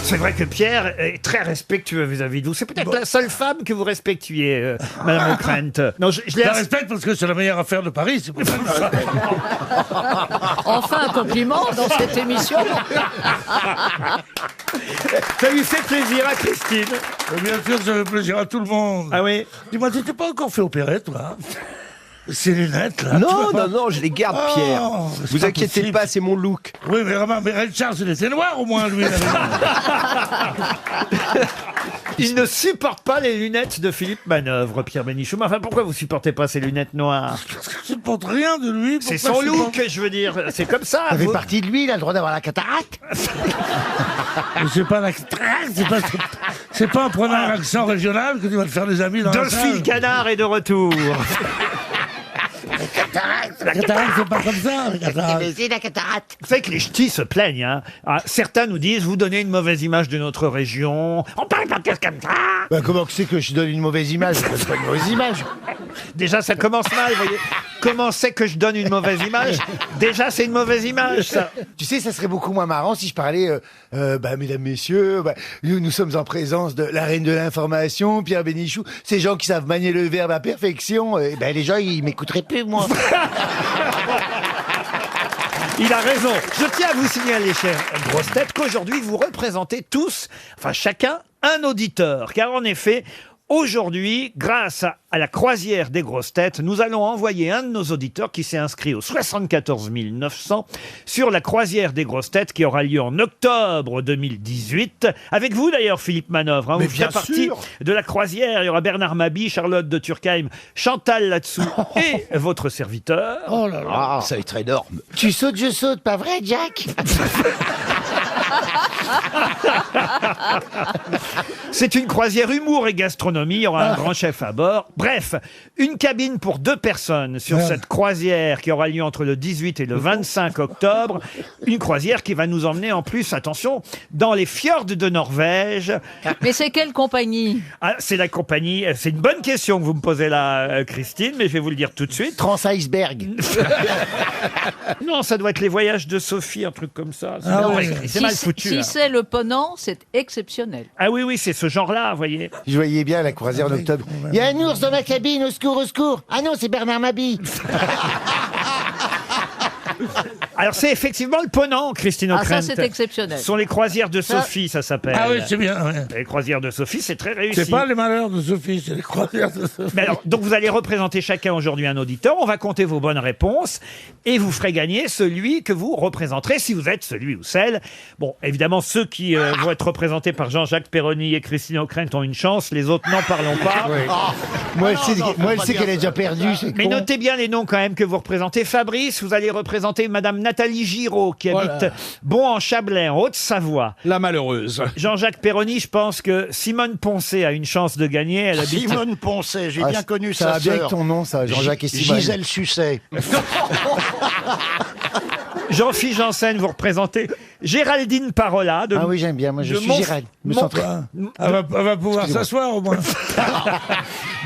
C'est vrai que Pierre est très respectueux vis-à-vis de vous. C'est peut-être la seule femme que vous respectuiez, Madame Ockrent. Non, je l'ai Je la respecte parce que c'est la meilleure affaire de Paris, c'est pour ça. Enfin, un compliment dans cette émission. Ça lui fait plaisir à Christine. Bien sûr, ça fait plaisir à tout le monde. Ah oui. Dis-moi, tu t'es pas encore fait opérer, toi? Ces lunettes, là. Non, je les garde, Pierre. c'est Vous pas inquiétez possible. pas, c'est mon look. Oui, mais remarque, mais Ray Charles, il était noir au moins, lui. Il ne supporte pas les lunettes de Philippe Manœuvre, Pierre Bénichou. Mais enfin, pourquoi vous supportez pas ces lunettes noires? Je ne porte rien de lui. C'est Pourquoi son je look, je veux dire. C'est comme ça. Ça fait vous- partie de lui, il a le droit d'avoir la cataracte. Mais c'est pas c'est pas en prenant un accent régional que tu vas te faire des amis dans la Dolphine salle. Canard est de retour. La cataracte, c'est pas comme ça, la cataracte. Mais c'est la cataracte. Vous savez que les ch'tis se plaignent. Hein. Ah, certains nous disent, vous donnez une mauvaise image de notre région. On parle pas comme ça. Bah, comment que c'est que je donne une mauvaise image? Je donne pas une mauvaise image. Déjà, ça commence mal, vous voyez. Comment c'est que je donne une mauvaise image? Déjà, c'est une mauvaise image, ça. Tu sais, ça serait beaucoup moins marrant si je parlais, mesdames, messieurs, nous sommes en présence de la reine de l'information, Pierre Bénichou, ces gens qui savent manier le verbe à perfection, les gens, ils m'écouteraient plus, moi. Il a raison. Je tiens à vous signaler, chères grosses têtes, qu'aujourd'hui, vous représentez tous, enfin chacun, un auditeur. Car en effet, aujourd'hui, grâce à la croisière des grosses têtes, nous allons envoyer un de nos auditeurs qui s'est inscrit au 74 900 sur la croisière des grosses têtes qui aura lieu en octobre 2018. Avec vous d'ailleurs, Philippe Manœuvre. Hein, Mais vous bien faites partie sûr. de la croisière. Il y aura Bernard Mabie, Charlotte de Turckheim, Chantal là-dessous et votre serviteur. Oh là là. Ah, ça va être énorme. Tu sautes, je saute, pas vrai, Jack? C'est une croisière humour et gastronomie. Il y aura un grand chef à bord. Bref, une cabine pour 2 personnes sur cette croisière qui aura lieu entre le 18 et le 25 octobre. Une croisière qui va nous emmener en plus, attention, dans les fjords de Norvège. Mais c'est quelle compagnie? Ah, c'est la compagnie. C'est une bonne question que vous me posez là, Christine, mais je vais vous le dire tout de suite. Trans-iceberg. Non, ça doit être les voyages de Sophie, un truc comme ça. C'est Ah mal ouais. écrit, c'est mal foutu. Si là. c'est le Ponant, c'est exceptionnel. Ah oui, c'est ce genre-là, vous voyez. Je voyais bien la croisière d'octobre. Il y a un ours dans ma cabine, au secours, au secours. Ah non, c'est Bernard Mabie. Alors, c'est effectivement le Ponant, Christine Ah, Ockrent. ça, c'est exceptionnel. Ce sont les croisières de Ça- Sophie, ça s'appelle. Ah oui, c'est bien. Ouais. Les croisières de Sophie, c'est très réussi. C'est pas les malheurs de Sophie, c'est les croisières de Sophie. Mais alors, donc vous allez représenter chacun aujourd'hui un auditeur, on va compter vos bonnes réponses et vous ferez gagner celui que vous représenterez si vous êtes celui ou celle. Bon, évidemment, ceux qui vont être représentés par Jean-Jacques Perroni et Christine Ockrent ont une chance, les autres n'en parlons pas. Moi, elle sait qu'elle a déjà perdu, c'est Mais con. notez bien les noms quand même que vous représentez. Fabrice, vous allez représenter Madame Nathalie Giraud qui habite Bon-en-Chablais, en Haute-Savoie. La malheureuse. Jean-Jacques Perroni, je pense que Simone Poncet a une chance de gagner. Elle habite... Simone Poncet, j'ai bien connu ça sa va bien sœur. avec ton nom, ça, Jean-Jacques et Simone. Gisèle Susset. Jean-Philippe Janssen, vous représentez Géraldine Parola de, Ah oui, j'aime bien, moi je de suis Montf- Gérald. Je me sens très... Elle va pouvoir s'asseoir au moins.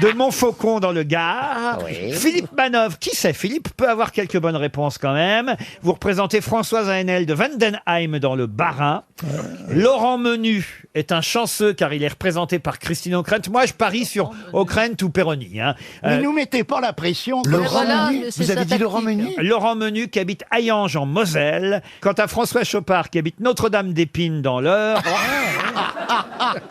de Montfaucon dans le Gard. Philippe Manœuvre, qui sait, Philippe peut avoir quelques bonnes réponses quand même. Vous représentez Françoise Haenel de Vandenheim dans le Bas-Rhin. Laurent Menu est un chanceux car il est représenté par Christine Ockrent. Moi, je parie sur Ockrent ou Perroni. Hein. Ne nous mettez pas la pression. Laurent voilà, Menu, c'est vous avez sa dit Laurent tactique. Menu? Laurent Menu qui habite Hayange en Moselle. Quant à François Chopard qui habite Notre-Dame-d'Épine dans l'Eure,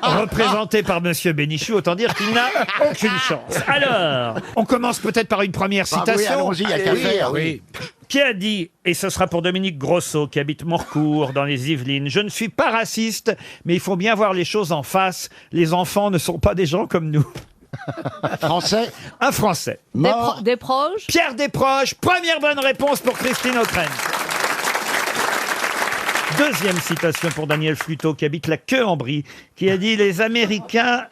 représenté par Monsieur Bénichou, autant dire qu'il n'a aucune chance. Alors, on commence peut-être par une première Ah oui, citation. allons-y, il y a qu'à faire. Oui. Qui a dit, et ce sera pour Dominique Grosso, qui habite Morcourt, dans les Yvelines, « Je ne suis pas raciste, mais il faut bien voir les choses en face. Les enfants ne sont pas des gens comme nous. Français, » Un Français. mort. Des proches? Pierre Desproges, première bonne réponse pour Christine Ockrent. Deuxième citation pour Daniel Fluteau, qui habite la Queue-en-Brie, qui a dit « Les Américains... »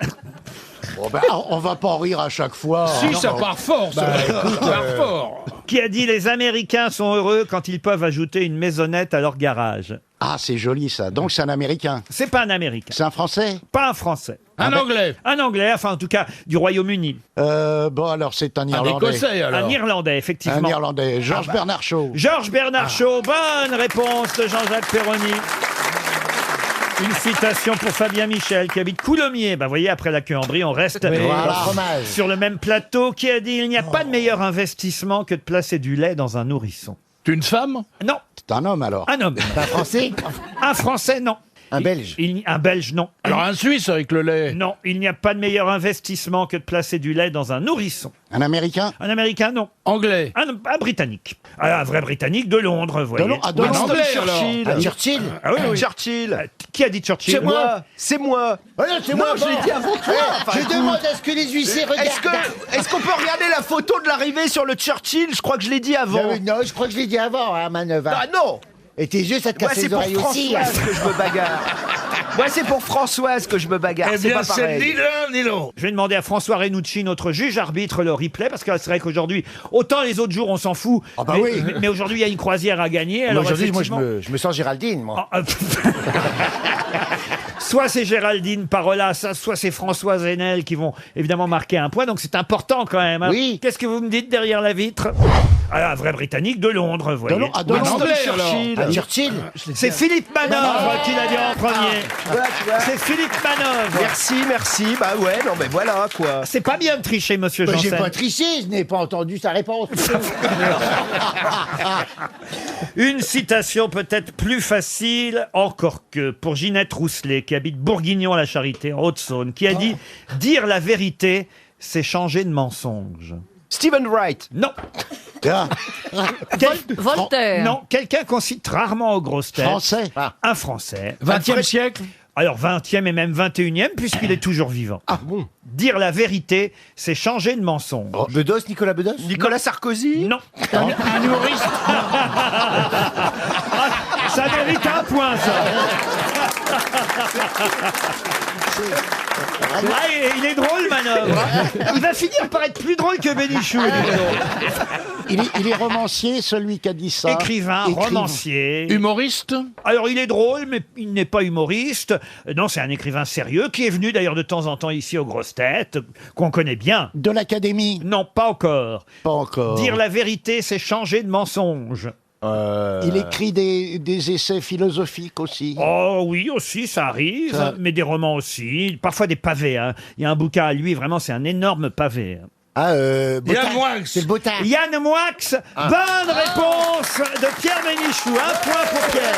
Bon, ben, on va pas en rire à chaque fois. Si, ça part fort, ça. Ça part fort. Qui a dit « Les Américains sont heureux quand ils peuvent ajouter une maisonnette à leur garage. » Ah, c'est joli ça. Donc c'est un Américain. C'est pas un Américain, C'est un Français. pas un Français. Un anglais. Un Anglais, enfin en tout cas du Royaume-Uni. Bon, alors c'est un Un Irlandais. écossais, alors. Un Irlandais, effectivement. Un Irlandais. Georges Bernard Shaw. Georges Bernard Shaw, bonne réponse de Jean-Jacques Perroni. Une citation pour Fabien Michel qui habite Coulommiers. Vous voyez, après la queue en brie, on reste Voilà, fromage. sur le même plateau. Qui a dit il n'y a pas de meilleur investissement que de placer du lait dans un nourrisson. C'est une femme? Non, C'est un homme alors. un homme. Un Français? Un Français, non. Un Belge? Un Belge, non. Alors un Suisse avec le lait. Non, il n'y a pas de meilleur investissement que de placer du lait dans un nourrisson. Un Américain. Un Américain, non. Anglais. Un Britannique. Un vrai Britannique de Londres, vous voyez. De Un Londres. anglais alors. Un Churchill? Ah oui, oui. Churchill. Qui a dit Churchill? C'est moi. C'est moi. Oh non, c'est moi, je l'ai dit avant toi. Enfin, je demande à ce que les huissiers regardent. Est-ce qu'on peut regarder la photo de l'arrivée sur le Churchill? Je crois que je l'ai dit avant. Non, je crois que je l'ai dit avant, hein, Manœuvre. Ah non. Et tes yeux, ça te Moi, casse c'est les pour oreilles aussi. hein. Françoise que je me bagarre. Moi, c'est pour Françoise que je me bagarre. Eh C'est bien, pas c'est pareil. ni l'un ni l'autre. Je vais demander à François Renucci, notre juge arbitre, le replay, parce que c'est vrai qu'aujourd'hui, autant les autres jours, on s'en fout. Ah bah mais, oui. mais aujourd'hui, il y a une croisière à gagner. Alors Aujourd'hui, moi, effectivement- je me sens Géraldine, moi. Ah, Soit c'est Géraldine Parolas, soit c'est Françoise Henel qui vont évidemment marquer un point, donc c'est important quand même. hein. Oui. Qu'est-ce que vous me dites derrière la vitre? Ah, un vrai Britannique de Londres, vous voyez. De Un Londres. anglais alors. Un Churchill? C'est Philippe Manœuvre qui l'a dit en premier. Tu vois. C'est Philippe Manœuvre. Merci. Bah ouais, non, mais voilà, quoi. C'est pas bien de tricher, monsieur Bah, j'ai Janssen. pas triché, je n'ai pas entendu sa réponse. Une citation peut-être plus facile encore que pour Ginette Rousselet, qui habite Bourguignon-la-Charité, en Haute-Saône, qui a dit « Dire la vérité, c'est changer de mensonge Stephen Wright. ». Non. Ah, Voltaire. Non, quelqu'un qu'on cite rarement aux grosses têtes. Français. Un Français. 20e siècle. Alors 20e et même 21e, puisqu'il est toujours vivant. Ah bon. Dire la vérité, c'est changer de mensonge. Bedos, Nicolas Bedos? Nicolas Sarkozy. Non. Un humoriste. Ça mérite un point, ça. Ah, il est drôle, Manœuvre. Il va finir par être plus drôle que Bénichou. Il est romancier, celui qui a dit ça. Écrivain, romancier. Humoriste. Alors, il est drôle, mais il n'est pas humoriste. Non, c'est un écrivain sérieux qui est venu d'ailleurs de temps en temps ici aux grosses têtes, qu'on connaît bien. De l'Académie. Non, pas encore. Pas encore. Dire la vérité, c'est changer de mensonge. Il écrit des essais philosophiques aussi. Oh oui, aussi, ça arrive, Ça- mais des romans aussi, parfois des pavés. hein. Il y a un bouquin à lui, vraiment, c'est un énorme pavé. hein. Ah, Yann Moix. C'est le Botard. Yann Moix, bonne réponse de Pierre Bénichou. Un point pour Pierre.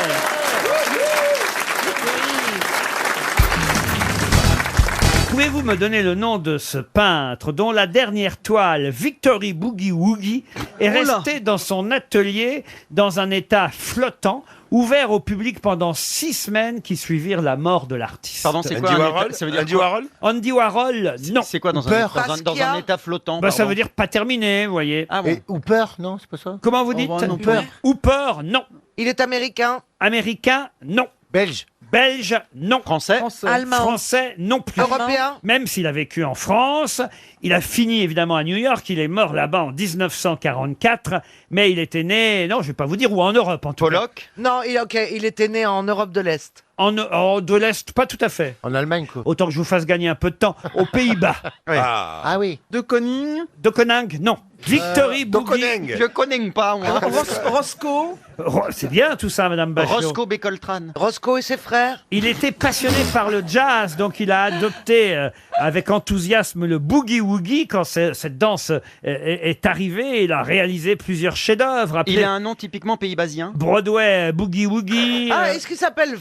Pouvez-vous me donner le nom de ce peintre dont la dernière toile, Victory Boogie Woogie, est restée dans son atelier dans un état flottant, ouvert au public pendant 6 semaines qui suivirent la mort de l'artiste? Pardon, c'est quoi Andy un Warhol. état- ça veut dire Andy quoi Warhol. Andy Warhol, non. C'est quoi dans Peur. dans un état flottant? Bah, ça pardon veut dire pas terminé, vous voyez. Ah bon. Et Hooper, non, c'est pas ça? Comment vous dites? va non plus. Hooper, non. Il est américain. Américain, non. Belge. Belge, non. Français. Allemand. Français, non plus. Européen. Même s'il a vécu en France, il a fini évidemment à New York, il est mort là-bas en 1944, mais il était né, non, je vais pas vous dire où, en Europe en tout cas. Pollock. Non, il était né en Europe de l'Est. De l'Est, pas tout à fait. En Allemagne, quoi. Autant que je vous fasse gagner un peu de temps. Aux Pays-Bas. Ah oui. De Koning. De Koning, non. Victory Boogie. Je connais pas, moi. Roscoe. C'est bien tout ça, Madame Bachelot. Roscoe Becoltrane. Roscoe et ses frères. Il était passionné par le jazz, donc il a adopté avec enthousiasme le boogie-woogie quand cette danse est arrivée. Il a réalisé plusieurs chefs-d'œuvre. Il appelés a un nom typiquement pays-basien. Broadway Boogie-woogie. Ah, est-ce qu'il s'appelle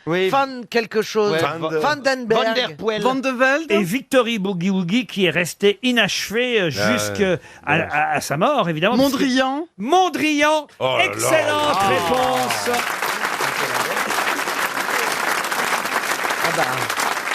Oui. Van quelque chose Ouais, Vandenberg. Van der Poel. Van de Velde. et Victory Boogie-woogie qui est resté inachevé jusqu'à à sa mort, évidemment. Mondrian. Mondrian. Oh là là. Excellente réponse.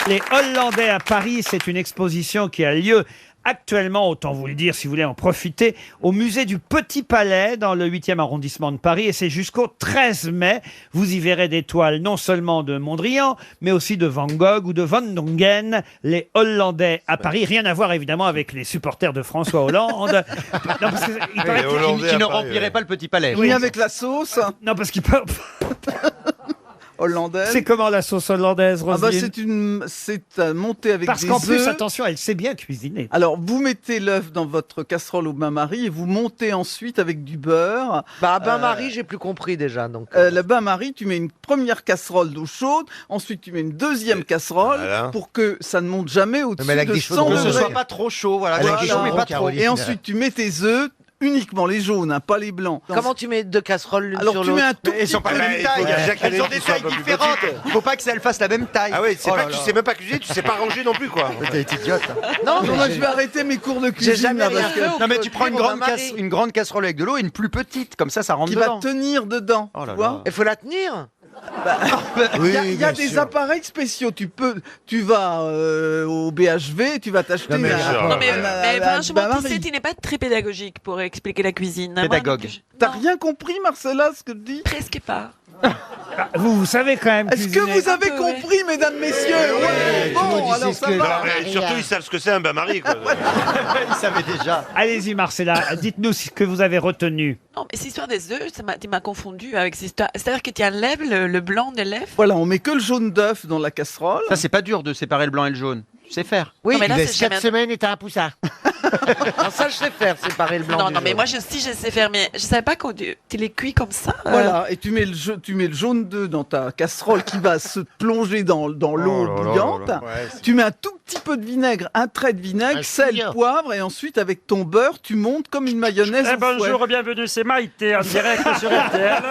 Les Hollandais à Paris, c'est une exposition qui a lieu actuellement, autant vous le dire si vous voulez en profiter, au musée du Petit Palais dans le 8e arrondissement de Paris et c'est jusqu'au 13 mai. Vous y verrez des toiles non seulement de Mondrian, mais aussi de Van Gogh ou de Van Dongen, les Hollandais à Paris. Rien à voir évidemment avec les supporters de François Hollande. Non, parce que il paraît Qui ne remplirait pas le petit palais. Oui. avec la sauce. non, parce qu'il peut... hollandaise. C'est comment la sauce hollandaise, Ah bah Roselyne c'est montée avec Parce des qu'en plus, œufs. attention, elle sait bien cuisiner. Alors, vous mettez l'œuf dans votre casserole au bain-marie et vous montez ensuite avec du beurre. Bah, bain-marie, j'ai plus compris déjà. Donc. Le bain-marie, tu mets une première casserole d'eau chaude, ensuite tu mets une deuxième casserole pour que ça ne monte jamais au-dessus Mais elle a de des 100 chaudrons. Que ce degrés. soit pas trop chaud, voilà. Elle a Voilà. des chaudrons, Mais pas trop. Caroline. Et ensuite, tu mets tes œufs, uniquement les jaunes, hein, pas les blancs. Comment tu mets deux casseroles l'une Alors sur tu l'autre mets un tout Mais elles petit sont pas peu la de même taille. taille. qu'il y en ait Elles ont qui des soient un tailles peu plus différentes. Il faut pas qu'elles fassent la même taille. Ah oui, c'est Oh pas là que tu là. sais même pas cuisiner, tu sais pas ranger non plus, quoi. T'es idiote. Non, mais moi je vais arrêter mes cours de cuisine. jamais là, rien parce que- fait. Non mais tu prends une Cuire au grande, bain-marie. une grande casserole avec de l'eau et une plus petite, comme ça rentre qui va dedans. tenir dedans. Oh là tu vois là. Il faut la tenir. Il y a bien des sûr. appareils spéciaux. Tu vas au BHV, tu vas t'acheter Non, mais un- Non, mais, un franchement, bain-marie. tu sais, tu n'es pas très pédagogique pour expliquer la cuisine. Moi, Pédagogue. donc, T'as non, rien compris, Marcella, ce que je dis? presque pas. Vous savez quand même Est-ce que cuisiner. vous avez Un peu, ouais. compris, mesdames, messieurs? Ouais, bon, alors ça va. Surtout, ils savent ce que c'est un bain-marie, quoi. Ils savaient déjà. Allez-y, Marcella, dites-nous ce que vous avez retenu. Non, mais cette histoire des œufs, tu m'as confondu avec cette histoire. C'est-à-dire que tu enlèves le blanc de l'œuf. Voilà, on met que le jaune d'œuf dans la casserole. Ça c'est pas dur de séparer le blanc et le jaune. Tu sais faire. Oui, Non, mais là, tu c'est laisses jamais- 4 semaines et t'as un poussard. Alors ça, je sais faire, séparer le blanc Non, du non, mais jaune. moi aussi, je sais faire, mais je savais pas qu'on tu les cuis comme ça. Voilà, et tu mets le jaune d'œuf dans ta casserole qui va se plonger dans l'eau bouillante. Tu mets un tout petit peu de vinaigre, un trait de vinaigre, Un sel, chouïa. poivre, et ensuite avec ton beurre, tu montes comme une mayonnaise. au fouet. bienvenue, c'est Maïté en direct sur RTL.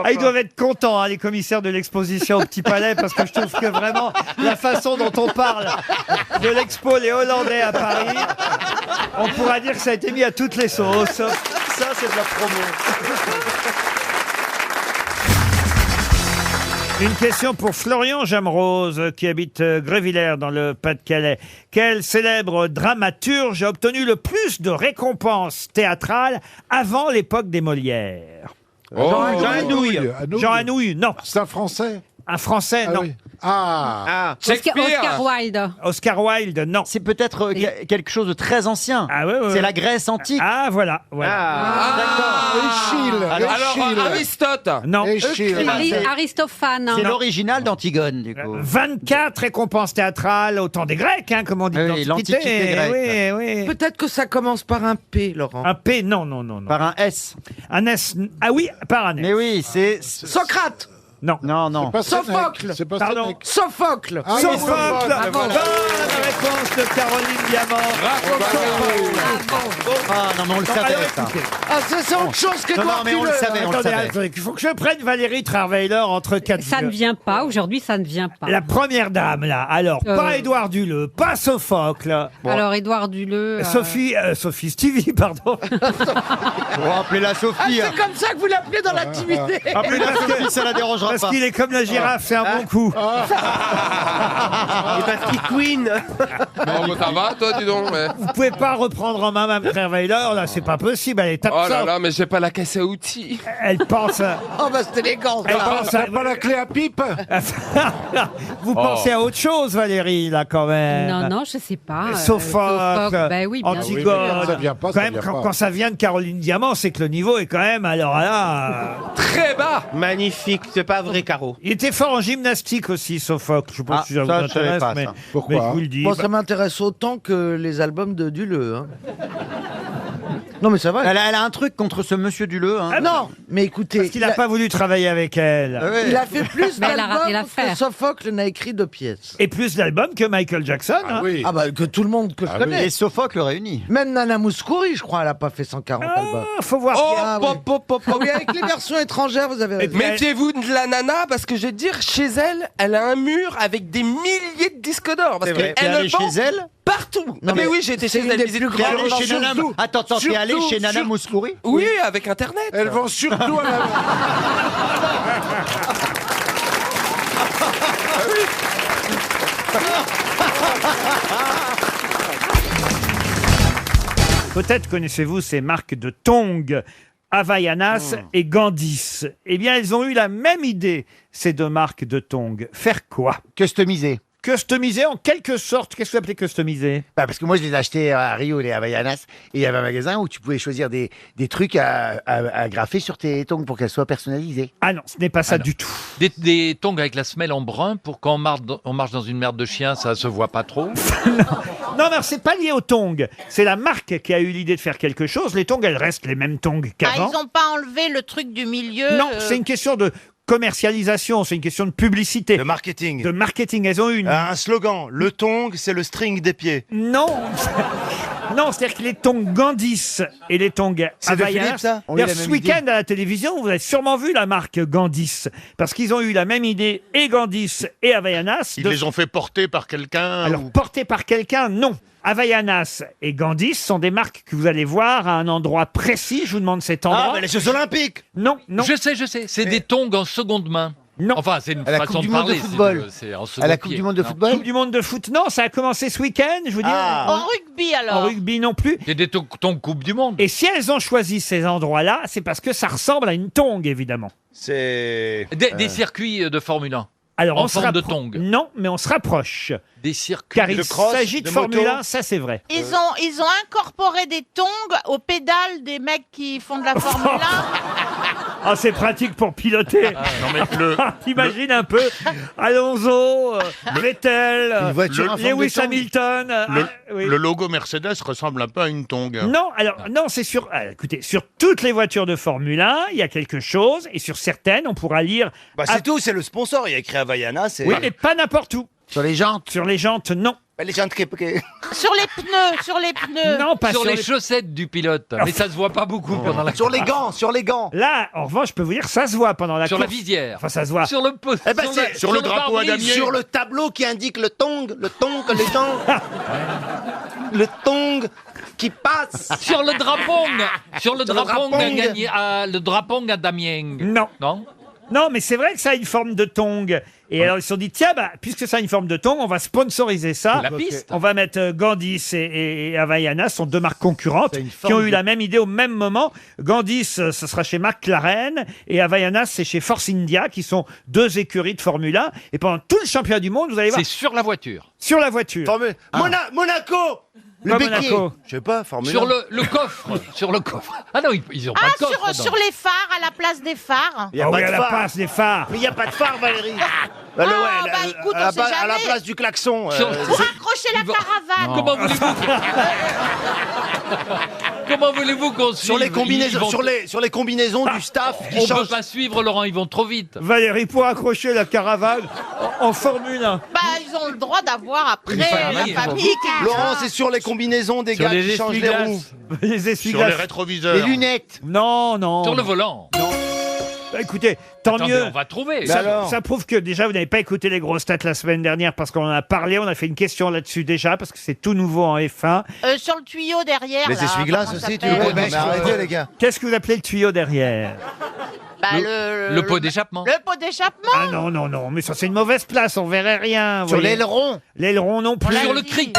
Ah, ils doivent être contents, hein, les commissaires de l'exposition au Petit Palais, parce que je trouve que vraiment, la façon dont on parle de l'expo Les Hollandais à Paris, on pourra dire que ça a été mis à toutes les sauces. Ça, c'est de la promo. Une question pour Florian Jamrose, qui habite Grévillers dans le Pas-de-Calais. Quel célèbre dramaturge a obtenu le plus de récompenses théâtrales avant l'époque des Molières? Jean Anouilh. Jean Anouilh, non. C'est un Français. Un Français, non. Ah. Oscar Wilde. Oscar Wilde, non. C'est peut-être quelque chose de très ancien. Ah ouais, ouais, C'est ouais. la Grèce antique. Ah, voilà. Échille. Alors, Aristote. Non. Échille. Aristophane. C'est l'original d'Antigone, du coup. 24 récompenses théâtrales au temps des Grecs, hein, comme on dit. Oui, dans l'Antiquité. l'Antiquité grecque. Oui, oui. Peut-être que ça commence par un P, Laurent. Un P, non, non, non, non. Par un S. Un S. Ah oui, par un S. Mais oui, c'est. Socrate. Non. Non, non. Pas Sophocle. Sénèque, c'est pas Pardon. Sénèque. Sophocle. Ah oui, Sophocle. Sophocle. Bonne réponse de Caroline Diamant. Ah non, mais on le Non, savait, alors, ça. écoutez. Ah, c'est autre chose Non, qu'Edouard non, mais on le Philippe. savait, on le Attendez, savait. attendez, il faut que je prenne Valérie Trierweiler entre quatre Ça ne yeux. vient pas. Aujourd'hui, ça ne vient pas. La première dame, là. Alors, pas Édouard Duleux, pas Sophocle. Alors, Édouard Duleux. Sophie Stevie, pardon. On va appeler la Sophie. C'est comme ça que vous l'appelez dans l'intimité. Appelez la Sophie, ça la dérangera Parce pas. qu'il est comme la girafe, c'est un bon coup. Et parce qu'il queen. Bon, ça va, toi, dis donc. Mais... Vous pouvez pas reprendre en main Mme Trierweiler, là, c'est pas possible, elle est Oh là absente. là, mais j'ai pas la caisse à outils. Elle pense... Oh, bah, c'est élégant. Elle pense à... Pas la clé à pipe. Vous pensez à autre chose, Valérie, là, quand même. Non, non, je sais pas. Sophocle, Ben oui, bien Antigone. sûr. Ça vient pas, Quand ça même, vient quand, pas. quand ça vient de Caroline Diamant, c'est que le niveau est quand même, alors là... Très bas. Magnifique, c'est pas vrai, Caro. Il était fort en gymnastique aussi, Sophocle. Je sais pas Ah, si ça vous ça, je savais intéresse, pas, mais, ça. Pourquoi mais je vous le dis. Moi, ça m'intéresse autant que les albums de Duleux. Hein. Non, mais ça va. Elle a un truc contre ce monsieur Duleux. Hein. Ah Non, mais écoutez, Parce qu'il n'a pas voulu travailler avec elle. Ah ouais. il a fait plus Mais elle a raté d'albums que l'affaire. Sophocle n'a écrit de pièces. Et plus d'albums que Michael Jackson. Ah hein. oui. Ah bah que tout le monde que je Ah connais. Et Sophocle réuni. Même Nana Mouskouri, je crois, elle a pas fait 140 albums. Ah, faut voir. Oh, Ah, pop, oui. pop, pop, Ah pop. oui, avec les versions étrangères, vous avez raison. Méfiez-vous de la nana parce que je vais te dire, chez elle, elle a un mur avec des milliers de disques d'or. Parce C'est vrai. qu'elle T'es allé le vend chez elle partout. Non, mais mais oui, j'ai été c'est chez une elle des visiter. plus T'es grandes allé chez Nana... surtout- Attends, t'es allé surtout- chez Nana sur- Mouskouri? Oui, avec Internet. Elles vont surtout à la... Peut-être connaissez-vous ces marques de tongs, Havaianas et Gandis. Eh bien, elles ont eu la même idée, ces deux marques de tongs. Faire quoi? Customisé. customisé en quelque sorte. Qu'est-ce que vous appelez customisé? Bah, parce que moi, je les ai achetés à Rio, les Havaianas, et il y avait un magasin où tu pouvais choisir des trucs à graffer sur tes tongs pour qu'elles soient personnalisées. Ah non, ce n'est pas ça du tout. Des tongs avec la semelle en brun pour quand on marche dans une merde de chien, ça se voit pas trop. Non, non, c'est pas lié aux tongs. C'est la marque qui a eu l'idée de faire quelque chose. Les tongs, elles restent les mêmes tongs Ah, qu'avant. ils n'ont pas enlevé le truc du milieu. Non, c'est une question de commercialisation, c'est une question de publicité. De marketing. De marketing, elles ont une. Un slogan, le tong, c'est le string des pieds. Non. Non, c'est-à-dire que les tongs Gandis et les tongs C'est de Havaianas. Philippe, ça On a eu D'ailleurs, la ce même idée. week-end à la télévision, vous avez sûrement vu la marque Gandis. Parce qu'ils ont eu la même idée, et Gandis et Havaianas. Ils les ont fait porter par quelqu'un. Alors, portés par quelqu'un, non. Havaianas et Gandis sont des marques que vous allez voir à un endroit précis. Je vous demande cet endroit. Ah, bah les Jeux Olympiques. Non, non. Je sais. C'est des tongs en seconde main. Non. Enfin, c'est une À la façon Coupe de du Monde parler. de football. C'est en second À la Coupe pied. du Monde de Non. football. Coupe du Monde de foot, non, ça a commencé ce week-end, je vous dis. En rugby, alors. En rugby non plus. Il y a des tongs Coupe du Monde. Et si elles ont choisi ces endroits-là, c'est parce que ça ressemble à une tongue, évidemment. C'est... Des circuits de Formule 1. Alors, En on se forme de rappro- tongue. Non, mais on se rapproche. Des circuits Car il de cross, s'agit de de Formule moto. 1, ça c'est vrai. Ils ont incorporé des tongs aux pédales des mecs qui font de la Formule 1. Ah, c'est pratique pour piloter. Non, mais le, T'imagines un peu Alonso, Vettel, Une voiture en forme de Lewis tongue. Hamilton. Oui. le logo Mercedes ressemble un peu à une tongue. Non, alors, non, c'est sur. Écoutez, sur toutes les voitures de Formule 1, il y a quelque chose, et sur certaines, on pourra lire. Bah c'est tout, c'est le sponsor. Il y a écrit Havaiana, c'est... Oui, mais pas n'importe où. Sur les jantes. Sur les jantes, non. Bah, les gens de... Sur les pneus. Non, pas sur sur les chaussettes du pilote. Mais ça se voit pas beaucoup pendant la Sur les gants. Là, en revanche, je peux vous dire, ça se voit pendant la Sur course. la visière. Enfin, ça se voit. Sur le poste. Eh ben, c'est sur le drapeau à pare-brise. damier. Sur le tableau qui indique le tong, les gens... le tong qui passe. Sur le drapong. Sur le drapong à drapong. gagner le drapong à Damien. Non. Non. Non, mais c'est vrai que ça a une forme de tongue. Et alors, ils se sont dit, tiens, bah, puisque ça a une forme de tongue, on va sponsoriser ça. La piste. On va mettre Gandis et Havaianas, sont deux marques concurrentes Ça a une qui forme ont eu de- la même idée au même moment. Gandis, ce sera chez McLaren, et Havaianas, c'est chez Force India, qui sont deux écuries de Formule 1. Et pendant tout le championnat du monde, vous allez voir, C'est sur la voiture. sur la voiture. Monaco. Pas Monaco. Je sais pas, Formule Sur 1. le coffre. Sur le coffre. Ah non, ils ont pas Ah, de coffre. sur les phares, à la place des phares. Il y a Ah pas oui, de à la phare. place des phares. Mais il n'y a pas de phare, Valérie. Ah, bah, écoute, on sait à la jamais. place du klaxon. Sur- Pour accrocher la caravane. Comment voulez-vous Comment voulez-vous qu'on suive sur les combinaisons, Ils vont- sur les combinaisons du staff qui On peut changent. pas suivre, Laurent, ils vont trop vite. Valérie, pour accrocher la caravane en Formule 1. Bah, ils ont le droit d'avoir après famille, la famille. qui- Laurent, c'est sur les combinaisons des Sur gars les qui changent les roues. Les Sur les essuie-glaces. rétroviseurs. Les lunettes. Non, non. Sur le volant. Bah, écoutez, tant Attendez, mieux. on va trouver. Ça prouve que déjà vous n'avez pas écouté les grosses têtes la semaine dernière parce qu'on en a parlé, on a fait une question là-dessus déjà parce que c'est tout nouveau en F1. Sur le tuyau derrière. Les là, essuie-glaces comment ça aussi, tu s'appelle vois. Mais arrêtez, les gars. Qu'est-ce que vous appelez le tuyau derrière? Bah, Le pot d'échappement. Le pot d'échappement. Ah non, non, non, mais ça c'est une mauvaise place, on verrait rien. vous Sur voyez. l'aileron. L'aileron non plus. Sur le cric.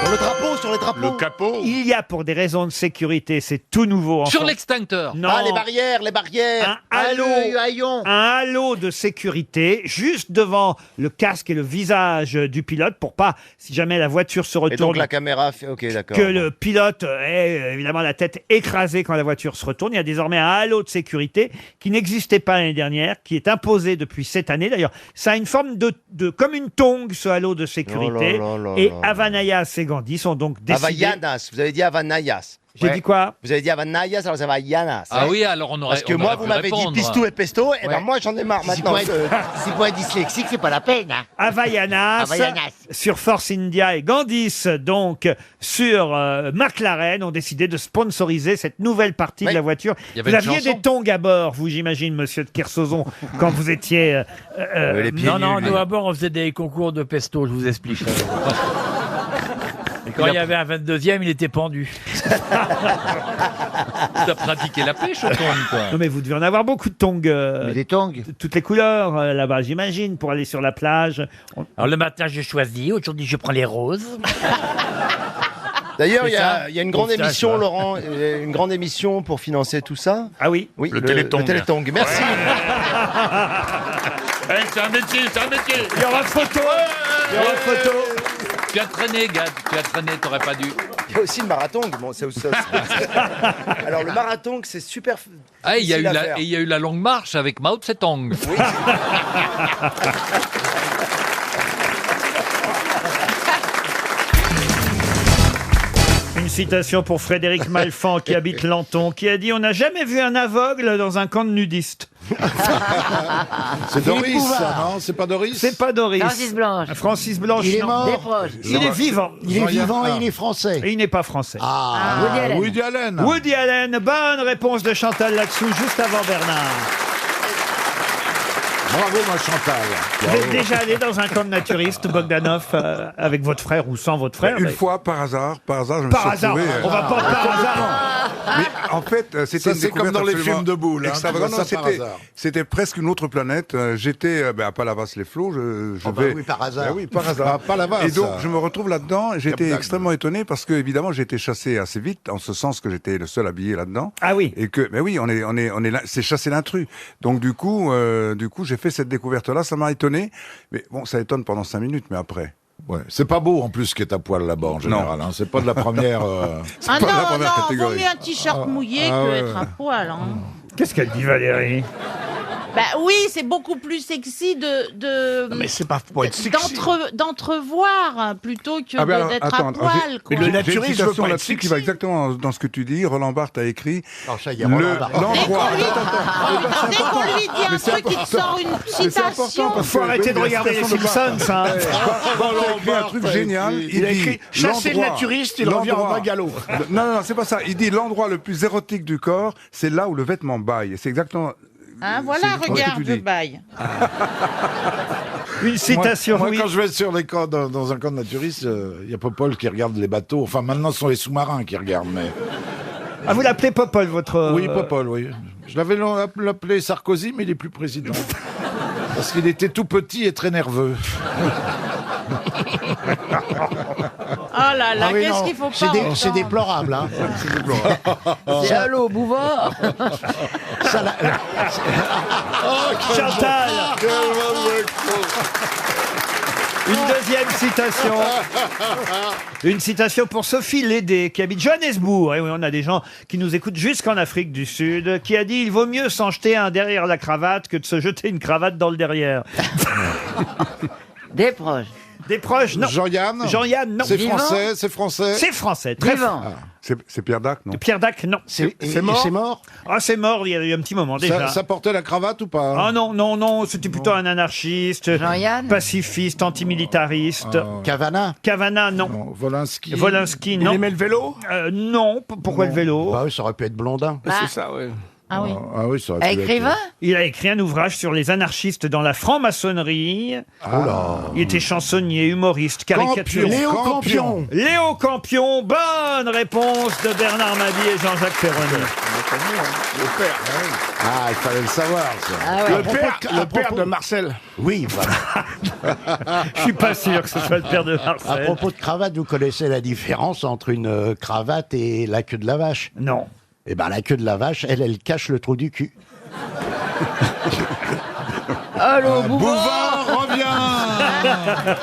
Sur le drapeau, sur les drapeaux. Le capot. Il y a pour des raisons de sécurité, c'est tout nouveau. Sur enfin. l'extincteur. Non. Ah, les barrières, les barrières. Un halo. haillon. Un halo de sécurité juste devant le casque et le visage du pilote pour pas, si jamais la voiture se Et donc retourne, la caméra fait... Ok, d'accord. que le pilote ait évidemment la tête écrasée quand la voiture se retourne. Il y a désormais un halo de sécurité qui n'existait pas l'année dernière, qui est imposé depuis cette année. D'ailleurs, ça a une forme de comme une tongue, ce halo de sécurité. Oh là là là Et là là. Havaianas et Gandhi sont donc décidés. Havaianas, vous avez dit Havanayas. J'ai dit quoi? Vous avez dit Havanayas, alors c'est Havaianas. Ah oui, alors on aurait. Parce que on moi, aurait vous pu m'avez dit répondre. pistou et pesto, et ben Ouais. moi j'en ai marre Si maintenant. pour être dyslexique, c'est pas la peine. Hein. Havaianas, Havaianas. sur Force India et Gandis, donc sur McLaren, ont décidé de sponsoriser cette nouvelle partie de la voiture. Il y avait Vous une aviez chanson. des tongs à bord, vous, j'imagine, monsieur de Kersozon, quand vous étiez... Non, non, nous à bord, on faisait des concours de pesto, je vous explique. Et quand il y avait un 22e, il était pendu. T'as pratiqué la pêche au tongs, quoi. Non mais vous devez en avoir beaucoup de tongs. Mais des tongs. Toutes les couleurs là-bas, j'imagine, pour aller sur la plage. Alors le matin, je choisis. Aujourd'hui, je prends les roses. D'ailleurs, C'est ça. il y a une grande Pour ça, émission, tu vois. Laurent, une grande émission pour financer tout ça. Ah oui? Oui, Le Télétong. Le Télétong. Merci. c'est un métier, c'est un métier. Il y aura photo. Il y aura photo. Tu as traîné, Gad, tu as traîné, t'aurais pas dû. Il y a aussi le marathon. Bon, c'est aussi. Alors le marathon, c'est super. Ah, il y a eu difficile à faire. il y a eu la longue marche avec Mao Tse-tung. Oui. Une citation pour Frédéric Malfan qui habite Lanton, qui a dit « On n'a jamais vu un aveugle dans un camp de nudistes. » C'est Doris, ça, non? C'est pas Doris? C'est pas Doris. Francis Blanche. Francis Blanche, Il est non. mort. Des proches. Il est vivant. Il est vivant et il est français. Et il n'est pas français. Woody Allen. Woody Allen. Woody Allen, bonne réponse de Chantal là-dessous, juste avant Bernard. Bravo, ma Chantal. Vous êtes déjà allé dans un camp de naturistes, Bogdanov, avec votre frère ou sans votre frère? Une mais- fois, par hasard, je me Par suis hasard, retrouvé... on va pas par hasard. Mais en fait, c'était Ça, une c'est comme découverte dans les absolument films de boules, hein. extravagante. Tu vois, ça par hasard. C'était presque une autre planète. J'étais à Palavas-les-Flots. Je bah vais... oui, par hasard. Ben oui, par hasard. Pas la vase, Et donc, ça. je me retrouve là-dedans. J'étais Captain. extrêmement étonné parce que, évidemment, j'ai été chassé assez vite, en ce sens que j'étais le seul habillé là-dedans. Ah oui. Et que, mais oui, on est là, c'est chasser l'intrus. Donc, du coup, j'ai fait cette découverte-là. Ça m'a étonné. Mais bon, ça étonne pendant 5 minutes, mais après. Ouais, c'est pas beau en plus ce qui est à poil là-bas en général. Hein. C'est pas de la première. Ah pas la non, première non, vaut catégorie. mieux un t-shirt mouillé ah que ouais. être à poil. Hein. Qu'est-ce qu'elle dit, Valérie? Bah oui, c'est beaucoup plus sexy de Non, mais c'est pas pour être sexy. d'entrevoir hein, plutôt que Ah ben alors, d'être attends, à poil. j'ai Quoi. une naturiste veut citation pas être là-dessus qui sexy. va exactement dans ce que tu dis. Roland Barthes a écrit Non, ça y est, Roland Barthes. l'endroit. Dès qu'on lui dit un truc, il te sort une citation. Faut arrêter de regarder les Simpsons, hein. Barthes a écrit un truc génial. Il a dit écrit chasser le l'endroit- naturiste, il revient en l'endroit- bungalow. Non, c'est pas ça. Il dit l'endroit le plus érotique du corps, c'est là où le vêtement baille. Et c'est exactement. Hein, voilà, c'est exactement ce que regarde, tu je dis. baille. Une citation, Moi, oui. quand je vais sur les camps, dans un camp de naturistes, il y a Popol qui regarde les bateaux. Enfin, maintenant, ce sont les sous-marins qui regardent. Mais... Ah, vous l'appelez Popol, votre... Oui, Popol, oui. Je l'avais appelé Sarkozy, mais il est plus président. Parce qu'il était tout petit et très nerveux. Oh là là, Ah oui, qu'est-ce non, qu'il faut pas c'est entendre. déplorable, hein. C'est allô, Bouvard. Ça, là, Chantal. Une deuxième citation. Une citation pour Sophie Lédé, qui habite Johannesburg. Et oui, on a des gens qui nous écoutent jusqu'en Afrique du Sud, qui a dit « Il vaut mieux s'en jeter un derrière la cravate que de se jeter une cravate dans le derrière. Des proches. » Des proches, non. Jean-Yann Jean-Yann, non. C'est Vivant français, c'est français. C'est français, très Vivant. C'est Pierre Dac, non? Pierre Dac, non. c'est mort. Ah, c'est mort, il y a eu un petit moment déjà. Ça portait la cravate ou pas? Ah non, c'était plutôt un anarchiste, Jean-Yann. pacifiste, antimilitariste. Cavana. Cavana, non. Non, Volinsky. Volinsky, non. Il aimait le vélo. Non, pourquoi le vélo? Bah oui, ça aurait pu être Blondin. Ah. C'est ça, oui. Ah oui. Ah oui, ça aurait pu être- Écrivain. Il a écrit un ouvrage sur les anarchistes dans la franc-maçonnerie. Oh là. Il était chansonnier, humoriste, caricaturiste. Léo Campion. Léo Campion, bonne réponse de Bernard Mabie et Jean-Jacques Perroni. Ah, il fallait le savoir, ça. Ah ouais. Le père de Marcel. Oui, voilà. Je suis pas sûr que ce soit le père de À Marcel. propos de cravate, vous connaissez la différence entre une cravate et la queue de la vache? Non. Eh ben, la queue de la vache, elle cache le trou du cul. Allô, Bouvard revient.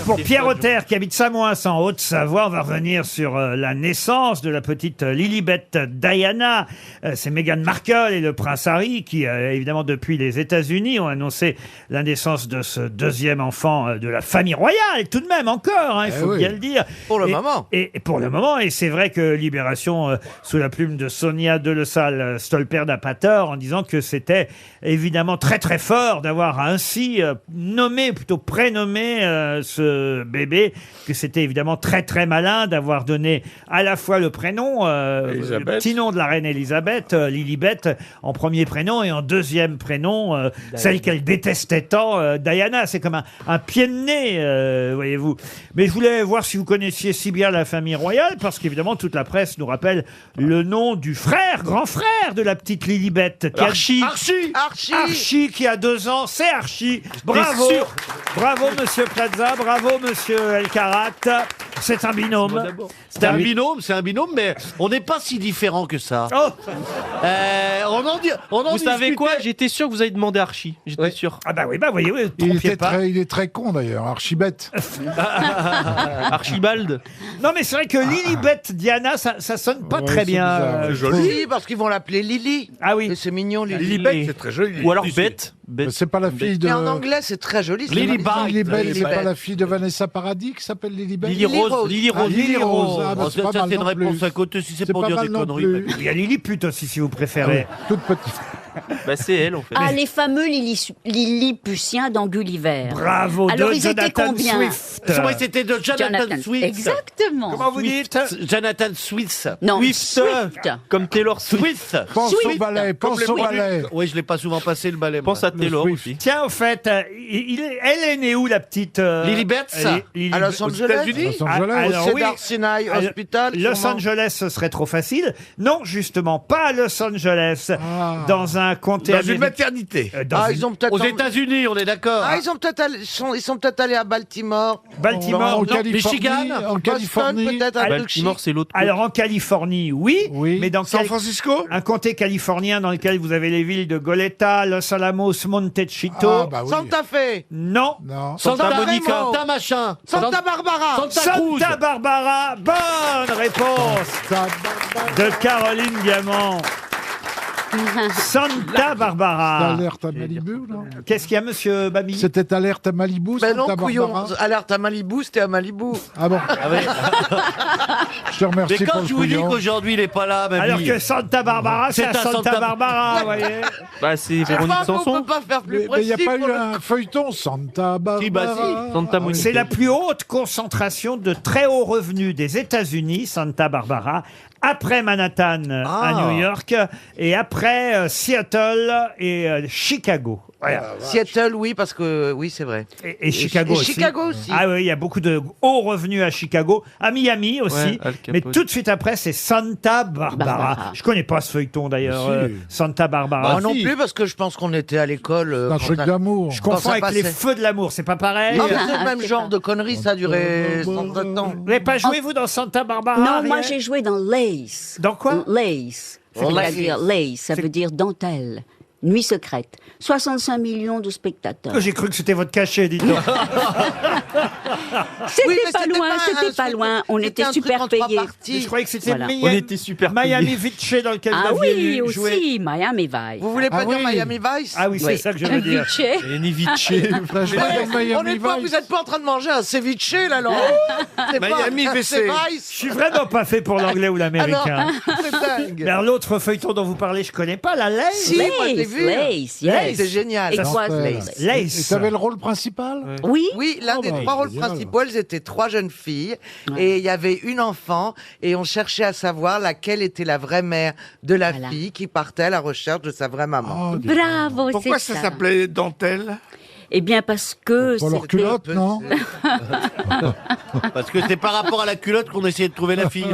Pour Pierre Auter, qui habite Samoins en Haute-Savoie, on va revenir sur la naissance de la petite Lilibet Diana. C'est Meghan Markle et le prince Harry qui, évidemment, depuis les États-Unis, ont annoncé la naissance de ce deuxième enfant de la famille royale, tout de même encore, hein, il faut bien le dire. Pour le Et- moment. Et pour le moment, et c'est vrai que Libération, sous la plume de Sonia Delessal Stolper n'a pas tort en disant que c'était évidemment très très fort d'avoir ainsi nommé, plutôt prénommé ce bébé, que c'était évidemment très très malin d'avoir donné à la fois le prénom, le petit nom de la reine Elisabeth, Lilibet, en premier prénom, et en deuxième prénom, celle qu'elle détestait tant, Diana. C'est comme un pied de nez, voyez-vous. Mais je voulais voir si vous connaissiez si bien la famille royale, parce qu'évidemment toute la presse nous rappelle le nom du frère, grand frère de la petite Lilibet. Archie. Archie qui a 2 ans, c'est Archie. Bravo, bravo Monsieur Plaza, bravo Monsieur Elkarat. C'est un binôme. C'est un binôme, mais on n'est pas si différents que ça. Oh. Vous savez quoi? J'étais sûr que vous avez demandé Archie. J'étais sûr. Ah bah oui, bah voyez, oui, Il, trompiez pas. il est très con d'ailleurs, archibête. Archibald. Non mais c'est vrai que Lilibet Diana, ça sonne pas très bien. Si, parce qu'ils vont l'appeler Lily. Ah oui. Et c'est mignon, Lily. Lilibet, c'est très joli. Ou alors Bette. C'est pas la fille de... Mais en anglais, c'est très joli. c'est Lilibet, c'est pas la fille de Vanessa Paradis qui s'appelle Lilibet. Lily Rose. Lily Rose. Ah, bah, c'est pas Ça, mal c'est une non réponse plus. à côté, si c'est C'est pour pas dire mal des non conneries. plus. Il y a Lilliput aussi, si vous préférez. Toute petite. Bah, c'est elle, en fait. Ah, les fameux Lilliputiens dans Gulliver. Bravo, Alors, de ils étaient Jonathan combien Swift. Comment c'était de Jonathan Swift. Exactement. Comment vous dites? Jonathan Swift. Non, Swift. Comme Taylor Swift. Swift. Pense au ballet, pense au ballet. Oui, je l'ai pas souvent passé le ballet. Pense à Taylor aussi. Tiens, au fait, elle est née où, la petite... Lilibet À Los Angeles. Alors Au oui, Cedar Sinai Hospital. Los sûrement. Angeles, ce serait trop facile. Non, justement, pas à Los Angeles. Dans un comté Dans une maternité. Ils ont peut-être Aux États-Unis, on est d'accord. ils sont peut-être allés à Baltimore. Baltimore, En non. Californie. Michigan. En Californie. Boston, peut-être un truc Baltimore, chic. c'est l'autre. Alors en Californie, oui, mais dans San Francisco. un comté californien dans lequel vous avez les villes de Goleta, Los Alamos, Montecito. Ah, bah oui. Santa Fe. Non. Non. Santa Monica. Remo. Santa machin. Santa Barbara. Santa Barbara. Bonne réponse de Caroline Diamant. Santa Barbara. Alerte à Malibu, non? Qu'est-ce qu'il y a, monsieur Babi? C'était alerte à Malibu, Ben non, Santa couillon. Barbara. Alerte à Malibu, c'était à Malibu. Ah bon. Je te remercie Mais pour quand le je vous dis couillon. qu'aujourd'hui, il n'est pas là, Babi. Alors que Santa Barbara, c'est à Santa Barbara, vous voyez. Bah, c'est Véronique On Sanson. peut pas faire plus Mais il n'y a précis. pas pour eu le- un feuilleton Santa Barbara. Santa Monica. C'est la plus haute concentration de très hauts revenus des États-Unis, Santa Barbara, après Manhattan à New York et après Seattle et Chicago. Voilà. Seattle, oui, parce que oui, c'est vrai. Et Chicago aussi. Chicago aussi. Ah oui, il y a beaucoup de hauts revenus à Chicago, à Miami aussi. Ouais, Al Capone. Mais tout de suite après, c'est Santa Barbara. Je connais pas ce feuilleton d'ailleurs, Si. Santa Barbara. Moi non plus, parce que je pense qu'on était à l'école. Un truc d'amour. Je confonds ça avec les passait. feux de l'amour, c'est pas pareil. Ah, mais c'est le même genre de conneries, ça a duré 107 ans. Vous n'avez pas joué, vous, dans Santa Barbara? Non, moi Ariel j'ai joué dans Lace. Dans quoi? Lace. C'est-à-dire Lace, ça veut dire dentelle. Nuit secrète. 65 millions de spectateurs. J'ai cru que c'était votre cachet, dites-donc. C'était Oui, mais pas c'était loin, pas un c'était pas truc- loin. On c'était était un truc super en trois payés. parties. Je croyais que c'était Voilà. On était super Miami payés. Vice dans lequel Ah vous aviez oui, joué. aussi, Miami Vice. Vous voulez pas Ah dire oui. Miami Vice? Ah oui, c'est Oui. ça que je veux dire. Vice. Et Nivice. T'as joué Ouais, dans Miami on est pas, Vice. vous êtes pas en train de manger un ceviche là, non? C'est pas- Miami c'est WC. Vice. Je suis vraiment pas fait pour l'anglais ou l'américain. C'est dingue. Mais alors, l'autre feuilleton dont vous parlez, je connais pas, la Lace. Si, moi, je l'ai vu. Lace, yes. C'est génial. Et Ça quoi, s'appelle- Lace? Et Lace. t'avais le rôle principal? Oui. Oui, l'un Oh, des bah, trois rôles génial. principaux, elles étaient trois jeunes filles et il y avait une enfant et on cherchait à savoir laquelle était la vraie mère de la Voilà. fille qui partait à la recherche de sa vraie maman. Oh, Bravo, Pourquoi c'est ça s'appelait dentelle? Eh bien, parce que Pour leur culotte, non? Parce que c'est par rapport à la culotte qu'on essayait de trouver la fille.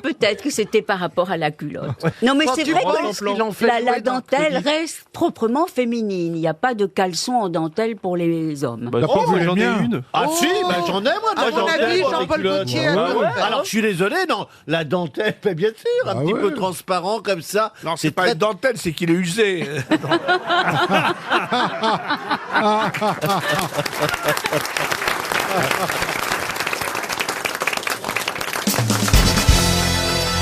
Peut-être que c'était par rapport à la culotte. Non, mais Quand c'est tu vrai penses qu'ils l'ont que fait la jouer dans dentelle Trudy. reste proprement féminine. Il n'y a pas de caleçon en dentelle pour les hommes. Bah, T'as pas vu les j'en ai miens? une. Ah si, bah, j'en ai moi de la À mon dentelle avis, dans les Jean-Paul culottes. Gaultier a Ah tout ouais. fait. Alors je suis désolé, non, la dentelle, mais bien sûr, un Ah petit ouais. peu transparent comme ça. Non, c'est pas une dentelle, c'est qu'il est usé.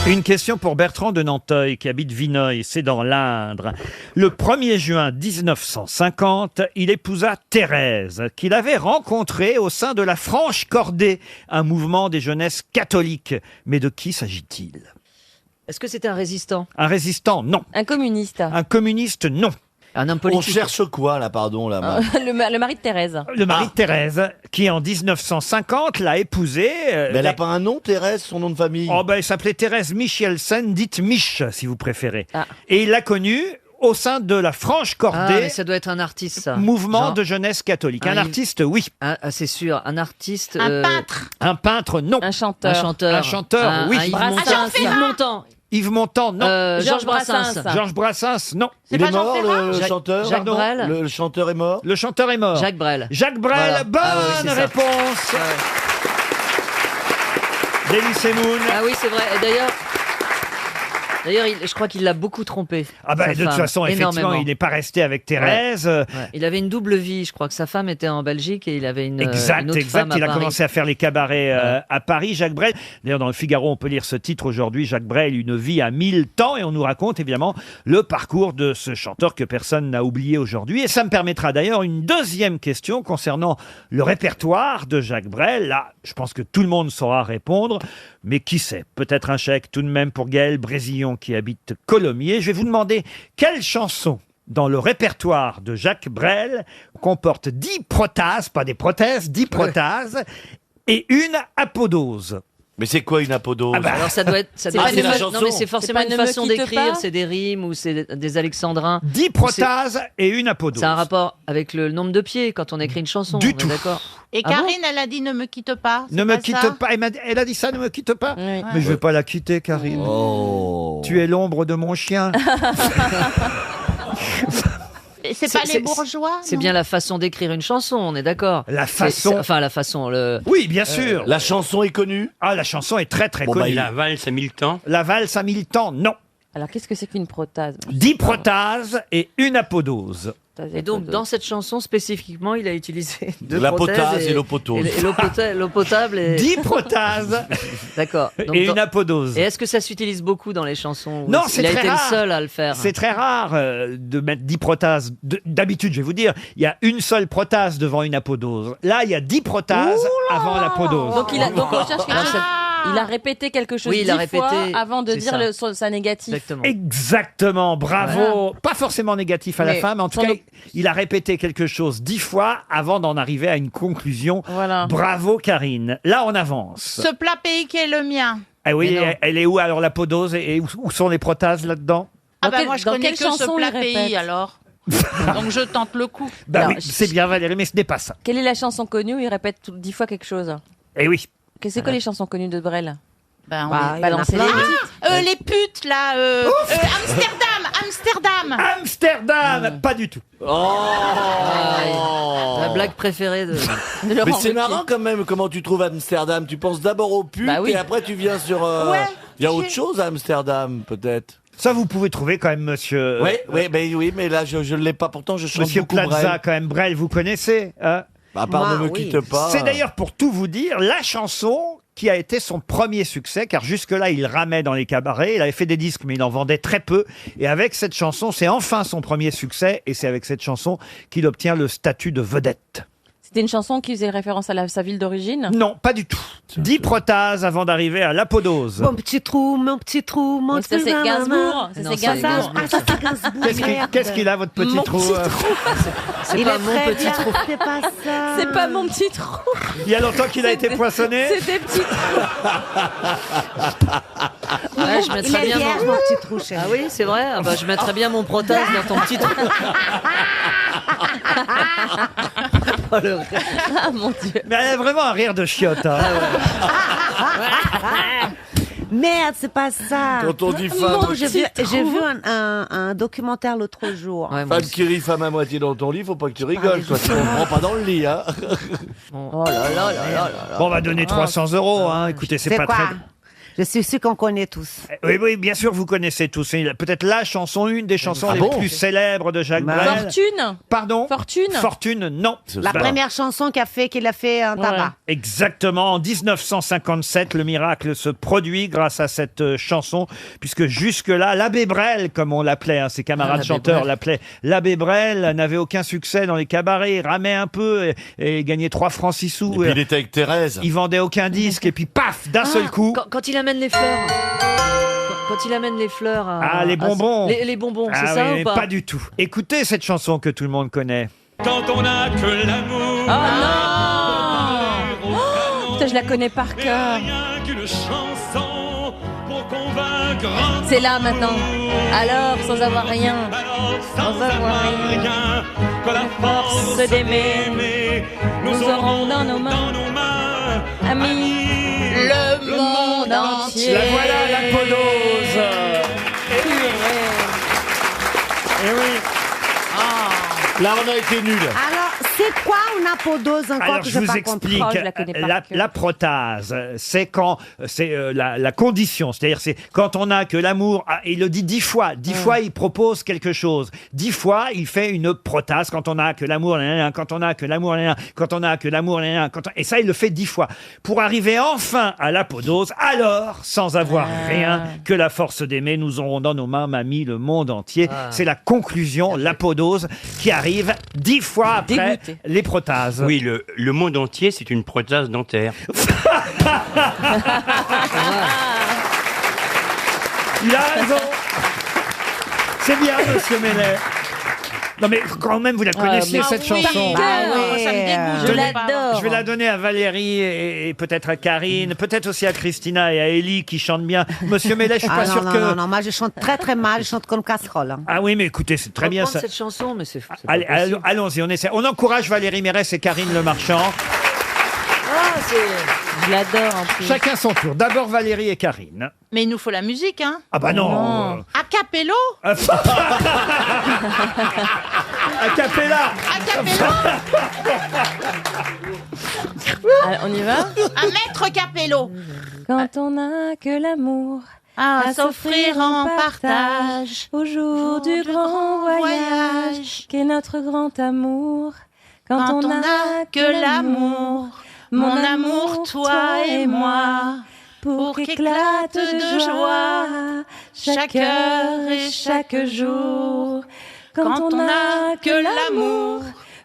Une question pour Bertrand de Nanteuil qui habite Vineuil, c'est dans l'Indre. Le 1er juin 1950, il épousa Thérèse, qu'il avait rencontrée au sein de la Franche Cordée, un mouvement des jeunesses catholiques. Mais de qui s'agit-il? Est-ce que c'était un résistant? Un résistant, non. Un communiste? Un communiste, non. Un homme On politique? cherche quoi là, pardon là Le mari de Thérèse. Le mari de Thérèse, qui en 1950 l'a épousée. Mais elle n'a pas un nom, Thérèse, son nom de famille? Oh ben, elle s'appelait Thérèse Michelsen, dite Mich, si vous préférez. Ah. Et il l'a connue au sein de la Franche Ah, mais Cordée, ça doit être un artiste, ça. mouvement Genre- de jeunesse catholique. Un Ah, il- artiste, oui. Ah, c'est sûr, un artiste. Un peintre. Un peintre, non. Un chanteur. Un chanteur, oui. Yves Montand. Jean Ferrat. Yves Montand. Yves Montand, non. Georges Brassens. Georges Brassens, non. Il est mort, le chanteur Jacques Brel. Le chanteur est mort. Le chanteur est mort. Jacques Brel. Jacques Brel, Voilà. bonne Ah oui, c'est ça. réponse. Denis Semoun. Ah oui, c'est vrai. Et D'ailleurs, je crois qu'il l'a beaucoup trompé. Ah bah, sa de toute femme. façon, effectivement, Énormément. il n'est pas resté avec Thérèse. Ouais. Il avait une double vie. Je crois que sa femme était en Belgique et il avait une autre Exact. femme à Il a Paris. commencé à faire les cabarets à Paris, Jacques Brel. D'ailleurs, dans le Figaro, on peut lire ce titre aujourd'hui, Jacques Brel, une vie à 1000 temps. Et on nous raconte évidemment le parcours de ce chanteur que personne n'a oublié aujourd'hui. Et ça me permettra d'ailleurs une deuxième question concernant le répertoire de Jacques Brel. Là, je pense que tout le monde saura répondre. Mais qui sait? Peut-être un chèque tout de même pour Gaël Brésillon qui habite Colomiers. Je vais vous demander quelle chanson dans le répertoire de Jacques Brel comporte 10 protases, pas des prothèses, 10 protases et une apodose. Mais c'est quoi une apodose? Alors ça doit être, C'est pas une chanson. non mais c'est forcément C'est pas une Ne me façon quitte d'écrire, pas c'est des rimes ou c'est des alexandrins. 10 protases et une apodose. C'est un rapport avec le nombre de pieds quand on écrit une chanson. Du on est tout. D'accord. Et Ah bon Karine, elle a dit ne me quitte pas. Ne me quitte pas. Elle a dit ça, ne me quitte pas. Mais je vais pas la quitter, Karine. Tu es l'ombre de mon chien. Et c'est pas les bourgeois. C'est non bien la façon d'écrire une chanson, on est d'accord. La façon. Enfin la façon. Oui, bien sûr. La chanson est connue? Ah, la chanson est très très Bon, bah, connue. la valse à 1000 temps. La valse à 1000 temps, non. Alors qu'est-ce que c'est qu'une protase 10 protases et une apodose. Et donc dans cette chanson spécifiquement, il a utilisé La potase et l'eau potose. l'eau potable et 10 protases D'accord. Donc, et une apodose. Et est-ce que ça s'utilise beaucoup dans les chansons Non, c'est Il a très été rare. le seul à le faire. C'est très rare de mettre 10 protases. D'habitude, je vais vous dire, il y a une seule protase devant une apodose. Là, il y a 10 protases avant l'apodose. Donc, on cherche quelque chose. Il a répété quelque chose Oui, il a 10 fois répété, avant de c'est dire ça. sa négatif. Exactement, bravo. Pas forcément négatif à la Mais fin, mais en tout son cas, op- il a répété quelque chose 10 fois avant d'en arriver à une conclusion. Voilà. Bravo, Karine. Là, on avance. Ce plat pays qui est le mien. Ah oui, Mais non. elle est où alors l'apodose et où sont les protases là-dedans? Ah Dans bah quelle- moi je dans connais quelle que ce chanson plat il répète pays alors. Donc je tente le coup. Bah Alors, oui, c'est bien Valérie, mais ce n'est pas ça. Quelle est la chanson connue où il répète 10 fois quelque chose Eh oui. C'est quoi les chansons connues de Brel Ben, Balancez les titres. les putes là. Amsterdam. Amsterdam, pas du tout. La blague préférée de Mais Laurent c'est Ruquier. marrant quand même comment tu trouves Amsterdam. Tu penses d'abord aux putes Bah oui. et après tu viens sur... Il y a autre chose à Amsterdam peut-être. Ça, vous pouvez trouver quand même, monsieur. Oui, mais là je ne l'ai pas. Pourtant je chante Monsieur beaucoup Plaza, Brel. quand même, Brel, vous connaissez hein À part Ne me quitte pas. C'est d'ailleurs, pour tout vous dire, la chanson qui a été son premier succès, car jusque-là, il ramait dans les cabarets, il avait fait des disques, mais il en vendait très peu, et avec cette chanson, c'est enfin son premier succès, et c'est avec cette chanson qu'il obtient le statut de vedette. C'était une chanson qui faisait référence à sa ville d'origine Non, pas du tout. 10 protases avant d'arriver à l'apodose. Mon petit trou, mon petit trou, mon Mais ça, petit c'est trou, Gainsbourg. Ça, Non, c'est c'est Gainsbourg. Ah, ça c'est Gainsbourg. Qu'est-ce qu'il a, votre petit Mon trou petit C'est Il pas est mon très petit bien, trou. c'est pas ça. C'est pas mon petit trou. Il y a longtemps qu'il a été poinçonné. C'est des petits trous. Ouais, je Il mettrais est bien vierge, mon petit trou, chérie. Ah oui, c'est vrai. Ah bah, je mettrais bien mon protase dans ton petit trou. Oh, le rire. Ah mon Dieu. Mais elle a vraiment un rire de chiotte. hein. Merde, c'est pas ça. Quand on dit femme, Non, j'ai vu un documentaire l'autre jour. Ouais, moi femme aussi. qui rit femme à moitié dans ton lit, faut pas que tu rigoles. Toi, tu comprends pas dans le lit. Hein. Oh là là là là là. Bon, on va donner 300 €. Hein. Écoutez, c'est pas quoi très... Je suis sûr qu'on connaît tous. Oui, oui, bien sûr, vous connaissez tous. C'est peut-être la chanson, une des chansons les plus célèbres de Jacques Brel. Fortune. Pardon Fortune. Fortune, non. La première chanson qu'il a fait un tabac. Exactement. En 1957, le miracle se produit grâce à cette chanson, puisque jusque-là, l'abbé Brel, comme on l'appelait, hein, ses camarades l'abbé chanteurs Brel. l'appelaient, l'abbé Brel n'avait aucun succès dans les cabarets, il ramait un peu et gagnait 3 francs 6 sous. Et puis il était avec Thérèse. Il vendait aucun disque, et puis paf, d'un seul coup... Quand il amène les fleurs. Quand il amène les fleurs à... Ah, les bonbons. Les bonbons, c'est Ah ça oui, ou mais pas pas du tout. Écoutez cette chanson que tout le monde connaît. Quand on n'a que l'amour. Oh, putain, je la connais par cœur. Rien qu'une chanson pour convaincre. C'est là maintenant. Alors, sans avoir rien. Sans avoir rien que la force d'aimer, nous aurons dans nos mains, mains amis, le monde entier. La voilà, l'apodose. Eh oui. Là, on a été nuls. Alors, c'est quoi une apodose encore Alors, que je j'ai vous pas explique. compris? La protase, c'est quand c'est la condition, c'est-à-dire c'est quand on a que l'amour. Il le dit 10 fois. 10 fois, il propose quelque chose. 10 fois, il fait une protase. Quand on a que l'amour, quand on a que l'amour, quand on a que l'amour, et ça, il le fait 10 fois pour arriver enfin à l'apodose. Alors, sans avoir rien que la force d'aimer, nous aurons dans nos mains, mamie, le monde entier. C'est la conclusion, l'apodose, qui arrive 10 fois après les protases. Oui, le monde entier, c'est une protase dentaire. Il a raison. C'est bien, monsieur Mellet. Non mais quand même, vous la connaissiez cette chanson. Ça me dégoûte. Je l'adore. Je vais la donner à Valérie et peut-être à Karine, peut-être aussi à Christina et à Élie qui chantent bien. Monsieur Mellet, je suis pas sûr que... Non, moi je chante très mal, je chante comme casserole. Hein. Ah oui, mais écoutez, c'est très bien ça. cette chanson, mais c'est Allez, allons-y, on essaie. On encourage Valérie Mérès et Karine Le Marchand. Je l'adore en plus. Chacun son tour. D'abord Valérie et Karine. Mais il nous faut la musique, hein. Ah bah non. A cappello. A cappella. On y va À maître capello. Quand on n'a que l'amour À s'offrir en partage au jour du grand voyage qu'est notre grand amour. Quand on n'a que l'amour, mon amour, toi et moi, pour qu'éclate de joie chaque heure et chaque jour. Quand on n'a que l'amour,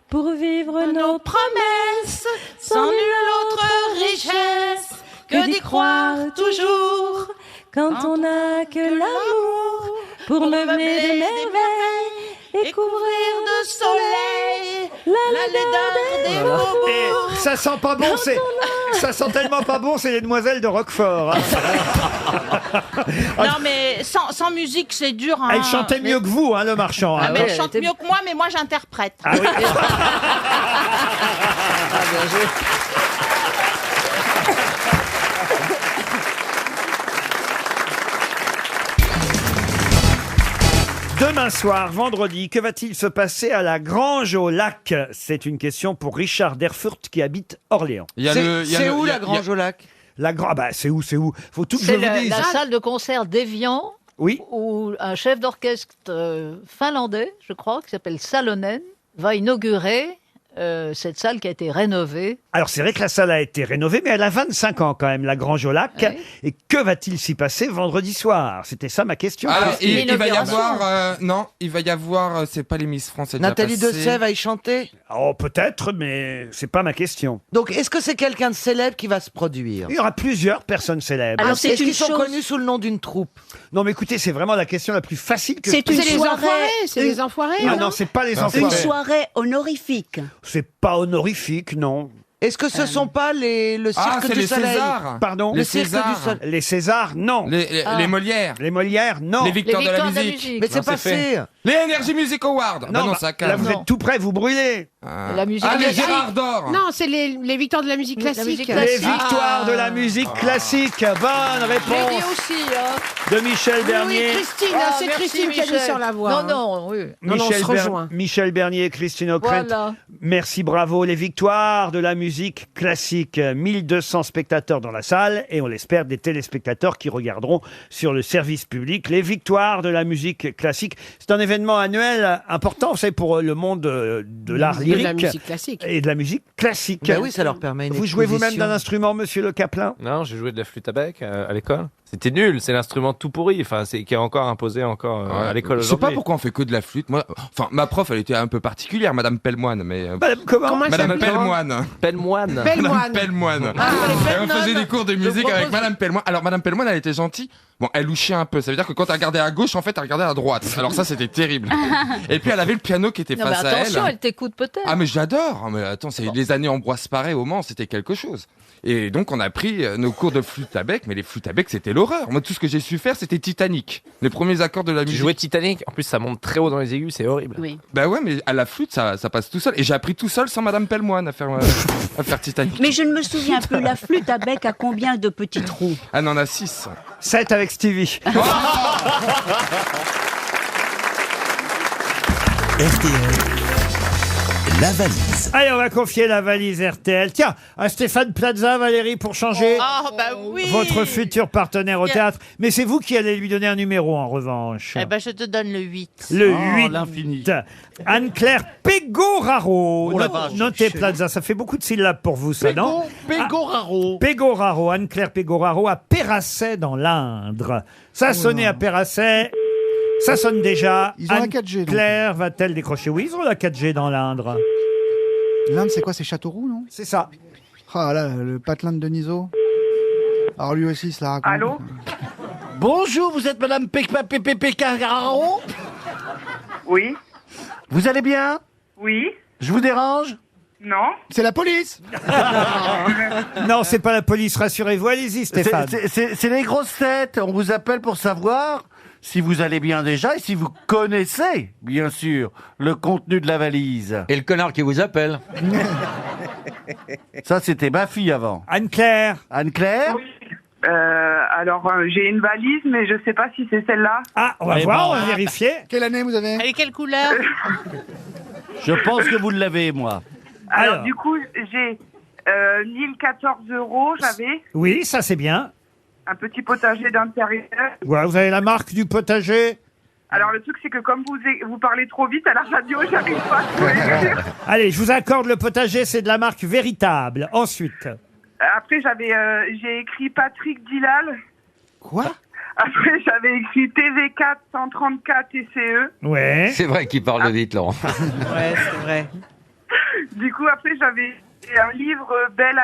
pour vivre nos promesses, sans nulle autre richesse que d'y croire toujours. Quand on n'a que l'amour, pour meubler de merveilles et couvrir de soleil la laideur des faubourgs. Et ça sent pas bon, ça sent tellement pas bon, c'est les demoiselles de Roquefort. hein. Non mais sans musique c'est dur. Hein. Elle chantait mieux que vous, hein, Le Marchand. Ah, hein. mais elle chante mieux que moi, mais moi j'interprète. Ah oui. Demain soir, vendredi, que va-t-il se passer à la Grange au Lac? C'est une question pour Richard Derfurt qui habite Orléans. C'est où la Grange au Lac? C'est où? Faut tout que je C'est vous dise. la salle de concert d'Évian. Oui. Où un chef d'orchestre finlandais, je crois, qui s'appelle Salonen, va inaugurer cette salle qui a été rénovée. Alors c'est vrai que la salle a été rénovée, mais elle a 25 ans quand même, la Grange au Lac. Oui. Et que va-t-il s'y passer vendredi soir? C'était ça ma question. Il va y avoir... non, il va y avoir... c'est pas les Miss France. Nathalie Dessay va y chanter? Oh, peut-être, mais c'est pas ma question. Donc, est-ce que c'est quelqu'un de célèbre qui va se produire? Il y aura plusieurs personnes célèbres. Alors, c'est Est-ce une qu'ils sont chose- connus sous le nom d'une troupe? Non, mais écoutez, c'est vraiment la question la plus facile que C'est je une puisse- soirée. C'est les enfoirés. Ah non, c'est pas les Une enfoirés. soirée honorifique. C'est pas honorifique, non. Est-ce que ce sont pas le cirque c'est du les soleil? Césars. Pardon? Le Les cirque Césars. du soleil. Les Césars, non. Les Molières. Les Molières, non. Les victoires de la victoires de la musique. musique. Mais c'est passé. Les Energy Music Awards. Non, non, bah, ça là, calme. vous êtes tout près, vous brûlez. La musique Ah, les classique. Gérard d'Or. Non, c'est les victoires de la musique La classique. musique Les classique. victoires de la musique classique. Bonne J'ai dit réponse aussi, hein. de Michel Bernier. Oui, Christine, Ah, c'est merci, Christine qui a mis Michel. sur la voie. Non, oui. Non, on se rejoint. Michel Bernier et Christine O'Krent. Voilà. Merci, bravo. Les victoires de la musique classique. 1200 spectateurs dans la salle et on l'espère des téléspectateurs qui regarderont sur le service public. Les victoires de la musique classique. C'est un événement annuel important, vous savez, pour le monde de l'art De lyrique. la musique classique. Et de la musique classique. Ben oui, ça leur permet une Vous jouez vous-même exposition. d'un instrument, monsieur Le Caplin? Non, j'ai joué de la flûte à bec à l'école. C'était nul, c'est l'instrument tout pourri, enfin, qui est encore imposé à l'école Je sais pas aujourd'hui. pourquoi on fait que de la flûte. Moi, enfin, ma prof, elle était un peu particulière, Madame Pellemoine, mais. Madame, comment elle Madame s'appelait Pellemoine. Pellemoine. Pellemoine. Pellemoine. Et on faisait des cours de musique avec Madame Pellemoine. Alors, Madame Pellemoine, elle était gentille. Bon, elle louchait un peu. Ça veut dire que quand elle regardait à gauche, en fait, elle regardait à droite. Alors ça, c'était terrible. Et puis, elle avait le piano qui était Non, mais face à attention, elle. elle t'écoute peut-être. Ah, mais j'adore. Mais attends, c'est les années Ambroise Paré au Mans, c'était quelque chose. Et donc, on a pris nos cours de flûte à bec, mais les flûtes à bec, c'était l'horreur. Moi, tout ce que j'ai su faire, c'était Titanic. Les premiers accords de la Tu musique. jouais Titanic, en plus ça monte très haut dans les aigus, c'est horrible. Oui. Bah ouais, mais à la flûte, ça passe tout seul. Et j'ai appris tout seul sans Madame Pellemoine à faire Titanic. Mais je ne me souviens plus, la flûte à bec a combien de petits trous? Ah, on en a 6. 7 avec Stevie. RTL, la valise. Allez, on va confier la valise RTL. Tiens, à Stéphane Plaza, Valérie, pour changer Oh, bah oui. votre futur partenaire au Bien. théâtre. Mais c'est vous qui allez lui donner un numéro, en revanche. Eh ben, je te donne le 8. Le Oh, 8. l'infini. Anne-Claire Pegoraro. Oh la vache. Notez Plaza, ça fait beaucoup de syllabes pour vous, ça, non? Pegoraro. Pegoraro, Anne-Claire Pegoraro à Pérasset dans l'Indre. Ça sonnait à Pérasset. Ça sonne déjà. Ils ont la 4G, donc. Claire va-t-elle décrocher? Oui, ils ont la 4G dans l'Indre. L'Inde, c'est quoi? C'est Châteauroux, non? C'est ça. Ah là, le patelin de Denisot. Alors lui aussi, il se la raconte. Allô? Bonjour, vous êtes Madame Pegoraro? Oui. Vous allez bien? Oui. Je vous dérange? Non. C'est la police. Non, c'est pas la police, rassurez-vous. Allez-y, Stéphane. C'est les grosses têtes. On vous appelle pour savoir si vous allez bien déjà et si vous connaissez, bien sûr, le contenu de la valise. Et le connard qui vous appelle. Ça, c'était ma fille avant. Anne-Claire. Anne-Claire? Alors, j'ai une valise, mais je sais pas si c'est celle-là. Ah, on va voir, on va vérifier. Quelle année vous avez? Et quelle couleur? Je pense que vous l'avez, moi. Alors, du coup, j'ai 1014 €, j'avais Oui, ça c'est bien. un petit potager d'intérieur. Voilà, vous avez la marque du potager. Alors, le truc, c'est que comme vous parlez trop vite à la radio, j'arrive pas à trouver. Allez, je vous accorde le potager, c'est de la marque véritable. Ensuite. Après, j'ai écrit Patrick Dillal. Quoi? Après, j'avais écrit TV4 134 TCE. Ouais. C'est vrai qu'il parle vite, Laurent. Ouais, c'est vrai. Du coup, après, j'avais un livre Belle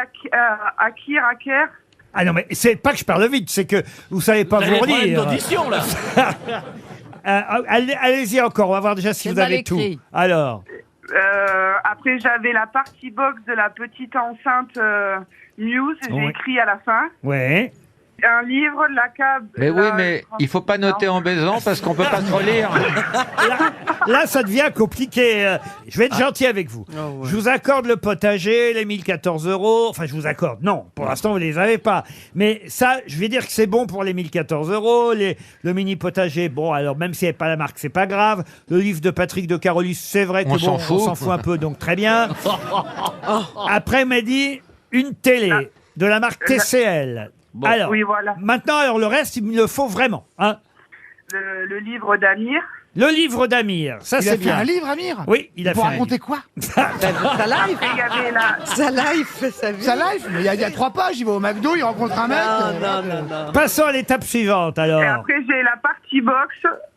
Akir. Ah non, mais c'est pas que je parle vite, c'est que vous savez pas Vous avez vous des problèmes relire. d'audition, là. Allez-y encore, on va voir déjà si C'est vous mal avez écrit. tout. Alors. Après, j'avais la partie box de la petite enceinte Muse. J'ai Ouais. écrit à la fin. Ouais. Un livre, la cab. Mais oui, mais il faut pas noter en baisant parce qu'on peut pas se relire. Là, ça devient compliqué. Je vais être gentil avec vous. Je vous accorde le potager, les 1014 €. Enfin, je vous accorde. Non, pour l'instant, vous les avez pas. Mais ça, je vais dire que c'est bon pour les 1014 €. Le mini potager, bon, alors même s'il n'y avait pas la marque, c'est pas grave. Le livre de Patrick de Carolis, c'est vrai que On bon, s'en fout. on s'en fout un peu, donc très bien. Après, il m'a dit une télé de la marque TCL. Bon. Alors, Oui, voilà. maintenant, alors le reste, il me le faut vraiment. Hein. Le livre d'Amir. Le livre d'Amir, ça Il a c'est fait bien. un livre, Amir? Oui, il a Pour fait un raconter livre. quoi? Sa life. Et il y avait la... Sa life, sa vie. Sa life? Mais il y a 3 pages, il va au McDo, il rencontre un mec. Non. Passons à l'étape suivante, Et alors. après, j'ai la partie box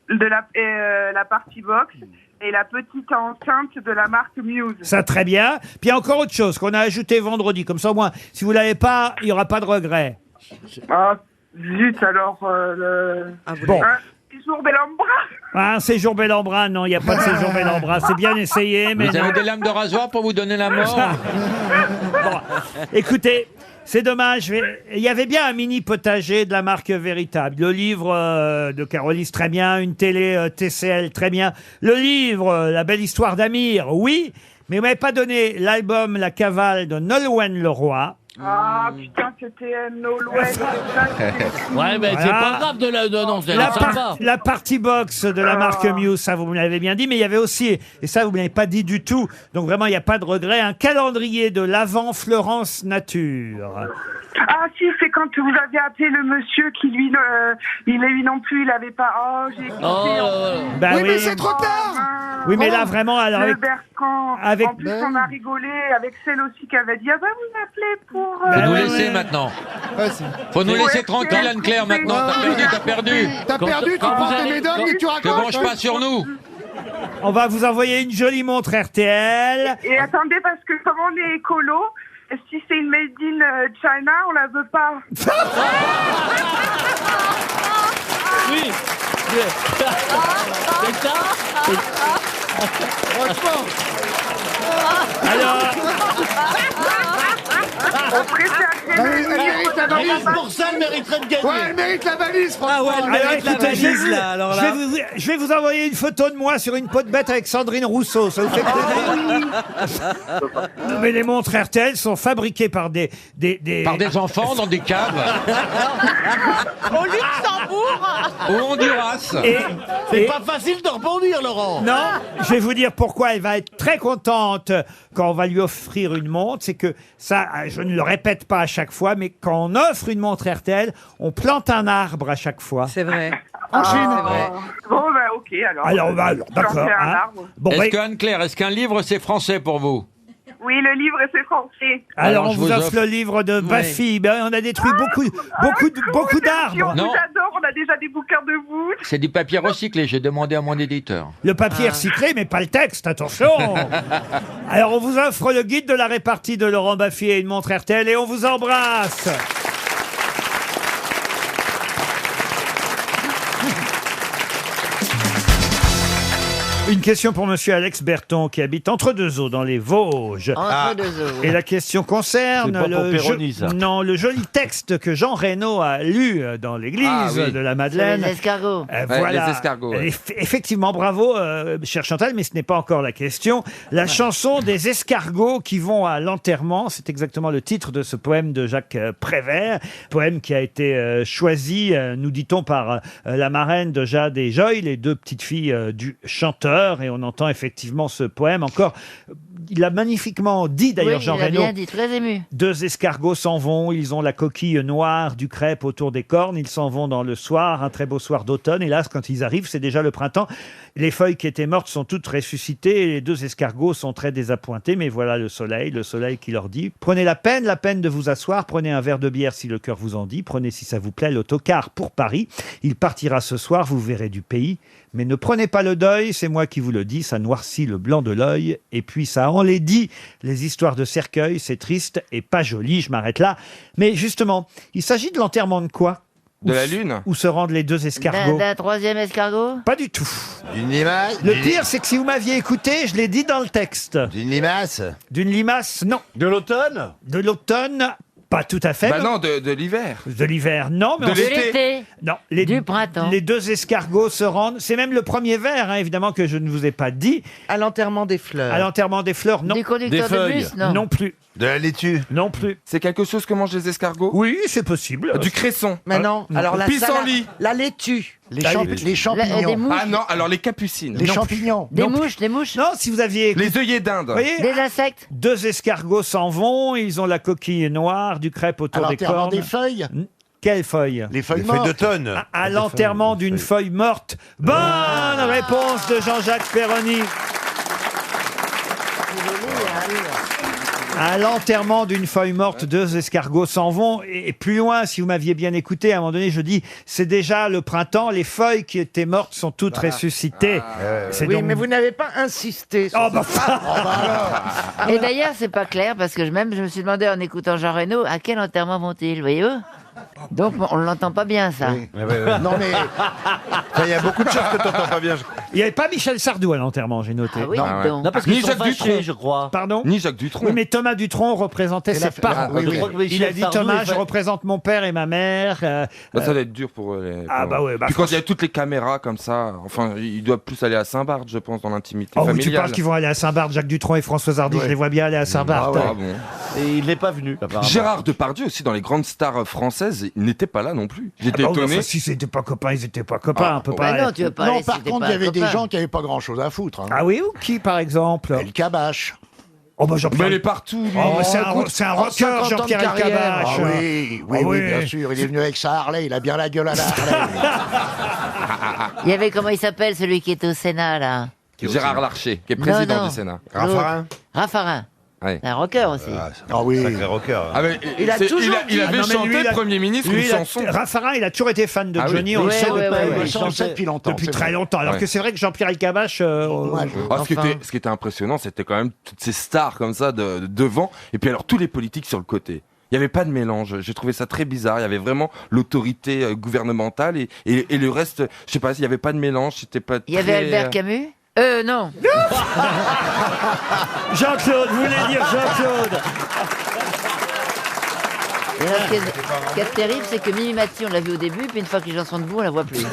de la partie box et la petite enceinte de la marque Muse. Ça, très bien. Puis il y a encore autre chose qu'on a ajouté vendredi. Comme ça, au moins, si vous l'avez pas, il n'y aura pas de regret. Ah, zut, alors... Bon. Un séjour Bellambra. Un séjour Bellambra, non, il n'y a pas de séjour Bellambra. C'est bien essayé, mais Vous non. avez des lames de rasoir pour vous donner la mort? Bon, écoutez, c'est dommage. Il y avait bien un mini potager de la marque véritable. Le livre de Carolis, très bien. Une télé TCL, très bien. Le livre La belle histoire d'Amir, oui. Mais vous m'avez pas donné l'album La cavale de Nolwenn Leroy. Ah, putain, c'était Nolwenn. Ouais, mais c'est pas grave de la non, c'est sympa. La partie box de la marque Muse, ça vous me l'avez bien dit, mais il y avait aussi, et ça vous ne l'avez pas dit du tout, donc vraiment il n'y a pas de regret, un calendrier de l'Avent Florence Nature. Ah, si, c'est quand vous avez appelé le monsieur qui, lui, lui non plus, il n'avait pas... Oh, j'ai écouté. Bah oui, mais c'est trop tard. Oui, mais là vraiment, alors Le avec... Bertrand. avec- En plus, on a rigolé avec celle aussi qui avait dit ah ben vous m'appelez pour. Faut nous laisser maintenant. Faut nous laisser tranquille, Anne-Claire, maintenant. T'as perdu. T'as perdu, tu prends tes médailles et tu Te racontes. branche pas sur nous. On va vous envoyer une jolie montre RTL. Et attendez, parce que comme on est écolo, si c'est une made in China, on la veut pas. Oui. C'est ça. Alors, On préfère Elle mérite la valise, pour ça, elle mériterait de gagner. Ouais, elle mérite la valise, franchement. Ah ouais, alors, écoutez, alors là. je vais vous envoyer une photo de moi sur une peau de bête avec Sandrine Rousseau. Ça vous fait plaisir? Mais les montres RTL sont fabriquées par des enfants dans des caves. Au Luxembourg. Au Honduras. C'est pas facile de rebondir, Laurent. Non, je vais vous dire pourquoi elle va être très contente quand on va lui offrir une montre. C'est que ça, je ne le répète pas à chaque fois, mais quand on offre une montre RTL, on plante un arbre à chaque fois. C'est vrai. Bon, ok, alors. Alors, d'accord. Planter un hein. arbre. Bon, Est-ce qu'Anne-Claire, est-ce qu'un livre c'est français pour vous? Oui, le livre, c'est français. alors, Alors, on je vous vous offre offre- le livre de Baffy. Ben, on a détruit beaucoup d'arbres. On vous adore, on a déjà des bouquins de vous. C'est du papier recyclé, j'ai demandé à mon éditeur. Le papier recyclé, mais pas le texte, attention. Alors, on vous offre le guide de la répartie de Laurent Baffy et une montre RTL et on vous embrasse. Une question pour monsieur Alex Berton qui habite entre deux eaux dans les Vosges. Entre deux eaux. Et la question concerne C'est pas pour Péroni, ça. non, le joli texte que Jean Reno a lu dans l'église Ah, oui. de la Sur Madeleine. les escargots. Voilà. les escargots, ouais. Effectivement, bravo, cher Chantal, mais ce n'est pas encore la question. La chanson des escargots qui vont à l'enterrement, c'est exactement le titre de ce poème de Jacques Prévert, poème qui a été choisi, nous dit-on, par la marraine de Jade et Joy, les deux petites filles du chanteur, et on entend effectivement ce poème encore. Il a magnifiquement dit d'ailleurs, Jean il a Reno. bien dit, très ému. Deux escargots s'en vont, ils ont la coquille noire du crêpe autour des cornes, ils s'en vont dans le soir, un très beau soir d'automne, et là, quand ils arrivent, c'est déjà le printemps. Les feuilles qui étaient mortes sont toutes ressuscitées, et les deux escargots sont très désappointés, mais voilà le soleil qui leur dit « Prenez la peine de vous asseoir, prenez un verre de bière si le cœur vous en dit, prenez si ça vous plaît l'autocar pour Paris, il partira ce soir, vous verrez du pays, mais ne prenez pas le deuil, c'est moi qui vous le dis, ça noircit le blanc de l'œil, et puis ça enlaidit les histoires de cercueil, c'est triste et pas joli, je m'arrête là. » Mais justement, il s'agit de l'enterrement de quoi? De la Lune? Où se rendent les deux escargots? D'un troisième escargot. Pas du tout. Une limace? Le pire, c'est que si vous m'aviez écouté, je l'ai dit dans le texte. D'une limace? D'une limace, non. De l'automne? De l'automne, pas tout à fait. Bah non, de l'hiver. De l'hiver, non. Mais De on- l'été. Non. Du printemps. Les deux escargots se rendent. C'est même le premier vers, hein, évidemment, que je ne vous ai pas dit. À l'enterrement des fleurs. À l'enterrement des fleurs, non. Du conducteur Des de feuilles. bus, non. Non plus. De la laitue? Non plus. C'est quelque chose que mangent les escargots? Oui, c'est possible. Du cresson. Mais non, alors la Pissenlit. la laitue. Les La- champignons? Des mouches. Ah non, alors les capucines. Les champignons? Des Non. mouches, des mouches. Non, si vous aviez écouté. Les œillets d'Inde. Vous voyez, Des insectes. deux escargots s'en vont, ils ont la coquille noire, du crêpe À autour des l'enterrement cornes. des feuilles? Quelle feuille? Les feuilles mortes? d'automne. À l'enterrement d'une feuille morte. Bonne réponse de Jean-Jacques Perroni. À l'enterrement d'une feuille morte, deux escargots s'en vont. Et plus loin, si vous m'aviez bien écouté, à un moment donné, je dis, c'est déjà le printemps, les feuilles qui étaient mortes sont toutes ressuscitées. C'est Oui, donc- mais vous n'avez pas insisté. sur Oh, bah, ça. Et d'ailleurs, c'est pas clair parce que je me suis demandé en écoutant Jean Reno à quel enterrement vont-ils, voyez-vous? Donc on l'entend pas bien ça. Non mais Il y a beaucoup de choses que t'entends pas bien. Il n'y avait pas Michel Sardou à l'enterrement, j'ai noté. Ah oui, Ah ouais. donc. Non, parce Ni qu'ils sont Jacques fâchés, Dutronc. je crois. Pardon? Ni Jacques Dutronc. Oui, mais Thomas Dutronc représentait ses parents. oui, Je oui. crois que Il Michel a dit Sardou Thomas, est je fa- représente mon père et ma mère. Bah, ça doit être dur pour eux. Ah, bah ouais, bah, Puis quand il y a toutes les caméras comme ça, enfin, ils doivent plus aller à Saint-Barth, je pense, dans l'intimité Oh, oui, tu familiale. penses qu'ils vont aller à Saint-Barth, Jacques Dutronc et Françoise Hardy, je les vois bien aller à Saint-Barth. Ah bon. Et il n'est pas venu, apparemment. Gérard Depardieu aussi, dans les grandes stars françaises, il n'était pas là non plus. J'étais Ah bah oui, étonné. enfin, si c'était pas copains, ils étaient pas copains, un peu Bah pareil. non, tu veux pas non, aller par si t'es contre, pas il y un avait des copain. gens qui avaient pas grand-chose à foutre. Hein. Ah oui, ou qui par exemple? El Kabache. Oh bah Mais Jean-Pierre. il est partout, lui. Oh, c'est écoute, c'est un en rocker, 50 ans de Jean-Pierre carrière. Elkabbach. Ah oui, oui, Ah oui, oui. bien sûr. Il est venu avec sa Harley, il a bien la gueule à la Harley. Il y avait comment il s'appelle celui qui était au Sénat là? Gérard Larcher, qui est président non. du Sénat. Raffarin. Raffarin. Ouais. C'est un rocker aussi. Ah oui. Sacré rocker. Ah, mais, Il a toujours dit- il Ah avait non, mais chanté lui, il a- Premier ministre Lui, une chanson. Raffarin, il a toujours été fan de Ah oui. Johnny, on le Ouais, sait ouais, depuis, ouais, Il ouais. chantait depuis longtemps. depuis c'est très vrai. longtemps. Alors Ouais. que c'est vrai que Jean-Pierre Elkabbach, Ouais, Ah, Enfin. ce qui était impressionnant, c'était quand même toutes ces stars comme ça de devant, et puis alors tous les politiques sur le côté. Il n'y avait pas de mélange. J'ai trouvé ça très bizarre. Il y avait vraiment l'autorité gouvernementale et le reste, je sais pas, il n'y avait pas de mélange. C'était pas. Il y avait Albert Camus. Non. Jean-Claude, vous voulez dire Jean-Claude? Et alors, ce qui est terrible, c'est que Mimi Mati, on l'a vu au début, puis une fois que les gens sont debout, on la voit plus.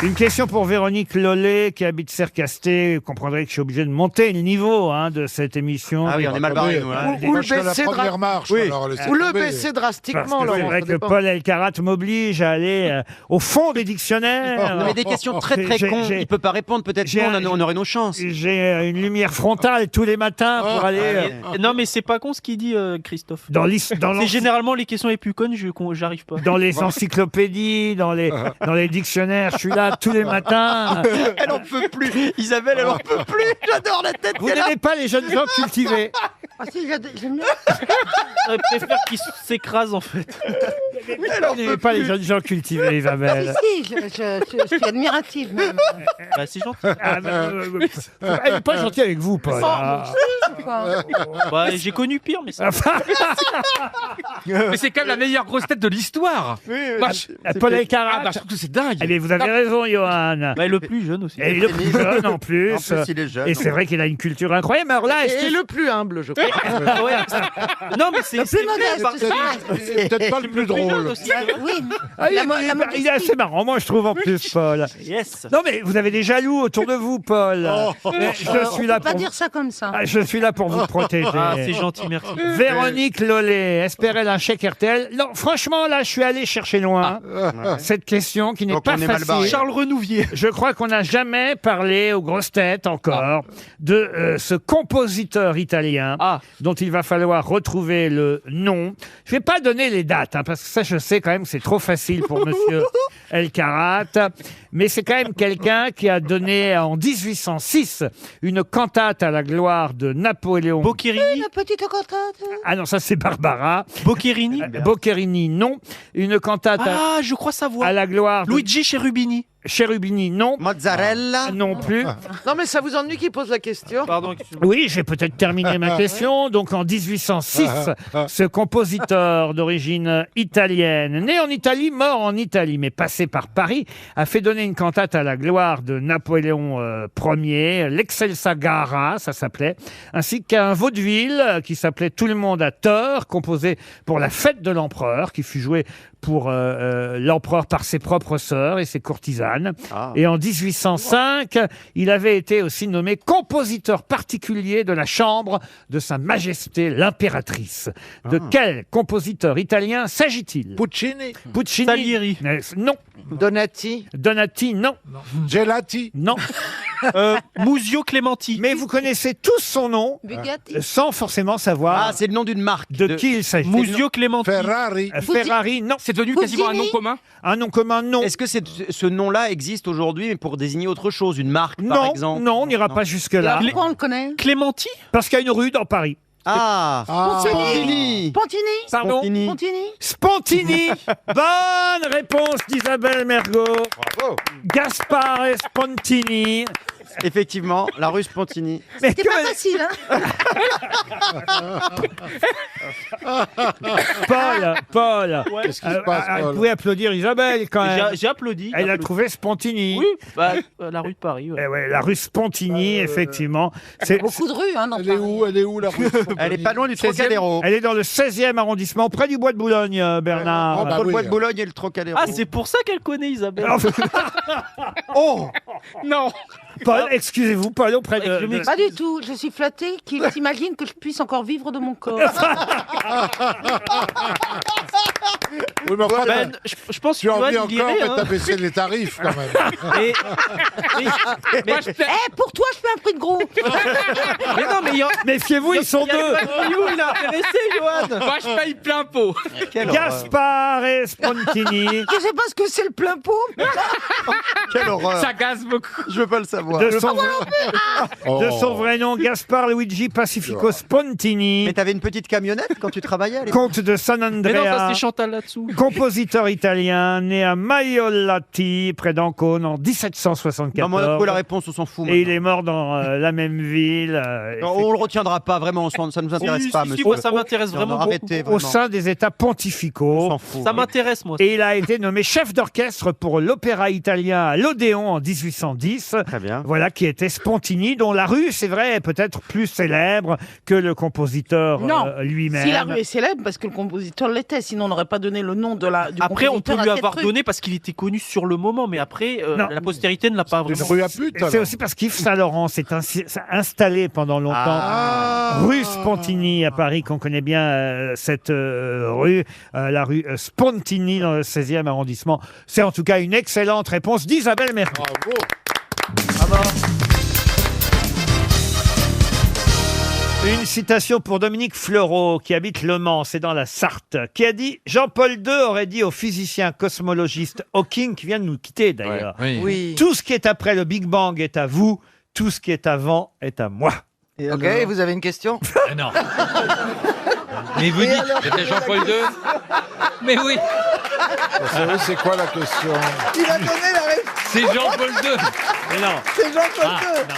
Une question pour Véronique Lollet qui habite Sercasté. Vous comprendrez que je suis obligé de monter le niveau de cette émission. Ah oui, on est mal barré, nous. Hein. Ou le baisser Ou le baisser drastiquement. Parce que c'est vrai que Paul Elkarat m'oblige à aller au fond des dictionnaires. Non, mais des questions très cons. Il peut pas répondre, peut-être nous, on aurait nos chances. J'ai une lumière frontale tous les matins pour aller... Non, mais c'est pas con ce qu'il dit, Christophe. C'est généralement les questions les plus connes, j'arrive pas. Dans les encyclopédies, dans les dictionnaires, je suis là tous les matins. Elle en peut plus. Isabelle, elle en peut plus. J'adore la tête. Vous n'aimez pas les jeunes gens cultivés? Ah si, j'aime bien. Je préfère qu'ils s'écrasent en fait. Vous n'aimez pas les jeunes gens cultivés, Isabelle? Si, je suis admirative même. Bah, c'est gentil. Elle n'est pas gentille avec vous, Paul. Bah, j'ai connu pire, mais ça. Mais c'est quand même la meilleure grosse tête de l'histoire. Paul Elkarat. Je trouve que c'est dingue. Eh bien, vous avez raison, Johan. Bah, le plus jeune aussi. Et le plus jeune en plus. En plus, il est jeune. Et c'est vrai qu'il a une culture incroyable. Alors là, Et le plus humble, je crois. Non, mais c'est plus modeste. C'est peut-être pas le plus drôle. Oui. Il est assez marrant, moi, je trouve, en plus, Paul. Yes. Non, mais vous avez des jaloux autour de vous, Paul. Mais je suis là Pas pour... dire ça comme ça. Je suis là pour vous protéger. Ah, c'est gentil, merci. Véronique Lollet, espérait un chèque RTL. Non, franchement, là, je suis allé chercher loin. Cette question qui n'est Donc, pas on est mal facile. barré. Charles Renouvier. Je crois qu'on n'a jamais parlé aux grosses têtes encore de ce compositeur italien dont il va falloir retrouver le nom. Je vais pas donner les dates, parce que ça, je sais quand même que c'est trop facile pour monsieur Elkarat. Mais c'est quand même quelqu'un qui a donné en 1806 une cantate à la gloire de Napoléon. Boccherini. La petite cantate. Ah non, ça c'est Barbara. Boccherini. Boccherini, non. Une cantate Ah, je crois savoir. à la gloire de Luigi Cherubini. Cherubini, non. Mozzarella. Non plus. Non, mais ça vous ennuie qu'il pose la question? Pardon. Oui, j'ai peut-être terminé ma question. Donc en 1806, ce compositeur d'origine italienne, né en Italie, mort en Italie, mais passé par Paris, a fait donner une cantate à la gloire de Napoléon Ier, l'Excelsa Gara, ça s'appelait, ainsi qu'un vaudeville qui s'appelait Tout le monde a tort, composé pour la fête de l'empereur, qui fut joué pour l'empereur par ses propres sœurs et ses courtisanes. Et en 1805, il avait été aussi nommé compositeur particulier de la chambre de Sa Majesté l'impératrice. De quel compositeur italien s'agit-il? Puccini. Puccini. Salieri. Non. Donati. Donati, non. Gelati. Non. Musio Clementi. Mais vous connaissez tous son nom Bugatti. sans forcément savoir Ah, c'est le nom d'une marque. de qui il s'agit. Musio Clementi. Ferrari. Ferrari, non. C'est devenu quasiment un nom commun. Un nom commun, non. Est-ce que ce nom-là existe aujourd'hui mais pour désigner autre chose, une marque par Non, exemple? non, on n'ira pas jusque-là. Pourquoi on le connaît? Clementi. Parce qu'il y a une rue dans Paris. Spontini. Pontini. Pardon? Spontini. Pontini. Spontini. Bonne réponse d'Isabelle Mergo. Bravo. Gaspare Spontini. Effectivement, la rue Spontini. Mais C'était pas facile, hein? Paul. Qu'est-ce qui se passe, Vous Paul? pouvez applaudir Isabelle quand même. J'ai applaudi. Elle a trouvé Spontini. Oui, la rue de Paris. Ouais. Eh ouais, la rue Spontini, effectivement. C'est- Beaucoup de rues, hein, dans Elle est Paris. où? Elle est où, la rue? Elle est pas loin du Trocadéro. Elle est dans le 16e arrondissement, près du Bois de Boulogne, Bernard. bah Entre le oui. Bois de Boulogne et le Trocadéro. Ah, c'est pour ça qu'elle connaît Isabelle. Oh Non. Paul, excusez-vous, Paul, auprès Je de... m'excuse. Pas du tout. Je suis flattée qu'il s'imagine que je puisse encore vivre de mon corps. Oui, mais enfin, Ben, je pense tu que as envie Johan, il encore, irait. mais Hein. t'as baissé les tarifs quand même. Et- Pour toi, je fais un prix de gros. mais non, mais il y a. Méfiez-vous, ils sont il y a deux. pas de voyou, il a intéressé, Johan. Moi, je paye plein pot. Gaspare Spontini. Je sais pas ce que c'est le plein pot. Quelle horreur. Ça gaze beaucoup. Je veux pas le savoir. De son vrai nom, Gaspar Luigi Pacifico Spontini. Mais t'avais une petite camionnette quand tu travaillais à l'époque? Comte de San Mais non, ça Andrea. c'est chanté Chantal là-dessous. Compositeur italien, né à Maiolati, près d'Ancône, en 1774. Non, mais on a trouvé la réponse, on s'en fout. Et il est mort dans la même ville. Non, on le retiendra pas, vraiment, ça nous intéresse pas, monsieur. Moi, ça m'intéresse Non, vraiment arrêtez, beaucoup. Au sein des États pontificaux. Ça m'intéresse, moi. Et il a été nommé chef d'orchestre pour l'opéra italien à l'Odéon en 1810. Très bien. Voilà, qui était Spontini, dont la rue, c'est vrai, est peut-être plus célèbre que le compositeur lui-même. Si la rue est célèbre, parce que le compositeur l'était, sinon on n'aurait pas donné le nom du Après, on peut compositeur à lui cette avoir rue. donné parce qu'il était connu sur le moment, mais après, Non. la postérité ne l'a pas vraiment. Rue à pute, C'est alors. aussi parce qu'Yves Saint-Laurent s'est installé pendant longtemps rue Spontini à Paris, qu'on connaît bien cette rue, la rue Spontini dans le 16e arrondissement. C'est en tout cas une excellente réponse d'Isabelle Mergo. Une citation pour Dominique Fleureau, qui habite Le Mans, c'est dans la Sarthe, qui a dit « Jean-Paul II aurait dit au physicien cosmologiste Hawking, qui vient de nous quitter d'ailleurs, Oui. Tout ce qui est après le Big Bang est à vous, tout ce qui est avant est à moi. » Ok, et vous avez une question? Non. Mais vous dites, c'était Jean-Paul II? Mais oui, C'est quoi la question? Il a donné la réponse. c'est Jean-Paul II. Mais non, C'est Jean-Paul II.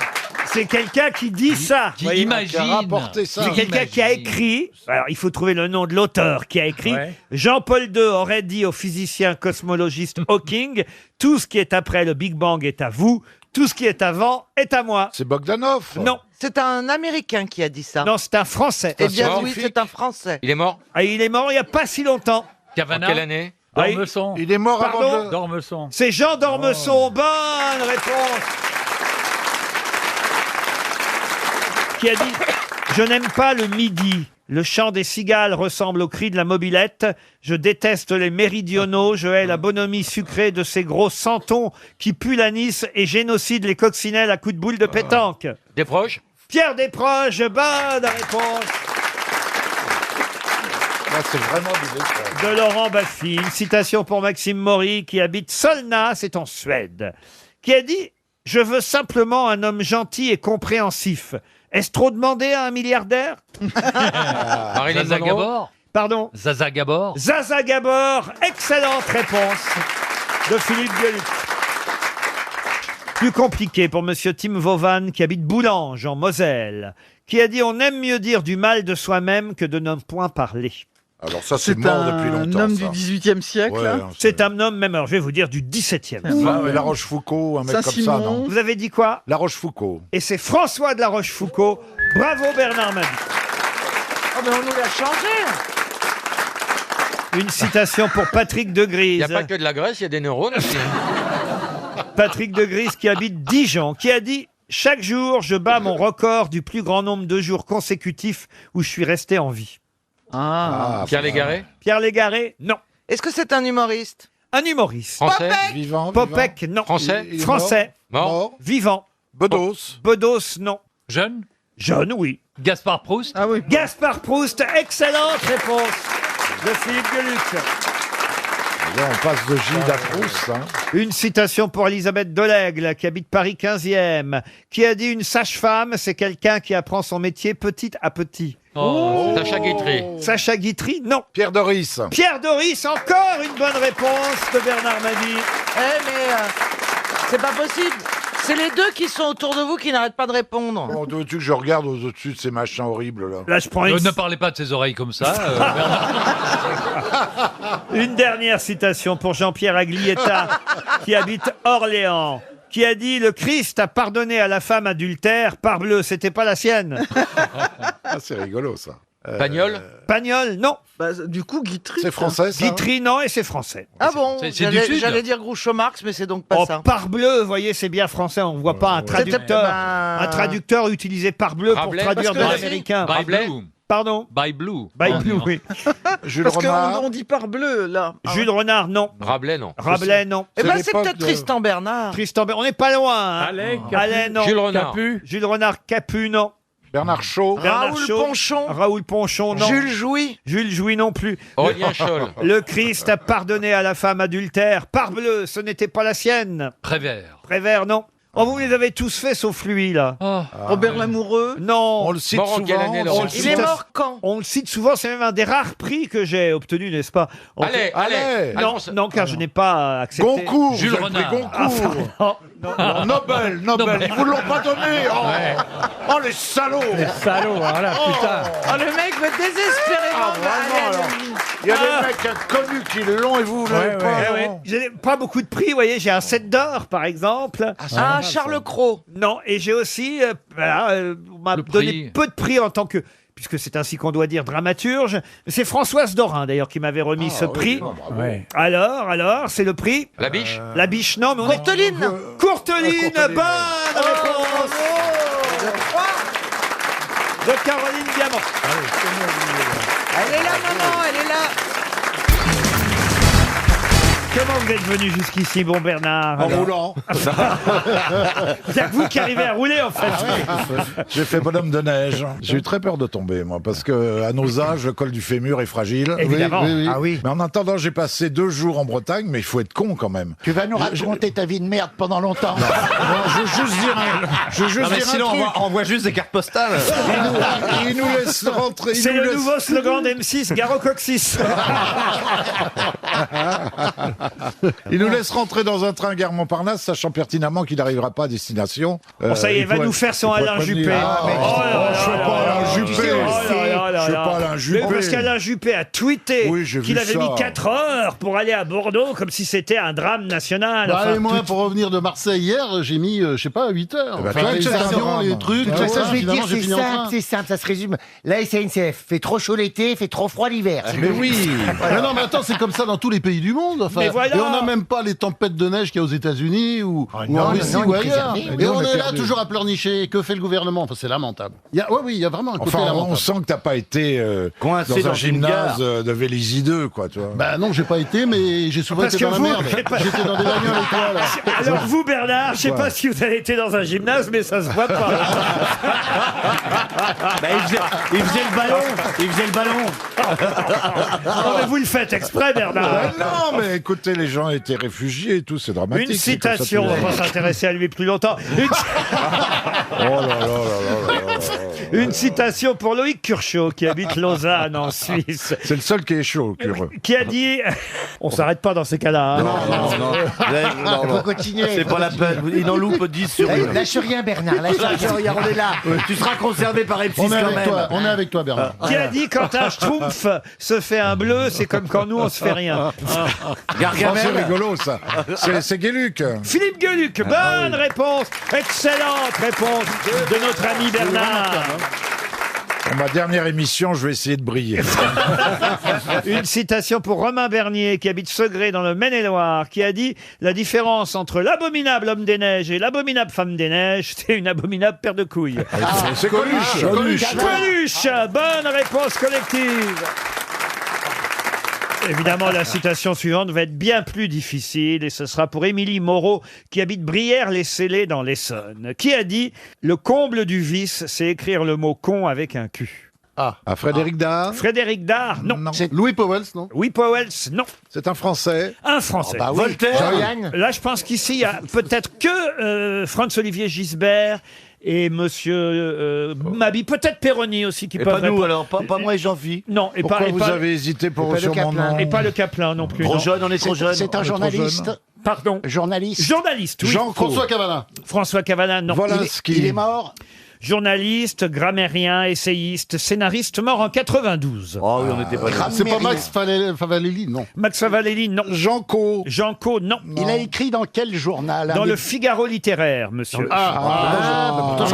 c'est quelqu'un qui dit ça. Qui voyez. imagine. Qui a rapporté ça. C'est quelqu'un qui a écrit, alors il faut trouver le nom de l'auteur qui a écrit, Jean-Paul II aurait dit au physicien cosmologiste Hawking, tout ce qui est après le Big Bang est à vous, tout ce qui est avant est à moi. C'est Bogdanov. Non, C'est un Américain qui a dit ça. non, c'est un Français. Eh bien mort. oui, c'est un Français. Il est mort? Ah, il est mort il n'y a pas si longtemps. Cavana. En quelle année? Ah, Dormesson. Il est mort Pardon avant de... Dormesson. C'est Jean d'Ormesson. Bonne réponse. Qui a dit « Je n'aime pas le midi. Le chant des cigales ressemble au cri de la mobilette. Je déteste les méridionaux. Je hais la bonhomie sucrée de ces gros santons qui puent l'anis et génocident les coccinelles à coups de boule de pétanque. » Des proches? Pierre Desproges, bonne réponse Là, c'est vraiment du détail. de Laurent Baffy. Une citation pour Maxime Maury, qui habite Solna, c'est en Suède, qui a dit « Je veux simplement un homme gentil et compréhensif. Est-ce trop demandé à un milliardaire ?» Marilyn Zaza Monroe? Gabor. Pardon? Zaza Gabor. Zaza Gabor, excellente réponse de Philippe Gueluc. Plus compliqué pour monsieur Tim Vauvan, qui habite Boulange, en Moselle, qui a dit « On aime mieux dire du mal de soi-même que de ne point parler. » Alors ça, c'est mort depuis longtemps. un homme ça. du XVIIIe siècle. Ouais, hein. hein, C'est un homme, même, alors je vais vous dire, du XVIIe. mais La Rochefoucauld, un mec comme ça, Saint-Simon. non? Vous avez dit quoi? La Rochefoucauld. Et c'est François de la Rochefoucauld. Bravo Bernard Mabie. Oh, mais on nous l'a changé. Une citation pour Patrick de Il Grise. n'y a pas que de la graisse, il y a des neurones aussi. Patrick de Grise, qui habite Dijon, qui a dit « Chaque jour, je bats mon record du plus grand nombre de jours consécutifs où je suis resté en vie. » Pierre Légaré? Pierre Légaré, non. Est-ce que c'est un humoriste? Un humoriste. Français? Vivant. Popek, non. Français? Il est Français. Mort? Mort. Vivant. Bedos. Bedos, non. Jeune. Jeune, oui. Gaspard Proust. Ah oui. Gaspard Proust, excellente réponse de Philippe Gueluc. Là, on passe de Gilles à Proust. Hein. Une citation pour Elisabeth Delègle, qui habite Paris 15e, qui a dit « Une sage-femme, c'est quelqu'un qui apprend son métier petit à petit. » Sacha Guitry. Sacha Guitry, non. Pierre Doris. Pierre Doris, encore une bonne réponse de Bernard Mabie. Eh mais c'est pas possible. C'est les deux qui sont autour de vous qui n'arrêtent pas de répondre. Bon, veux-tu que je regarde au-dessus de ces machins horribles là? Là, je prends une... Ne parlez pas de ses oreilles comme ça, Bernard. Une dernière citation pour Jean-Pierre Aglietta, qui habite Orléans, qui a dit « Le Christ a pardonné à la femme adultère, parbleu, c'était pas la sienne. » Ah, c'est rigolo ça. Pagnol? Pagnol, non. Bah, du coup, Guitry. C'est français ça? Guitry, non, et c'est français. Ah bon? C'est du Sud. J'allais dire Groucho Marx, mais c'est donc pas Oh, ça. parbleu, vous voyez, c'est bien français, on ne voit pas un traducteur. Ben, Un traducteur utilisé parbleu pour Rabelais, traduire de parce que l'américain. By Rabelais? Blue. Pardon? By Blue. By Oh, Blue, non. oui. Jules Parce Renard. qu'on dit par bleu, là. Jules Renard, non. Rabelais, non. Rabelais, non. Eh ben C'est c'est l'époque peut-être de- Tristan Bernard. Tristan Bernard, on n'est pas loin. Hein. Alain, Alain, non. Jules Renard. Capu. Jules Renard, Capu, non. Bernard Shaw. Bernard Raoul Shaw. Ponchon. Raoul Ponchon, non. Jules Jouy. Jules Jouy non plus. Aurélien Scholl. Le Christ a pardonné à la femme adultère. Parbleu, ce n'était pas la sienne. Prévert. Prévert, non. Oh, vous les avez tous faits sauf lui, là. Robert Lamoureux. Non. On le cite Mort en quelle souvent. année, on Laurent le Il cite est à- mort quand? On le cite souvent, c'est même un des rares prix que j'ai obtenu, n'est-ce pas? Allez. Non, non, car je n'ai pas accepté. Goncourt, Jules vous avez pris Renard. Goncourt. Non, Nobel, ils vous l'ont pas donné. Oh, les salauds. Salaud, voilà, putain. Oh, le mec veut désespérément. Vraiment, alors. Il y a des mecs connus qui l'ont et vous l'avez pas. Eh ouais. J'ai pas beaucoup de prix, vous voyez, j'ai un 7 d'or par exemple. Ah, Charles Cros. Non, et j'ai aussi, on m'a Le donné prix. peu de prix en tant que, puisque c'est ainsi qu'on doit dire, dramaturge. C'est Françoise Dorin d'ailleurs qui m'avait remis ce prix. Alors, c'est le prix. La biche La biche, non, mais on est... Courteline. Courteline, bonne réponse de Caroline Diamant. Elle est là, maman, elle est là. Comment vous êtes venu jusqu'ici, bon Bernard? En roulant. C'est vous qui arrivez à rouler en fait. J'ai fait bonhomme de neige. J'ai eu très peur de tomber, moi, parce que à nos âges, le col du fémur est fragile. Évidemment. Ah oui. Mais en attendant, j'ai passé 2 jours en Bretagne, mais il faut être con quand même. Tu vas nous raconter ta vie de merde pendant longtemps. Je veux juste dire un truc. on voit juste des cartes postales. Il nous laisse rentrer. C'est le nouveau slogan d'M6, Garo Coccyx. Il nous laisse rentrer dans un train gare Montparnasse, sachant pertinemment qu'il n'arrivera pas à destination. Bon, ça y est, il va faut nous être- faire son il faut Alain être prévenu. Juppé. Je suis pas Alain Juppé. Je suis pas Alain Juppé. Parce qu'Alain Juppé a tweeté Oui, j'ai qu'il vu avait ça. mis 4 heures pour aller à Bordeaux, comme si c'était un drame national. Bah, Enfin, et moi, pour revenir de Marseille hier, j'ai mis, je sais pas, 8 heures. bah, Enfin, toi, les c'est un avions, drame. les trucs, Bah, tout ouais. ça, Je vais finalement, dire, j'ai c'est fini en train. simple, ça se résume. La SNCF fait trop chaud l'été, fait trop froid l'hiver. Mais oui. Mais non, mais attends, c'est comme ça dans tous les pays du monde. Enfin, Mais voilà. Et on n'a même pas les tempêtes de neige qu'il y a aux États-Unis ou non, en Russie non, ou il est ailleurs. préservé. Et Nous, on on est est là perdus. toujours à pleurnicher. Que fait le gouvernement? Enfin, c'est lamentable. Oui, il y a vraiment un côté Enfin, lamentable. on sent que t'as pas été Coincé dans un dans une gymnase gare. de Vélizy 2, quoi, tu vois. Bah non, j'ai pas été, mais j'ai souvent Parce été que dans vous, la merde. j'ai pas- J'étais dans des bagnoles avec toi, là. alors vous, Bernard, je sais Ouais. pas si vous avez été dans un gymnase, mais ça se voit pas. Bah, il faisait le ballon. Il faisait le ballon. Non, mais vous le faites exprès, Bernard. Non, mais écoutez, les gens étaient réfugiés et tout, c'est dramatique. Une c'est comme ça citation, on tous les va jours. pas s'intéresser à lui plus longtemps. Oh là là là là là là. Une citation pour Loïc Curchot, qui habite Lausanne, en Suisse, C'est le seul qui est chaud, Cure. qui a dit... On s'arrête pas dans ces cas-là. hein. Il faut continuer. C'est pas la peine. Il en loupe 10 sur une. Lâche rien, Bernard, lâche rien. Regarde, on est là. Tu seras conservé par M6 On est quand avec même. toi, on est avec toi, Bernard. Qui a dit quand un schtroumpf se fait un bleu, c'est comme quand nous on se fait rien. Oh, c'est Gargamel. rigolo, ça. C'est Gueluc. Philippe Gueluc, bonne réponse, excellente réponse de notre ami Bernard. Pour ma dernière émission, je vais essayer de briller. Une citation pour Romain Bernier, qui habite Segré dans le Maine-et-Loire, qui a dit « La différence entre l'abominable homme des neiges et l'abominable femme des neiges, c'est une abominable paire de couilles. C'est Coluche. Coluche. » Coluche, bonne réponse collective. Évidemment, la citation suivante va être bien plus difficile et ce sera pour Émilie Moreau qui habite Brière-les-Célés dans l'Essonne, qui a dit « Le comble du vice, c'est écrire le mot con avec un Q. » À Frédéric Dard. Frédéric Dard, non. C'est Louis Powell, non? Louis Powell, non. C'est un Français. Un Français. Bah oui. Voltaire. Jean-Yann. Là, je pense qu'ici, il y a peut-être que Franz-Olivier Gisbert et Monsieur Mabi, peut-être Péroni aussi qui Et peuvent pas nous répondre. alors, pas moi et Jean-Phi. Non, et Pourquoi pas, et vous pas- avez hésité pour pas sur le mon Caplin. nom et pas le Caplin non plus. Trop non. jeune, on est trop jeune. C'est un journaliste. Pardon. Journaliste. Journaliste, oui. Jean François Cavana. François Cavana, non. Volinsky. Il est mort. Journaliste, grammairien, essayiste, scénariste, mort en 92. Oh oui, on n'était pas là. C'est pas Max Favalelli, non. Max Favalelli, non. Jean Co. Jean Co, non. Il a écrit dans quel journal? Dans le Figaro littéraire, monsieur. Pourtant,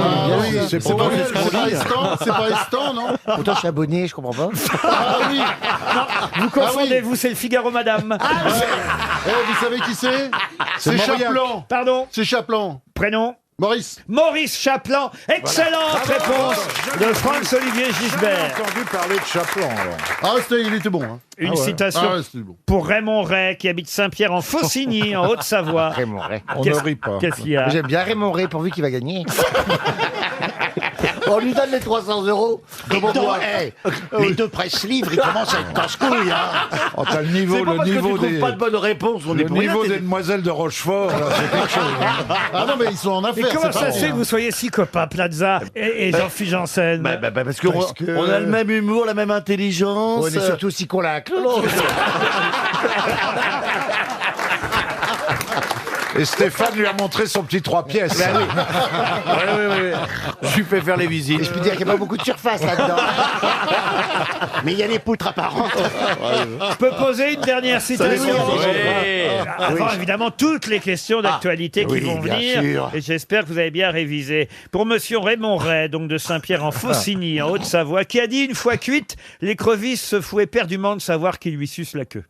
oui, c'est c'est pas pas Maurice Croly. Estan, c'est pas Estan, non? Pourtant, je suis abonné, je comprends pas. Ah oui. Vous confondez, vous, c'est le Figaro, madame. Eh, vous savez qui c'est? C'est Mauriac. Chaplan. Pardon. C'est Chaplan. Prénom Maurice. Maurice Chaplan. Excellente réponse de Franz-Olivier J'ai Gisbert. entendu parler de Chaplan, alors. Ah, il était bon. Hein. Une citation Ah ouais, c'était bon. pour Raymond Ray, qui habite Saint-Pierre en Faucigny, en Haute-Savoie. Raymond Ray. On ne rit pas. Qu'est-ce qu'il y a J'aime bien Raymond Ray pourvu qu'il va gagner. Oh, On lui donne les 300 €. Comme on voit. Les deux presse-livres, ils commencent à être casse-couilles. Hein. Oh, t'as le niveau, C'est pas le parce que niveau tu trouves des... pas de bonne réponse, on est Le pour rien. niveau t'es- des demoiselles de Rochefort, là, c'est quelque chose. hein. Ah non, mais ils sont en Mais affaires. comment c'est ça pas se fait que vous soyez si copains, Plaza et Jean-Philippe Janssen? Parce qu'on on a le même humour, la même intelligence. On est surtout si qu'on l'a. Et Stéphane lui a montré son petit 3 pièces. Ben oui. Je lui fais faire les visites. Et je peux dire qu'il n'y a pas beaucoup de surface là-dedans. Mais il y a les poutres apparentes. Je peux poser une dernière citation avant Oui. évidemment toutes les questions d'actualité qui Oui, vont bien venir. sûr. Et j'espère que vous avez bien révisé. Pour monsieur Raymond Ray, donc de Saint-Pierre-en-Faucigny, en Haute-Savoie, qui a dit une fois cuite, l'écrevisse se fout éperdument de savoir qu'il lui suce la queue.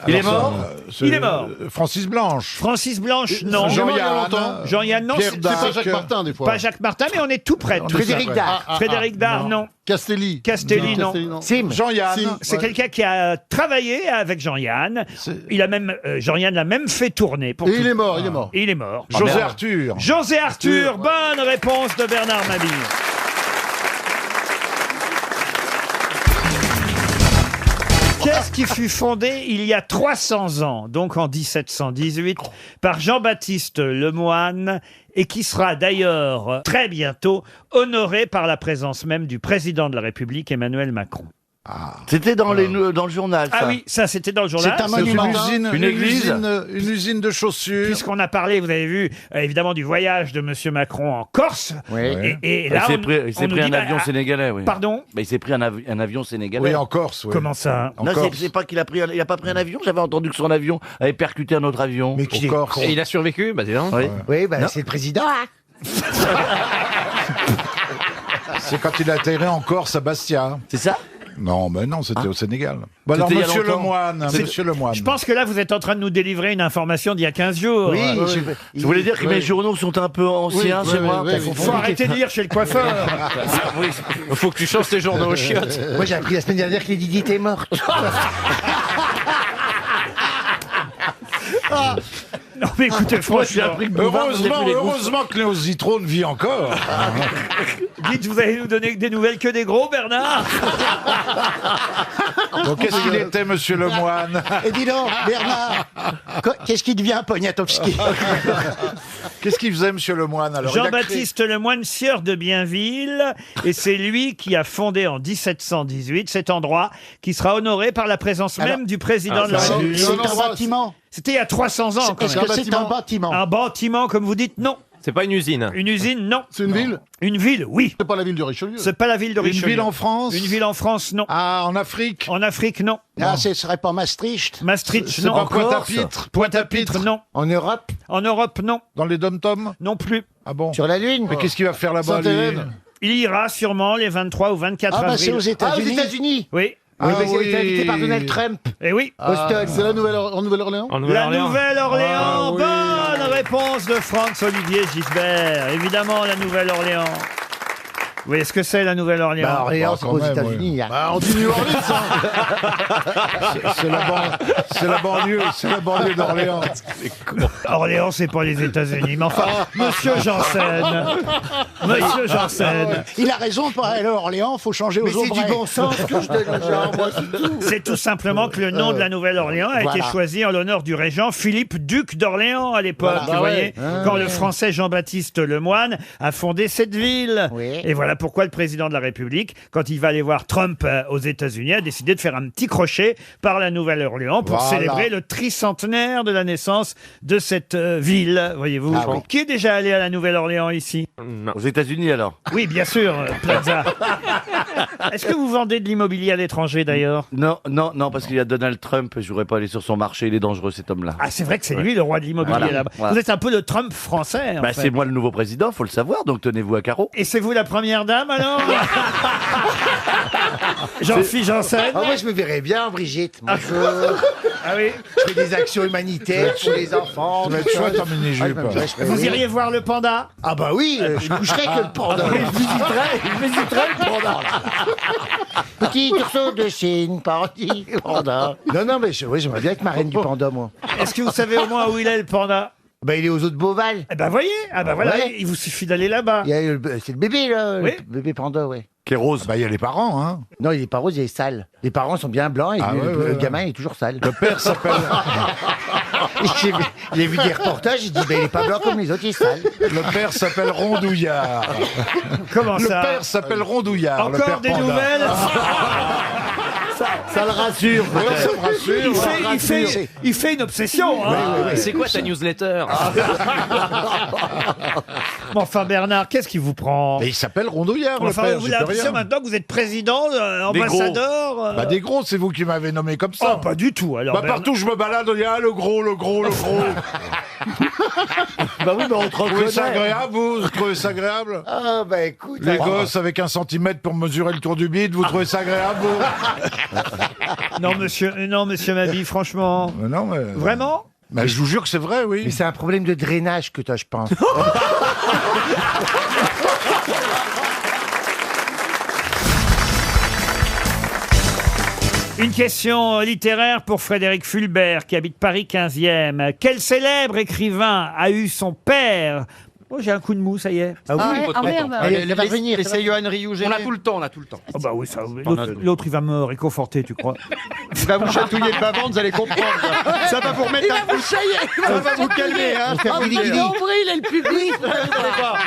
Il est mort Il est mort. Francis Blanche. Francis Blanche, non. Jean-Yann. Jean-Yann, non. Pierre c'est Dac. pas Jacques Martin, des fois. Pas Jacques Martin, mais on est tout près. de tout Frédéric ça. Dard. Frédéric Dard, non. Castelli. Castelli, non. Sim. Jean-Yann. C'est quelqu'un qui a travaillé avec Jean-Yann. Il a même Jean-Yann l'a même fait tourner. Pour Et tout- il est mort, il est mort. Et il est mort. José Arthur. José Arthur, bonne réponse de Bernard Mabille. Qu'est-ce qui fut fondé il y a 300 ans, donc en 1718, par Jean-Baptiste Lemoyne et qui sera d'ailleurs très bientôt honoré par la présence même du président de la République, Emmanuel Macron. C'était dans le journal, ça. Ah oui, ça c'était dans le journal. C'est une usine, Une église. une usine de chaussures. Puisqu'on a parlé, vous avez vu, évidemment, du voyage de Monsieur Macron en Corse. Et là, il s'est on- pris, on nous dit, un avion sénégalais, oui. Pardon. Il s'est pris un avion sénégalais. Oui, en Corse. Oui. Comment ça? En Non, Corse. c'est pas qu'il a pris, il a pas pris un avion. J'avais entendu que son avion avait percuté un autre avion. Mais qui est Corse. con. Et il a survécu? Bah dis donc. Oui. Oui, bah, c'est le président. C'est quand il a atterri en Corse à Bastia. C'est ça? Non, mais non, c'était au Sénégal. Bon, alors, C'était il y a monsieur longtemps. Lemoyne. Monsieur Lemoyne. Je pense que là, vous êtes en train de nous délivrer une information d'il y a 15 jours. Oui, Je voulais dire que mes journaux sont un peu anciens Oui, chez oui, moi. oui, oui. Faut arrêter de lire chez le coiffeur. Il faut que tu changes tes journaux aux chiottes. Moi, j'ai appris la semaine dernière que Lady Di était morte. Non, mais écoutez, franchement, Heureusement que Léo Zitrone vit encore. dites, vous allez nous donner des nouvelles que des gros, Bernard? Donc, qu'est-ce qu'il était, monsieur Lemoyne? Et dis donc, Bernard, qu'est-ce qui devient Poniatowski? Qu'est-ce qu'il faisait, monsieur Lemoyne alors? Il a Jean-Baptiste Lemoyne, sieur de Bienville, et c'est lui qui a fondé en 1718 cet endroit qui sera honoré par la présence même du président de la République. C'est un bâtiment. C'était il y a 300 ans. quand Est-ce même. que c'est un bâtiment? Un bâtiment, comme vous dites, non. C'est pas une usine. Une usine, non. C'est une ville? Une ville, oui. C'est pas la ville de Richelieu. C'est pas la ville de Une Richelieu. ville en France? Une ville en France, non. Ah, en Afrique? En Afrique, non. Ah, ce serait pas Maastricht? Maastricht, C'est non. pas En Corse. Pointe-à-Pitre? Pointe-à-Pitre, non. En Europe? En Europe, non. Dans les dom-toms? Non plus. Ah bon? Sur la Lune? Mais qu'est-ce qu'il va faire là-bas, lui? Sainte-Hélène. Il ira sûrement les 23 ou 24 Ah, bah, avril. c'est aux États-Unis. aux États-Unis. Oui. Oui, mais oui. il a été invité par Donald Trump. Et oui. Boston. C'est la en Nouvelle-Orléans? En La Nouvelle-Orléans. Nouvelle-Orléans. Ah, oui. Bonne réponse de Franz-Olivier Gisbert. Évidemment, la Nouvelle-Orléans. Vous voyez ce que c'est, la Nouvelle-Orléans? Bah, Orléans, Bah, c'est quand aux même, États-Unis. hein. Bah, on dit New Orleans, hein. C'est la banlieue d'Orléans. Orléans, c'est pas les États-Unis. Mais enfin, monsieur Janssen. Monsieur Janssen. Il a raison, pour aller à Orléans, faut changer aux Aubrais. Mais c'est du bon sens que je donne aux gens, moi, c'est tout. C'est tout simplement que le nom de la Nouvelle-Orléans a été Voilà. choisi en l'honneur du régent Philippe, duc d'Orléans à l'époque. Voilà. Vous Bah voyez, ouais. quand le français Jean-Baptiste Lemoyne a fondé cette ville. Oui. Et voilà pourquoi le président de la République, quand il va aller voir Trump aux États-Unis, a décidé de faire un petit crochet par la Nouvelle-Orléans pour Voilà. célébrer le tricentenaire de la naissance de cette ville. Voyez-vous, Ah oui. qui est déjà allé à la Nouvelle-Orléans ici? Non. Aux États-Unis alors? Oui, bien sûr, Plaza. Est-ce que vous vendez de l'immobilier à l'étranger d'ailleurs? Non, parce qu'il y a Donald Trump. Je voudrais pas aller sur son marché. Il est dangereux cet homme-là. Ah, c'est vrai que c'est lui le roi de l'immobilier Voilà. là-bas. Voilà. Vous êtes un peu le Trump français. En Bah, fait. c'est moi le nouveau président, faut le savoir. Donc tenez-vous à carreau. Et c'est vous la première dame alors? Jean-Philippe Janssen. Ah, moi, je me verrais bien, Brigitte. Moi, Ah oui. je fais des actions humanitaires pour les enfants. Ça va être chouette en mini-jupe. Vous iriez voir le panda? Ah bah oui, je coucherais que le panda. Je visiterais le panda. Petit ourson de Chine, parti panda. Non, mais oui, j'aimerais bien être marraine du panda, moi. Est-ce que vous savez au moins où il est le panda? Bah, il est aux eaux de Beauval. Eh ben voyez, ah ben voilà, Ouais. il vous suffit d'aller là-bas. C'est le bébé, là. Oui. Le bébé panda, ouais. Qui est rose. Bah, il y a les parents, hein. Non, il est pas rose, il est sale. Les parents sont bien blancs et Ah, ouais, le ouais, gamin est toujours sale. Le père s'appelle. J'ai vu des reportages, il dit, il est pas blanc comme les autres, il est sale. Le père s'appelle Rondouillard. Comment Le ça père s'appelle Rondouillard. le Encore père des panda. nouvelles Ça le rassure. Oui, ça me rassure. il fait une obsession. Hein. C'est quoi ta newsletter? Bon, enfin, Bernard, qu'est-ce qui vous prend? Mais il s'appelle Rondouillard, le Enfin, père. vous j'y avez peux l'impression rien. maintenant que vous êtes président, Des gros. ambassadeur. Bah, des gros, c'est vous qui m'avez nommé comme ça. Oh, pas du tout. Alors, Bah, partout où je me balade, il y a le gros, le gros, le gros. Bah oui, mais on te Vous trouvez ça reconnaît. agréable, vous trouvez ça agréable? Ah, bah écoute. Les gosses avec 1 centimètre pour mesurer le tour du bide, vous trouvez ça agréable, vous? Non, monsieur Mabille, franchement. Non, mais... Vraiment? Bah, je vous jure que c'est vrai, oui. Mais c'est un problème de drainage que toi, je pense. Une question littéraire pour Frédéric Fulbert, qui habite Paris 15e. Quel célèbre écrivain a eu son père? Oh, j'ai un coup de mou, ça y est. Ah oui, merde. elle va venir. C'est Johan Rioux. On a tout le temps, on a tout le temps. Oh bah oui, ça, l'autre, il va me réconforter, tu crois? Il va vous chatouiller de bavant, vous allez comprendre. Ça va vous remettre un coup. Ça va vous calmer, hein. guili-guili. Nombril et le public.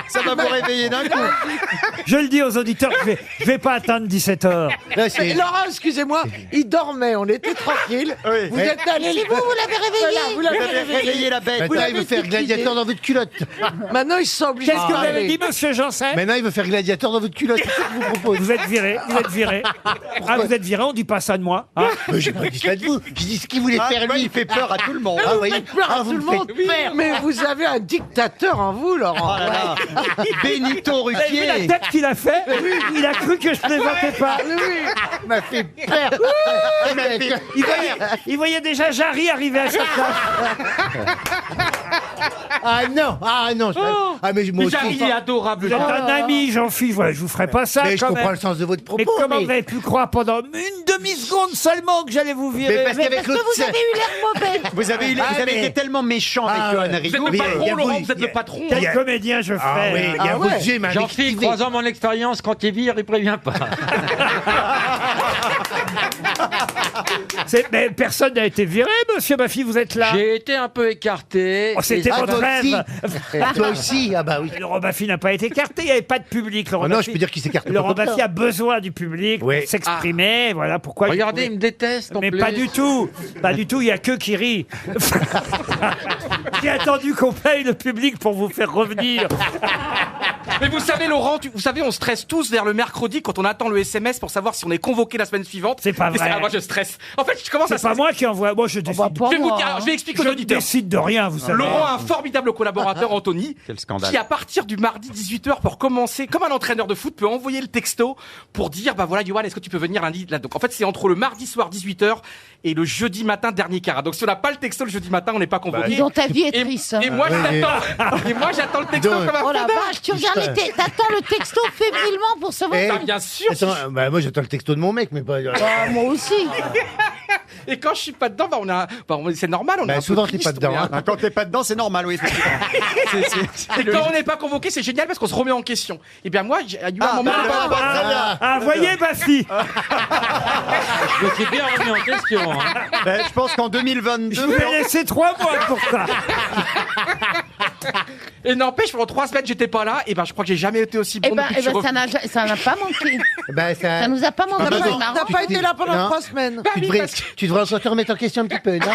Ça va vous réveiller d'un coup. Je le dis aux auditeurs, je vais pas atteindre 17h. Mais Laurent, excusez-moi, il dormait, on était tranquille. Vous êtes allé. C'est vous l'avez réveillé. Vous l'avez Réveillez la bête. Maintenant, il veut faire gladiateur dans votre culotte. Maintenant, ils sont obligés. Qu'est-ce que vous avez dit, monsieur Janssen? Maintenant, il veut faire gladiateur dans votre culotte. C'est ça que je vous propose. Vous êtes viré, vous êtes viré. Ah, vous êtes viré, on dit pas ça de moi. Hein? Mais j'ai pas dit ça de vous. J'ai dit ce qu'il voulait faire lui. Il fait peur à tout le monde. Ah oui. Peur à tout le monde. Mais vous avez un dictateur en vous, Laurent. Benito Vous avez vu la Ruquier. tête qu'il a fait? Il a cru que je plaisantais pas. Il m'a fait peur. Il voyait déjà Jarry arriver à sa place. Ah non. Ah mais moi, je Jarry, il est adorable. Vous êtes un ami, Jean-Philippe. Voilà, je vous ferai pas ça. mais je quand comprends même. le sens de votre propos. Mais comment vous avez pu croire pendant une demi-seconde seulement que j'allais vous virer? Mais parce qu'avec Parce que vous avez eu l'air mauvais. Vous avez été tellement méchant avec Johan Vous êtes Rioux. le patron, Laurent, vous êtes le patron. Quel comédien je Ah ferais? oui, il y a vos yeux, il m'a Jean-Philippe, activé. 3 ans mon expérience, quand il vire, il prévient pas. Mais personne n'a été viré, monsieur Baffy, vous êtes là. J'ai été un peu écarté. Oh, c'était Ah, votre toi aussi. rêve. Toi aussi. Ah bah oui. Laurent Baffy n'a pas été écarté, il n'y avait pas de public. Laurent Oh non, Baffy- je peux dire qu'il s'écarte pas Laurent comme ça. Baffy a besoin du public Oui. pour s'exprimer. Voilà pourquoi. je Regardez, il pouvais- me déteste. en Mais plus. pas du tout. Pas du tout, il n'y a que qui rit. J'ai attendu qu'on paye le public pour vous faire revenir. Mais vous savez, Laurent, vous savez, on stresse tous vers le mercredi quand on attend le SMS pour savoir si on est convoqué la semaine suivante. C'est pas Et vrai. moi, je stresse. En fait, je commence à C'est pas moi qui envoie. Moi, je décide. Je vais expliquer aux Je auditeurs. décide de rien, vous savez. Laurent a un formidable collaborateur, Anthony, Quel scandale. qui à partir du mardi 18h pour commencer, comme un entraîneur de foot peut envoyer le texto pour dire, bah voilà, Yoann, est-ce que tu peux venir lundi là? Donc en fait, c'est entre le mardi soir 18h et le jeudi matin dernier quart. Donc si on n'a pas le texto le jeudi matin, on n'est pas convoqué. Disons, ta vie est Et- triste. hein. Et moi, j'attends. Et moi, j'attends le texto comme un Oh la fou. vache, tu regardes t'attends le texto fébrilement pour savoir. Eh, Ah, bien sûr. Attends, bah, moi j'attends le texto de mon mec, mais pas. Ah, moi aussi. Et quand je suis pas dedans, c'est normal. On est Bah, un peu souvent, t'es triste, pas dedans, on est un- hein. Quand t'es pas dedans, c'est normal, oui. Et quand on n'est pas convoqué, c'est génial parce qu'on se remet en question. Et bien moi, j'ai eu un moment. voyez, Baffy. Je me suis bien remis en question. hein. Je pense qu'en 2022. Je vous ai laissé 3 mois pour ça. Et n'empêche, pendant 3 semaines, j'étais pas là. Et ben, je crois que j'ai jamais été aussi bon. Eh ben, depuis que je suis ça n'a pas manqué. Bah, Ça nous a pas manqué. Ah, bah, c'est non. marrant. T'as pas été là pendant Non. 3 semaines. Tu devrais encore te remettre en question un petit peu, non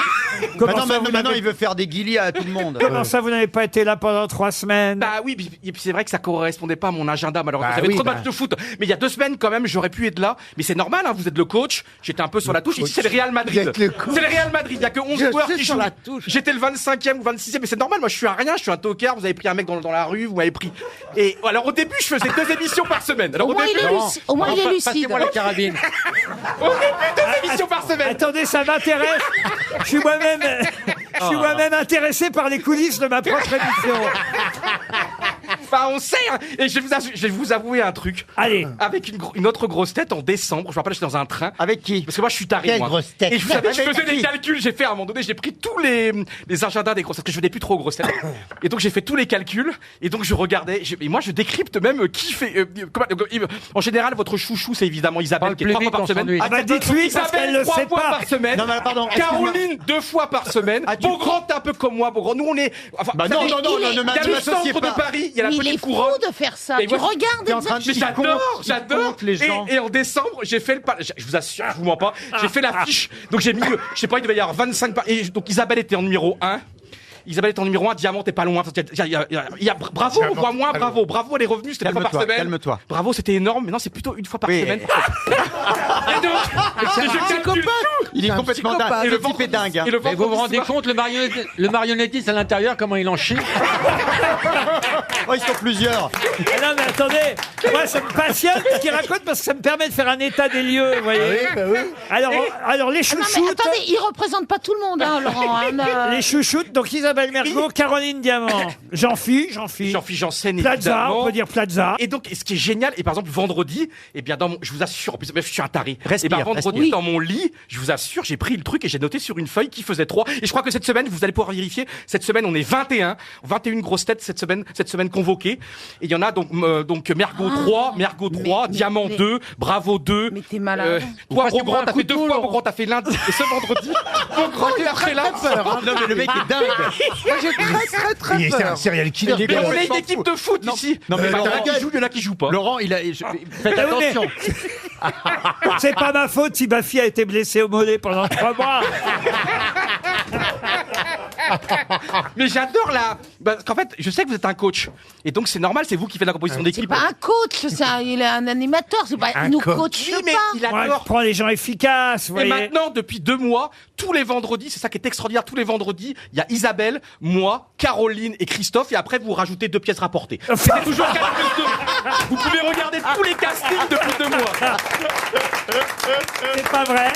Maintenant, il veut faire des guilis à tout le monde. Comment ça, vous n'avez pas été là pendant 3 semaines? Bah oui, et puis c'est vrai que ça correspondait pas à mon agenda malheureusement. Bah J'avais oui, trop de bah. matchs de foot. Mais il y a 2 semaines quand même, j'aurais pu être là. Mais c'est normal, hein, vous êtes le coach. J'étais un peu sur la touche. Ici, c'est le Real Madrid. Vous êtes le coach. C'est le Real Madrid. Il y a que 11 Je joueurs suis qui sur jouent. la touche. J'étais le 25e ou 26e, mais c'est normal. Moi, je suis un rien. Je suis un tocard. Vous avez pris un mec dans la rue. Vous m'avez pris. Et alors au début, je faisais 2 émissions par semaine. Alors Au moins, il est début, lucide. Au moins, il est lucide. Passez-moi la carabine. au début, 2 émissions par semaine. Attendez, ça m'intéresse. Je suis moi-même intéressé par les coulisses de ma propre émission. Enfin, on sert. Et je vais vous avouer un truc. Allez. Avec une autre grosse tête en décembre. Je me rappelle, j'étais dans un train. Avec qui? Parce que moi, je suis taré. Quelle moi. grosse tête? Et je savais, je Avec faisais qui? des calculs. J'ai fait à un moment donné, j'ai pris tous les agendas des grosses têtes, parce que je venais plus trop aux grosses têtes. Et donc, j'ai fait tous les calculs. Et donc, je regardais. Et moi, je décrypte même qui fait. En général, votre chouchou, c'est évidemment Isabelle, qui est 3 fois par semaine. Ah bah dites-lui parce qu'elle le sait 3 fois pas. par semaine. Non, mais pardon, Caroline, 2 fois par semaine. Beaugrand, t'es un peu comme moi, Beaugrand. Nous, on est. Enfin, Bah non, il y a ne le centre de Paris, il y a la Il est petite fou couronne. de faire ça. Et Tu moi, regardes mais j'adore. Et en décembre, j'ai fait je vous assure, je vous mens pas, j'ai fait l'affiche. Donc j'ai mis, je sais pas, il devait y avoir 25 et donc Isabelle était en numéro 1. Isabelle est en numéro 1, Diamant, t'es pas loin. Il y a bravo, moi, bravo, les revenus, c'était 2 fois par semaine. Calme-toi. Bravo, c'était énorme, mais non, c'est plutôt 1 fois par semaine. Et donc, je calcule tout. Il est complètement dingue. Et le type est dingue. Et le Et vous vous rendez vendredi soir- compte, le marionnettiste à l'intérieur, comment il en chie? Oh, ils sont plusieurs. Ah non mais attendez, moi ça me passionne ce qu'il raconte parce que ça me permet de faire un état des lieux, vous voyez. Alors les Ah non, mais chouchoutes, attendez, il représente pas tout le monde, hein, Laurent. hein, les chouchoutes, donc Isabelle Mergo, Caroline Diamant, Jean-Philippe, Jean-Philippe Janssen, Plaza, évidemment. on peut dire Plaza. Et donc, ce qui est génial, et par exemple, vendredi, eh bien, je vous assure, en plus, je suis un taré. Respire, Et ben, vendredi, respire. dans mon lit, je vous assure, j'ai pris le truc et j'ai noté sur une feuille qui faisait 3. Et je crois que cette semaine, vous allez pouvoir vérifier, cette semaine, on est 21 grosses têtes cette semaine convoquées. Et il y en a donc Mergo 3, Diamant 2, Bravo 2. Mais t'es malade. Toi, Beaugrand, t'as fait 2 fois, Beaugrand, t'as fait lundi. Et ce vendredi, Beaugrand, il a fait lundi. Non, mais le mec est dingue. Moi, j'ai très peur. serial killer. Mais on est une équipe de foot ici. Non, mais il y en a Laurent, qui jouent, il y en a qui jouent pas. Laurent, faites attention. C'est pas ma faute si ma fille a été blessée au mollet pendant 3 mois. Mais j'adore parce qu'en fait, je sais que vous êtes un coach. Et donc, c'est normal, c'est vous qui faites la composition C'est d'équipe. pas un coach, il est un animateur. C'est pas, il nous coach Oui, mais pas. il Moi, adore. je prends les gens efficaces, vous Et voyez. maintenant, depuis 2 mois, tous les vendredis, c'est ça qui est extraordinaire, tous les vendredis, il y a Isabelle, moi, Caroline et Christophe, et après, vous rajoutez 2 pièces rapportées. C'est toujours 4 plus 2. Vous pouvez regarder tous les castings depuis 2 mois. C'est pas vrai.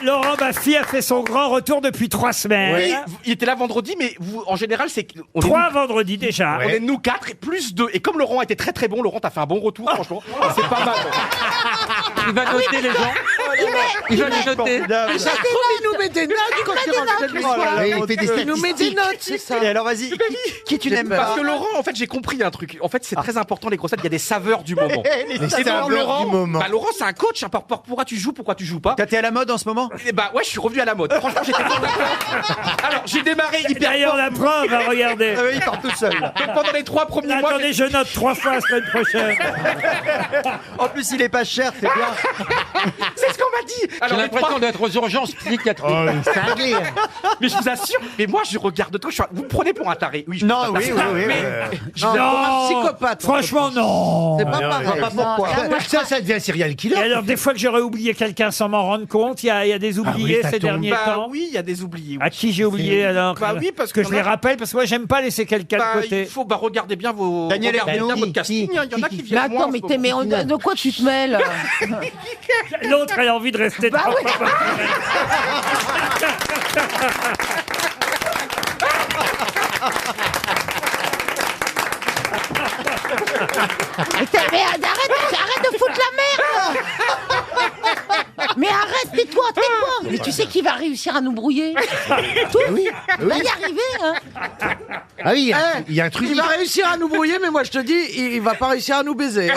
Laurent Baffy a fait son grand retour depuis 3 semaines. Oui, il était là vendredi, mais en général, c'est... 3 vendredis déjà. On est nous 4 et plus 2. Et comme Laurent a été très très bon, Laurent, t'as fait un bon retour, franchement. C'est pas mal. Il va noter les gens. Il va les noter. Il nous met des notes quand il rentre le soir. Il fait des Il nous met des notes, c'est ça. Et alors, vas-y, qui tu n'aimes Parce pas? que Laurent, en fait, j'ai compris un truc. En fait, c'est très important, les grosses têtes, il y a des saveurs du moment. Les Et saveurs donc, Laurent, du moment. bah, Laurent, c'est un coach. Hein, pourquoi tu joues pas. T'es à la mode en ce moment? Et bah ouais, je suis revenu à la mode. Franchement, j'étais pas d'accord. Alors, j'ai démarré hyper D'ailleurs, fort. la preuve, hein, regardez. Il part tout seul. Donc, pendant les 3 premiers mois, Attendez, je note 3 fois la semaine prochaine. En plus, il est pas cher, c'est bien. c'est ce qu'on m'a dit. J'ai Alors, les l'impression 3 d'être aux urgences psychiatriques. Cinglé. mais je vous assure, mais moi, je regarde tout. Vous me prenez pour un taré. Oui, je Non, suis pas oui, taré. oui, oui, Mais je Non, vous assure, un psychopathe. Franchement, non. C'est pas pareil. Pas pourquoi. Ça devient serial Et killer. alors, des fois que j'aurais oublié quelqu'un sans m'en rendre compte, il y a des oubliés ces derniers bah temps. oui, il y a des oubliés. Oui. À qui j'ai oublié alors Bah oui, parce que qu'on je les a- rappelle, parce que moi j'aime pas laisser quelqu'un Bah, de côté. il faut regarder bien vos. Daniel regardez Hervieux. bien votre casting. Il y en a qui Mais viennent moins. attends, en mais, ce moment. de quoi tu te mêles? L'autre, elle a envie de rester Bah trois oui. fois par semaine. Mais arrête de foutre la merde. Mais arrête, tais-toi. Mais tu sais qui va réussir à nous brouiller? Oui. Il va y arriver, hein. Ah oui, il y a un truc. Il va réussir à nous brouiller, mais moi je te dis, il va pas réussir à nous baiser.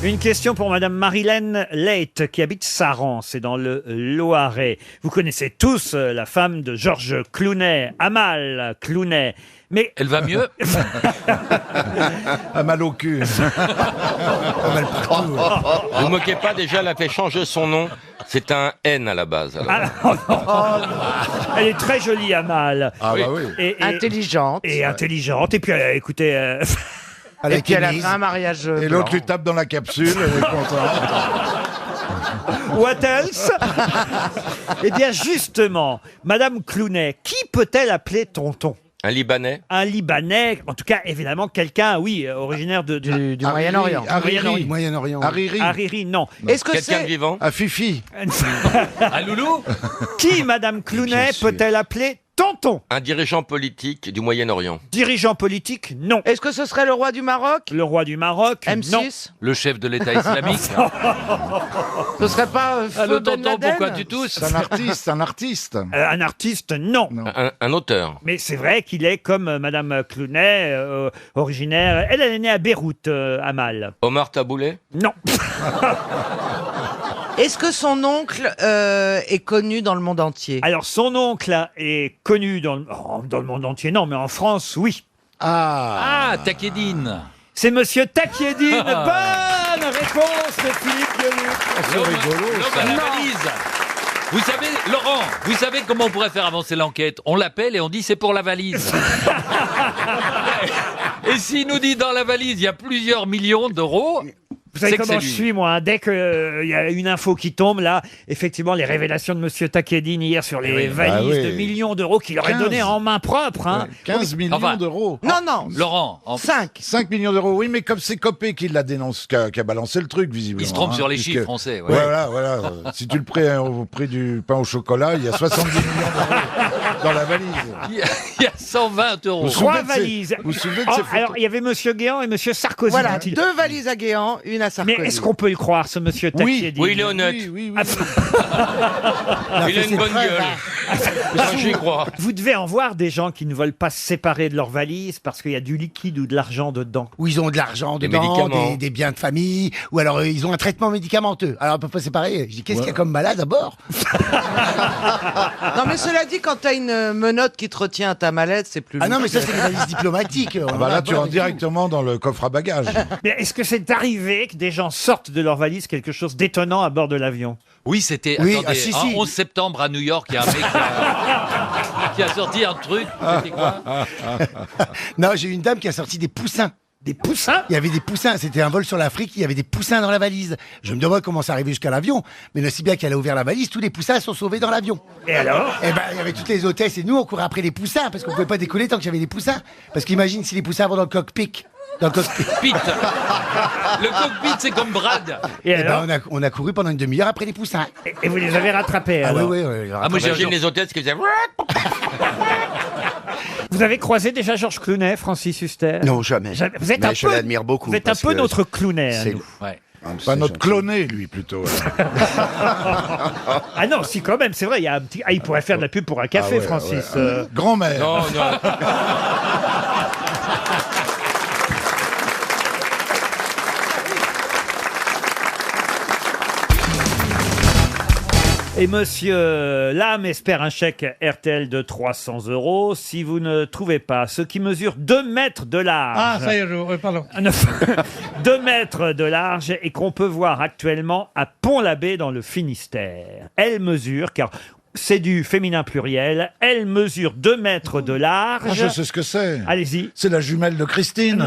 Une question pour Madame Marilène Leight, qui habite Saran, c'est dans le Loiret. Vous connaissez tous la femme de Georges Clooney, Amal Clooney. Mais Elle va mieux? Un mal au cul. Un mal partout. Vous moquez pas, déjà, elle a fait changer son nom. C'est un N à la base. Alors. Ah, oh non. Elle est très jolie, Amal. Ah bah oui. Et Intelligente. Et intelligente. Et puis, écoutez... Avec Et puis elle a Denise. fait un mariage. Et l'autre lui tape dans la capsule, elle est contente. What else? Eh bien, justement, Madame Clooney, qui peut-elle appeler tonton? Un Libanais. Un Libanais, en tout cas, évidemment, quelqu'un, oui, originaire du Moyen-Orient. Moyen-Orient. Hariri. Hariri, non. Est-ce que Quelqu'un de c'est... vivant. À Fifi. Un loulou? Qui, Madame Clounet, peut-elle appeler tonton? Un dirigeant politique du Moyen-Orient. Dirigeant politique, non. Est-ce que ce serait le roi du Maroc? Le roi du Maroc, non. M6? Le chef de l'État islamique? Ce serait pas Ah, Feu le Ben tonton, Laden? pourquoi tu tousses? C'est un artiste. Un artiste, non. Un auteur. Mais c'est vrai qu'il est comme Madame Clounet, originaire. Elle est née à Beyrouth, Amal. Omar Taboulet. Non. Est-ce que son oncle est connu dans le monde entier? Alors, son oncle est connu dans le monde entier, non, mais en France, oui. Ah, Takedine. C'est Monsieur Takiedine. Bonne réponse de Philippe Gueluc. C'est rigolo. L'homme à la valise. Vous savez, Laurent, vous savez comment on pourrait faire avancer l'enquête? On l'appelle et on dit c'est pour la valise. Et s'il nous dit dans la valise, il y a plusieurs millions d'euros... Vous savez C'est que comment c'est je lui. suis, moi, hein. Dès qu'il y a une info qui tombe, là, effectivement, les révélations de Monsieur Takedine hier sur les valises Ah oui. de millions d'euros qu'il aurait 15. donné en main propre. Hein. 15 millions Enfin, d'euros. Non, Laurent, 5 millions d'euros, oui, mais comme c'est Copé qui l'a dénoncé, qui a balancé le truc, visiblement. il se trompe sur les puisque- chiffres français. Ouais. Voilà. Si tu le prends au prix du pain au chocolat, il y a 70 millions d'euros dans la valise. Il y a 120 euros. Vous Trois souvenez de ces- valises. vous vous souvenez de Oh, ces photos alors, il y avait Monsieur Guéant et Monsieur Sarkozy. Voilà, dit-il. 2 valises à Guéant, une à Sarkozy. Mais est-ce qu'on peut le croire, ce Monsieur Takiedine? Oui, il est honnête. Oui. Il a une bonne gueule. J'y crois. Vous devez en voir des gens qui ne veulent pas se séparer de leur valise parce qu'il y a du liquide ou de l'argent dedans. Où ils ont de l'argent Des dedans, médicaments. des biens de famille, ou alors ils ont un traitement médicamenteux. Alors on peut pas séparer. Je dis, qu'est-ce qu'il y a comme malade à bord? Non, mais cela dit, quand t'as une menotte qui te retient à ta mallette, c'est plus... Ah non, mais ça lourd. c'est des valises diplomatiques. Ah bah là, tu rentres directement dans le coffre à bagages. Mais est-ce que c'est arrivé que des gens sortent de leur valise quelque chose d'étonnant à bord de l'avion? Oui, c'était Oui, attendez, si. un 11 septembre à New York, il y a un mec qui a sorti un truc. C'était quoi? Non, j'ai eu une dame qui a sorti des poussins. Des poussins? Il y avait des poussins, c'était un vol sur l'Afrique, il y avait des poussins dans la valise. Je me demande comment ça arrivait jusqu'à l'avion, mais ne si bien qu'elle a ouvert la valise, tous les poussins sont sauvés dans l'avion. Et alors? Eh ben, il y avait toutes les hôtesses et nous, on courait après les poussins, parce qu'on pouvait pas décoller tant qu'il y avait des poussins. Parce qu'imagine si les poussins vont dans le cockpit. Dans le cockpit. Le cockpit, c'est comme Brad. Et Eh alors? ben, on a couru pendant une demi-heure après les poussins. Et vous les avez rattrapés Ah oui, alors? oui, Ah, moi, j'ai J'imagine les hôtesses qui faisaient. Vous avez croisé déjà Georges Clounet, Francis Huster? Non, jamais. Vous êtes Mais un je peu, l'admire beaucoup. Vous êtes un parce peu que notre Clounet, à c'est- nous. Ouais. Pas notre cloné, lui, plutôt. Ah non, si quand même, c'est vrai, il y a un petit... il pourrait faire de la pub pour un café, Ah ouais, Francis. ouais. Grand-mère. Non, non. Et monsieur Lame espère un chèque RTL de 300 €. Si vous ne trouvez pas ce qui mesure 2 mètres de large. Ah, ça y est, pardon. 2 mètres de large et qu'on peut voir actuellement à Pont-l'Abbé dans le Finistère. Elle mesure, car c'est du féminin pluriel, elle mesure 2 mètres de large. Ah, je sais ce que c'est. Allez-y. C'est la jumelle de Christine.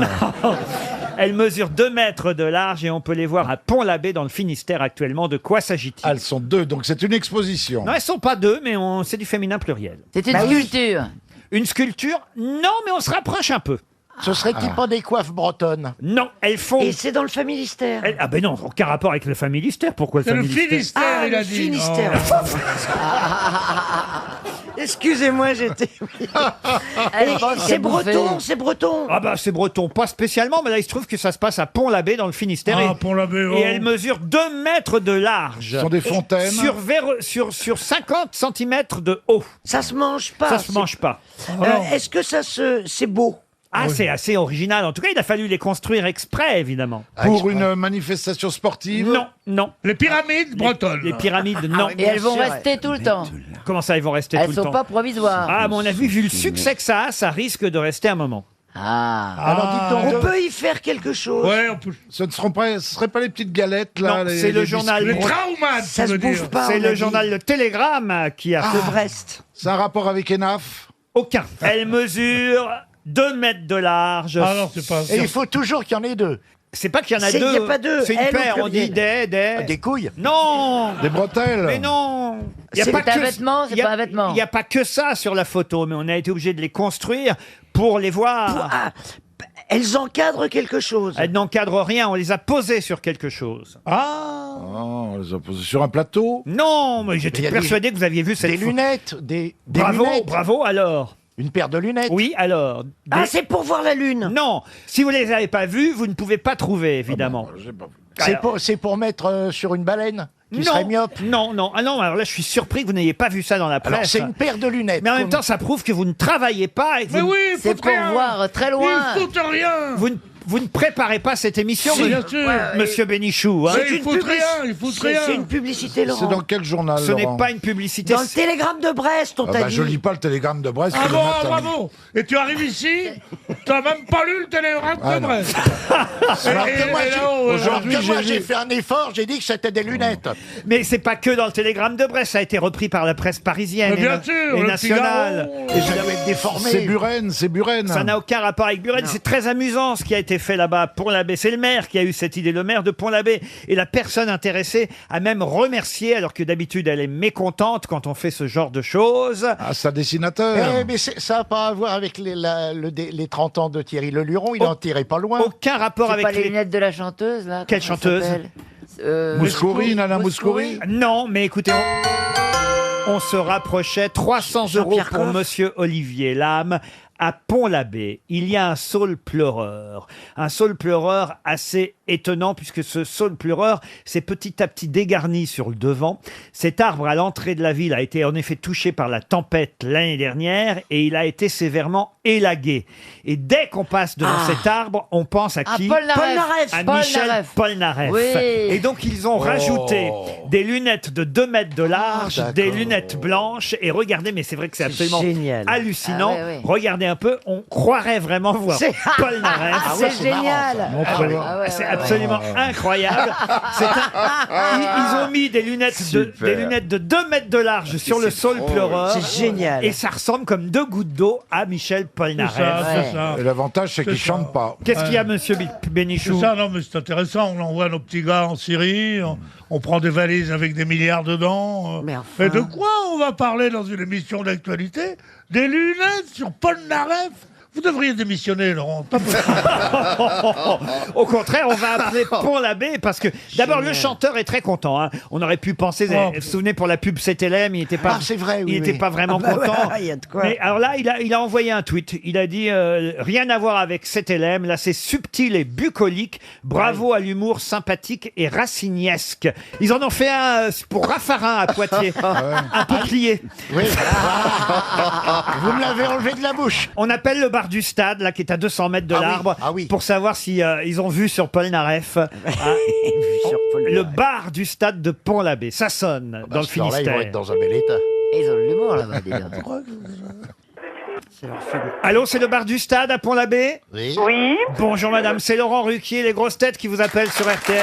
Elle mesure 2 mètres de large et on peut les voir à Pont-l'Abbé dans le Finistère actuellement. De quoi s'agit-il? Elles sont 2, donc c'est une exposition. Non, elles sont pas 2, mais c'est du féminin pluriel. C'est une sculpture. Une sculpture? Non, mais on se rapproche un peu. Ce serait qui prend des coiffes bretonnes. Non, elles font... Et c'est dans le Familistère. Ah ben non, aucun rapport avec le Familistère. Pourquoi le C'est le Familistère? Finistère, il a dit. Finistère. Excusez-moi, j'étais... C'est breton, c'est breton. Ah bah c'est breton, pas spécialement, mais là il se trouve que ça se passe à Pont-l'Abbé dans le Finistère. Ah, Pont-l'Abbé, oh. Et elle mesure 2 mètres de large. Ce sont des fontaines. Sur 50 cm de haut. Ça se mange pas. Ça se mange pas. Est-ce que c'est beau? Ah, c'est assez original. En tout cas, il a fallu les construire exprès, évidemment. Pour une manifestation sportive. Non, non. Les pyramides bretonnes. Les pyramides, non. Et elles vont rester tout le temps. Comment ça, ils vont rester tout Elles le sont temps? pas provisoires. Ah, à mon avis, vu le succès que ça a, ça risque de rester un moment. Ah. Alors dites donc, on peut y faire quelque chose. Ouais, on peut... Ce ne seraient pas les petites galettes, là. Non, c'est le journal. Les traumates, Ça tu se veux dire. bouffe pas. C'est on le a dit. journal Le Télégramme qui a De Brest. C'est un rapport avec ENAF. aucun. Elle mesure 2 mètres de large. Ah non, c'est pas... Et il faut toujours qu'il y en ait 2. C'est pas qu'il y en a C'est- deux. il y a pas deux. C'est une Elle au paire. On dit pluriel. des couilles. Non. Des bretelles. Mais non. C'est un vêtement, c'est il y a- pas un vêtement. Il n'y a pas que ça sur la photo, mais on a été obligé de les construire pour les voir. Elles encadrent quelque chose. Elles n'encadrent rien. On les a posées sur quelque chose. Ah, on les a posés sur un plateau. Non, mais j'étais Il y a persuadé que vous aviez vu cette Des photo. lunettes, des Bravo, lunettes. bravo. Alors. Une paire de lunettes. Oui, alors. Ah, c'est pour voir la lune. Non, si vous les avez pas vues, vous ne pouvez pas trouver, évidemment. C'est pour mettre sur une baleine qui non, serait myope. non, non. Ah non, alors là, je suis surpris que vous n'ayez pas vu ça dans la presse. Alors c'est une paire de lunettes. Mais en même temps, ça prouve que vous ne travaillez pas. Et que Mais vous, oui, il C'est faut pour rien. voir très loin. Il fout rien. vous ne préparez pas cette émission, Si, bien sûr. Monsieur Bénichou. Hein. Mais il fout rien, il fout rien. C'est une publicité, Laurent. C'est dans quel journal, Ce n'est Laurent pas une publicité. Dans le télégramme de Brest, on Ah t'a bah, dit. je lis pas le télégramme de Brest. Ah tous les bon, matins. bravo. Et tu arrives ici, t'as même pas lu le télégramme Ah de non. Brest. Alors que moi, Aujourd'hui, j'ai fait un effort, j'ai dit que c'était des lunettes. Mais c'est pas que dans le télégramme de Brest, ça a été repris par la presse parisienne Mais bien sûr, et le nationale. Figaro. Et ça doit être déformé. C'est Buren, c'est Buren. Ça n'a aucun rapport avec Buren. C'est très amusant ce qui a été fait là-bas. Pont-l'Abbé, c'est le maire qui a eu cette idée, le maire de Pont-l'Abbé. Et la personne intéressée a même remercié, alors que d'habitude elle est mécontente quand on fait ce genre de choses. Ah, c'est un dessinateur. Mais ça n'a pas à voir avec les 30 ans de Thierry Leluron, il en tirait pas loin. Aucun rapport C'est avec pas les lunettes de la chanteuse, là? Quelle comment elle chanteuse s'appelle Mouskouri, Nana Mouskouri. Non, mais écoutez, on se rapprochait. 300 € Jean-Pierre pour Coff. Monsieur Olivier Lame. À Pont-l'Abbé, il y a un saule pleureur. Un saule pleureur assez étonnant puisque ce saule pleureur s'est petit à petit dégarni sur le devant. Cet arbre à l'entrée de la ville a été en effet touché par la tempête l'année dernière et il a été sévèrement élagué. Et dès qu'on passe devant cet arbre, on pense à qui? Paul Naref. À Paul Michel Naref. Polnareff. Oui. Et donc ils ont rajouté des lunettes de 2 mètres de large, des lunettes blanches. Et regardez, mais c'est vrai que c'est absolument génial. hallucinant. Ah ouais, ouais. Regardez un peu, on croirait vraiment voir C'est- Polnareff. Ah, c'est génial. Ah ouais, c'est absolument incroyable. Ils ont mis des lunettes, de 2 mètres de large sur le saule pleureur. C'est génial. Et ça ressemble comme 2 gouttes d'eau à Michel Polnareff. C'est ça. Et l'avantage, c'est qu'il chante pas. Qu'est-ce qu'il y a, monsieur C'est Bénichou? ça, non, mais c'est intéressant. On envoie nos petits gars en Syrie, on prend des valises avec des milliards dedans. Mais enfin. Mais de quoi on va parler dans une émission d'actualité? Des lunettes sur Paul Naref? Vous devriez démissionner, Laurent. Pas possible. Au contraire, on va appeler Pont-l'Abbé parce que d'abord le chanteur est très content. Hein. On aurait pu penser, vous vous souvenez pour la pub CTLM, il n'était pas, Ah, c'est vrai, oui, il était oui. pas vraiment Ah bah content. ouais, il y a de quoi. Mais alors là, il a envoyé un tweet. Il a dit rien à voir avec CTLM. Là, c'est subtil et bucolique. Bravo à l'humour sympathique et raciniesque. Ils en ont fait un pour Raffarin à Poitiers, un peu plié. Oui. Vous me l'avez enlevé de la bouche. On appelle le bar du stade, là, qui est à 200 mètres de Ah oui, l'arbre, ah oui. pour savoir si ils ont vu sur Paul Naref. Le bar du stade de Pont-l'Abbé. Ça sonne dans le Ce soir-là, ils vont Finistère. être dans un bel état. Et ils ont de l'humour là-bas, dis donc. Allô, c'est le bar du stade à Pont-l'Abbé? Oui. Oui. Bonjour madame, c'est Laurent Ruquier, les grosses têtes qui vous appellent sur RTL.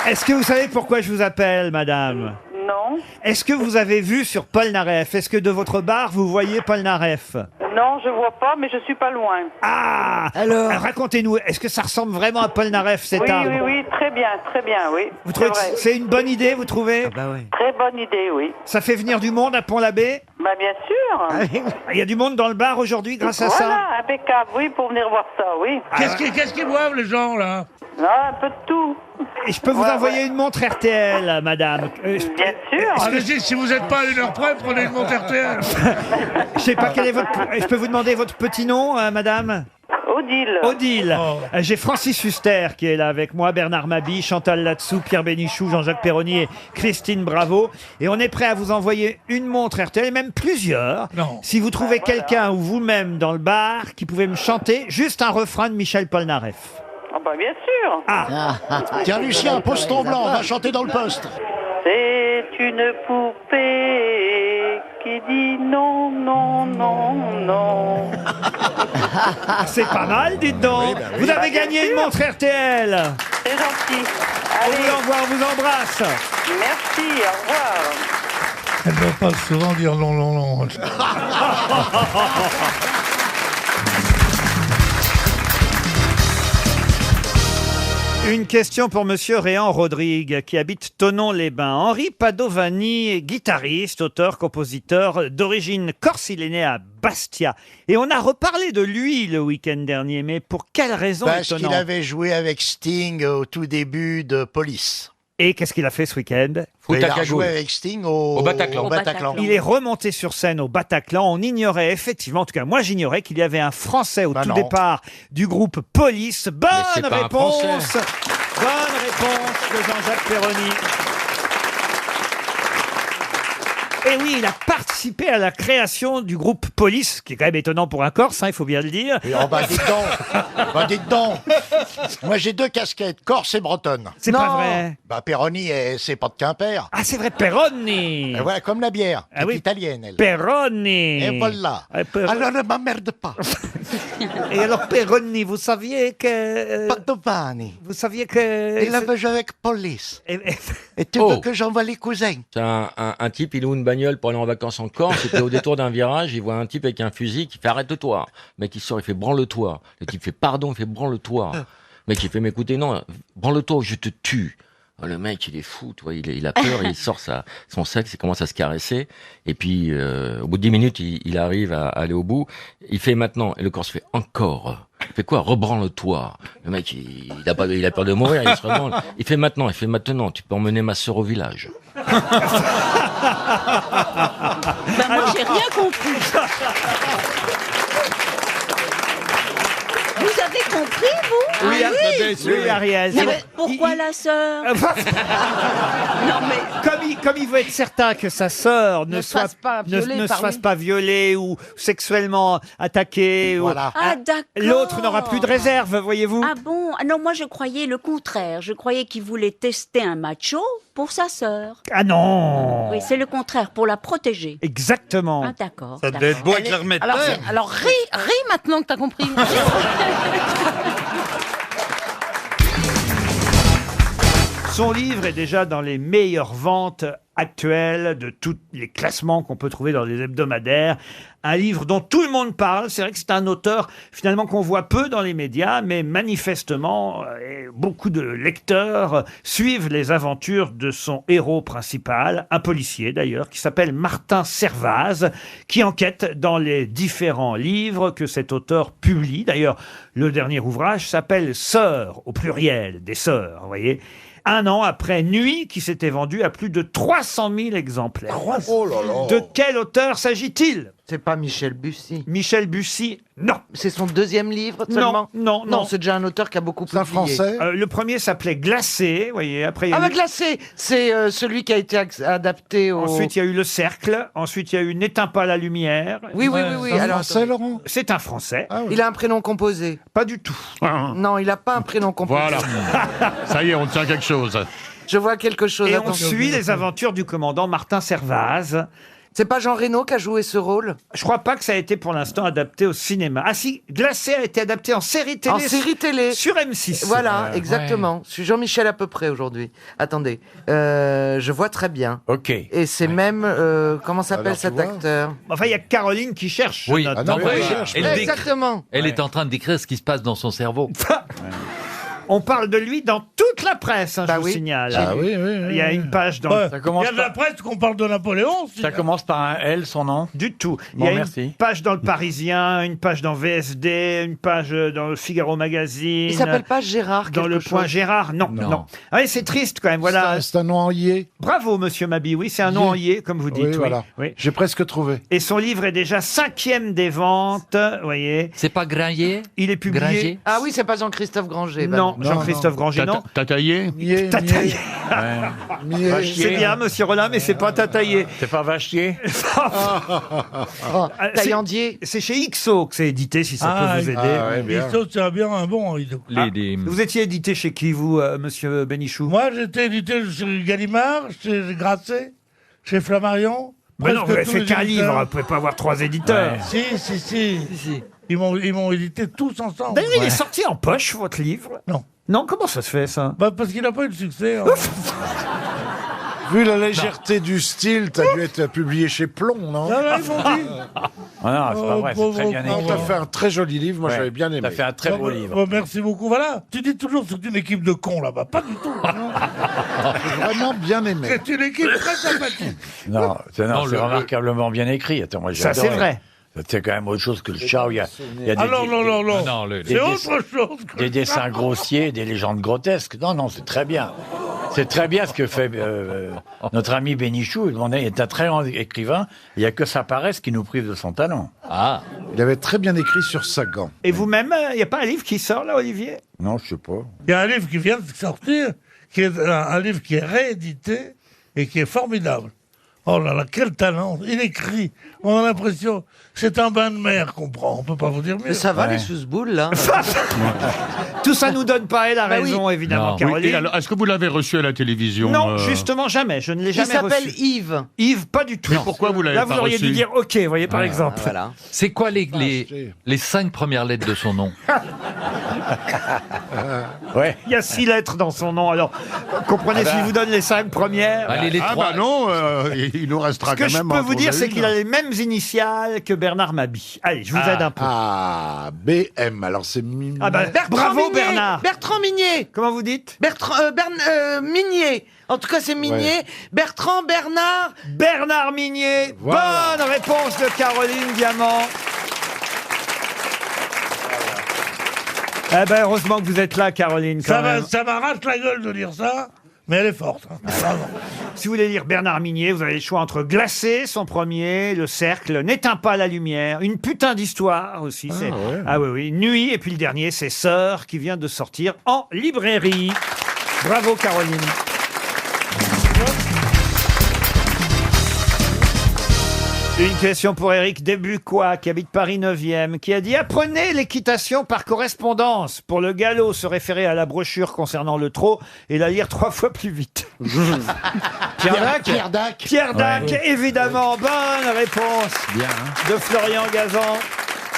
Est-ce que vous savez pourquoi je vous appelle, madame? Non. Est-ce que vous avez vu sur Paul Naref? Est-ce que de votre bar, vous voyez Paul Naref? Non, je vois pas, mais je suis pas loin. Ah! Alors Racontez-nous, est-ce que ça ressemble vraiment à Paul Naref, cet Oui, arbre? oui, oui, très bien, oui. Vous trouvez que vrai. c'est une bonne idée, vous trouvez? Bah ouais. Très bonne idée, oui. Ça fait venir du monde à Pont-l'Abbé? Bah bien sûr. Il y a du monde dans le bar aujourd'hui grâce à ça? Voilà, impeccable, oui, pour venir voir ça, oui. Qu'est-ce qu'ils boivent, les gens, là? Ah, un peu de tout. Et je peux vous envoyer une montre RTL, madame. Bien sûr. Allez-y, si vous n'êtes pas à 1 heure près, prenez une montre RTL. Je sais pas quel est votre... Je peux vous demander votre petit nom, madame? Odile. Odile. J'ai Francis Huster qui est là avec moi, Bernard Mabie, Chantal Latsou, Pierre Bénichou, Jean-Jacques Perroni et Christine Bravo. Et on est prêt à vous envoyer une montre RTL, même plusieurs. Non. Si vous trouvez quelqu'un ou vous-même dans le bar qui pouvait me chanter juste un refrain de Michel Polnareff. Ah bah bien sûr. Ah. Tiens, Lucien, pose ton blanc, on va chanter dans le poste. C'est une poupée qui dit non, non, non, non. C'est pas mal, dites donc. Vous avez gagné une montre RTL. C'est gentil. On vous l'envoie, on vous embrasse. Merci, au revoir. Elle ne doit pas souvent dire non, non, non. Une question pour Monsieur Réan Rodrigue, qui habite Thonon-les-Bains. Henri Padovani est guitariste, auteur, compositeur d'origine corse. Il est né à Bastia. Et on a reparlé de lui le week-end dernier, mais pour quelle raison Parce qu'il étonnante? avait joué avec Sting au tout début de Police. Et qu'est-ce qu'il a fait ce week-end? Il a joué avec Sting au Bataclan. Il est remonté sur scène au Bataclan. On ignorait effectivement, en tout cas moi j'ignorais qu'il y avait un Français au tout non. départ du groupe Police. Bonne c'est pas un réponse. Français. Bonne réponse de Jean-Jacques Perroni. Et oui, il a participé à la création du groupe Police, qui est quand même étonnant pour un Corse, il faut bien le dire. Et oh, dites donc. Moi j'ai 2 casquettes, corse et bretonne. C'est pas vrai. Perroni, c'est pas de Quimper. Ah, c'est vrai, Perroni. Et voilà, comme la bière, Ah oui. italienne elle. Perroni. Et voilà. Alors ne m'emmerde pas. Et alors Perroni, vous saviez que... Padovani. Vous saviez que... Il avait joué avec Police. Et tu Oh. veux que j'envoie les cousins? C'est un type, il loue une bagnole pour aller en vacances en Corse, et puis au détour d'un virage, il voit un type avec un fusil qui fait arrête-toi. Le mec il sort, il fait branle-toi. Le type fait pardon, il fait branle-toi. Le mec il fait mais écoutez non, branle-toi ou je te tue. Le mec il est fou, tu vois, il a peur, il sort son sexe, il commence à se caresser, et puis au bout de 10 minutes il arrive à aller au bout. Il fait maintenant, et le Corse fait encore. Il fait quoi? Rebranle-toi. Le mec il a peur de mourir, il se rebranle. Il fait maintenant, tu peux emmener ma sœur au village. Ben moi, j'ai rien compris. Vous avez compris, vous? Oui, oui, Ariel. Mais pourquoi la sœur? Non, mais comme il veut être certain que sa sœur ne se fasse pas violer ne se par fasse lui. pas violer ou sexuellement attaquer, Voilà. Ah, d'accord. l'autre n'aura plus de réserve, voyez-vous. Ah bon? Ah non, moi je croyais le contraire. Je croyais qu'il voulait tester un macho pour sa sœur. Ah non. Oui, c'est le contraire, pour la protéger. Exactement. Ah d'accord. Ça devait être beau avec Elle est- l'hermétaire. Alors ris maintenant que t'as compris. Son livre est déjà dans les meilleures ventes actuelles de tous les classements qu'on peut trouver dans les hebdomadaires. Un livre dont tout le monde parle. C'est vrai que c'est un auteur finalement qu'on voit peu dans les médias, mais manifestement, beaucoup de lecteurs suivent les aventures de son héros principal, un policier d'ailleurs, qui s'appelle Martin Servaz, qui enquête dans les différents livres que cet auteur publie. D'ailleurs, le dernier ouvrage s'appelle Sœurs, au pluriel, des sœurs, vous voyez. 1 an après Nuit, qui s'était vendu à plus de 300 000 exemplaires. Oh là là. De quel auteur s'agit-il? C'est pas Michel Bussy. Michel Bussy, non. C'est son 2e livre seulement? Non. C'est déjà un auteur qui a beaucoup publié. C'est un Français. Le premier s'appait Glacé, vous voyez. Après, il y a Ah bah eu- Glacé, c'est celui qui a été adapté au... Ensuite, il y a eu Le Cercle. Ensuite, il y a eu N'éteins pas la lumière. Oui. C'est un Alors, Français, Laurent? C'est un Français. il a un prénom composé. Pas du tout. Non, il a pas un prénom composé. Voilà. Ça y est, on tient quelque chose. Je vois quelque chose. Et on Attends. suit les aventures du commandant Martin Servaz. C'est pas Jean Reno qui a joué ce rôle? Je crois pas que ça a été pour l'instant adapté au cinéma. Ah si, Glacé a été adapté en série télé. En série télé. Sur M6. Voilà, exactement. Je suis Jean-Michel à peu près aujourd'hui. Attendez, je vois très bien. Ok. Et c'est même, comment s'appelle Alors, tu cet vois. acteur? Enfin, il y a Caroline qui cherche. Oui, notre- non, mais oui, cherche, elle, ouais. décrit- Exactement. elle est en train de décrire ce qui se passe dans son cerveau. On parle de lui dans toute la presse, Bah je vous oui. signale. Ah oui, oui. Il y a une page dans... Ouais. Ça Il commence y a de la presse qu'on parle de Napoléon aussi. Ça commence par un L, son nom. Du tout. Il Bon, y a merci. une page dans le Parisien, une page dans VSD, une page dans le Figaro Magazine. Il s'appelle pas Gérard Dans quelque le Point chose. Gérard, non. Ah oui, c'est triste quand même, voilà. C'est un nom en yé. Bravo, monsieur Mabi. Oui, c'est un nom en yé, comme vous dites. Oui, voilà. Oui. J'ai presque trouvé. Et son livre est déjà 5e des ventes, vous voyez. C'est pas Granger? Il est publié... Granger Ah oui, c'est pas Jean-Christophe Granger. bah Non, Jean-Christophe Granger, non. Tataillé? Mié, Tataillé. mié. C'est bien, monsieur Rollin, mais c'est pas Tataillé. C'est pas Vachier? Oh, Taillandier. C'est chez Ixo que c'est édité, si ça peut vous aider. Ah ouais, bien. Iso, c'est bien un bon Iso. Vous étiez édité chez qui, vous, monsieur Bénichou? Moi, j'étais édité chez Gallimard, chez Grasset, chez Flammarion. Mais non, vous presque avez tous fait les qu'un livre, éditeurs. vous pouvez pas avoir 3 éditeurs. Si. Ils m'ont édité tous ensemble. D'ailleurs, il est sorti en poche, votre livre? Non. Non, comment ça se fait, ça? Bah, parce qu'il n'a pas eu de succès. Hein. Vu la légèreté du style, t'as dû être publié chez Plomb, non? Non, ils m'ont dit. Ah non, c'est pas vrai, c'est très bien Non, écrit. t'as fait un très joli livre, moi Ouais, j'avais bien aimé. T'as fait un très beau livre. Merci beaucoup. Voilà. Tu dis toujours que c'est une équipe de cons là-bas. Pas du tout. J'ai vraiment bien aimé. C'est une équipe très sympathique. Non, c'est remarquablement bien écrit. Attends, moi, j'ai Ça, c'est adoré. vrai. C'est quand même autre chose que le chat où il y a des, Ah non, non, non, non. Non, C'est autre chose. que des ça. dessins grossiers, des légendes grotesques. Non, non, c'est très bien. C'est très bien ce que fait notre ami Bénichou. Il est un très grand écrivain. Il n'y a que sa paresse qui nous prive de son talent. Ah. Il avait très bien écrit sur Sagan. Et vous-même, il n'y a pas un livre qui sort là, Olivier? Non, je sais pas. Il y a un livre qui vient de sortir, qui est un livre qui est réédité et qui est formidable. Oh là là, quel talent! Il écrit. On a l'impression, c'est un bain de mer qu'on prend. On peut pas vous dire mieux. Mais ça va, les sous-boules, là? Tout ça nous donne pas la raison, évidemment, Oui, Caroline. et alors, est-ce que vous l'avez reçu à la télévision? Non, justement, jamais. Je ne l'ai Il jamais reçu. s'appelle Yves. Yves, pas du tout. Mais pourquoi vous l'avez Là, pas vous auriez reçu? dû dire OK, vous voyez, par exemple. Voilà. C'est quoi les 5 premières lettres de son nom? Ouais. Il y a 6 lettres dans son nom, alors comprenez s'il vous donne les 5 premières. Allez, les Ah 3. bah non, il nous restera Ce que quand je même. peux en vous dire, trouver c'est qu'il une. a les mêmes initiales que Bernard Mabie. Allez, je vous aide un peu. Ah, BM, alors c'est Mimi. Ah bah, Bertrand bravo Minier. Bernard. Bertrand Minier. Comment vous dites? Minier. En tout cas, c'est Minier. Ouais. Bertrand Bernard. Bernard Minier. Voilà. Bonne réponse de Caroline Diamant. Eh ben, heureusement que vous êtes là, Caroline. Quand même. Ça m'arrache la gueule de dire ça, mais elle est forte. Hein. Vraiment. Si vous voulez lire Bernard Minier, vous avez le choix entre Glacé, son premier, Le Cercle, N'éteins pas la lumière, une putain d'histoire aussi. C'est... ouais. Ah oui, oui, Nuit, et puis le dernier, c'est Sœur, qui vient de sortir en librairie. Bravo, Caroline. Une question pour Éric Desbucois, qui habite Paris 9e, qui a dit « Apprenez l'équitation par correspondance. Pour le galop, se référer à la brochure concernant le trot et la lire 3 fois plus vite. » Pierre Dac. Pierre Dac. Pierre Dac, évidemment, bonne réponse de Florian Gazan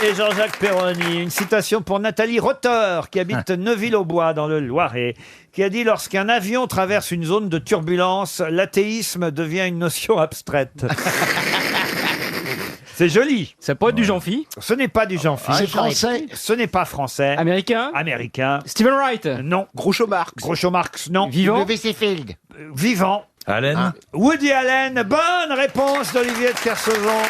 et Jean-Jacques Perroni. Une citation pour Nathalie Rotter, qui habite Neuville-aux-Bois, dans le Loiret, qui a dit « Lorsqu'un avion traverse une zone de turbulence, l'athéisme devient une notion abstraite. » C'est joli. Ça pourrait être du Jean-Phi. Ce n'est pas du Jean-Philippe. C'est français. Ce n'est pas français. Américain. Américain. Stephen Wright. Non. Groucho Marx. Groucho Marx, non. Vivant. W.C. Field. Vivant. Allen. Woody Allen. Bonne réponse d'Olivier de Kersauzon.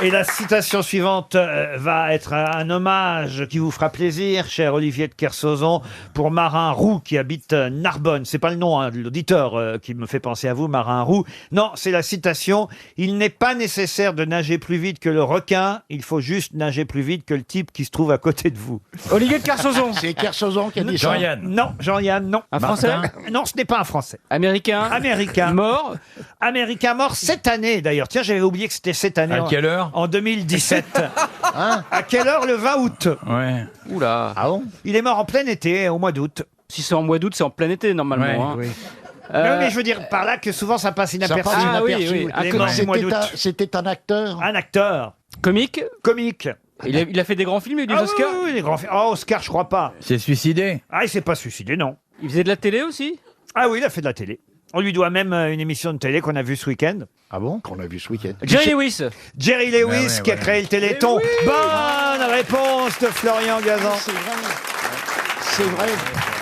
Et la citation suivante va être un hommage qui vous fera plaisir, cher Olivier de Kersauzon, pour Marin Roux, qui habite Narbonne. C'est pas le nom de l'auditeur qui me fait penser à vous, Marin Roux. Non, c'est la citation. Il n'est pas nécessaire de nager plus vite que le requin. Il faut juste nager plus vite que le type qui se trouve à côté de vous. Olivier de Kersauzon. C'est Kersozon qui a dit ça. Jean-Yann. Non, Jean-Yann, non. Un Français. Non, ce n'est pas un Français. Américain. Américain. Mort. Américain mort cette année, d'ailleurs. Tiens, j'avais oublié que c'était cette année. À quelle heure? En 2017. À quelle heure? Le 20 août. Ouais. Oula. Ah bon? Il est mort en plein été, au mois d'août. Si c'est en mois d'août, c'est en plein été normalement. Ouais, hein. oui. Mais je veux dire par là que souvent ça passe Ça inaperçu. passe Ah oui, inaperçu. oui. Les morts du mois d'août. C'était un acteur. Un acteur. Comique. Comique. Il a fait des grands films, il a eu des Ah Oscars. oui, oui, les grands films. Oh, Oscar, je crois pas. C'est suicidé. Ah, il s'est pas suicidé, non. Il faisait de la télé aussi. Ah oui, il a fait de la télé. On lui doit même une émission de télé qu'on a vue ce week-end. Ah bon? Qu'on a vu ce week-end. Jerry Lewis. Jerry Lewis, Ah ouais, qui a voilà. créé le Téléthon. Bonne réponse de Florian Gazan. C'est vrai.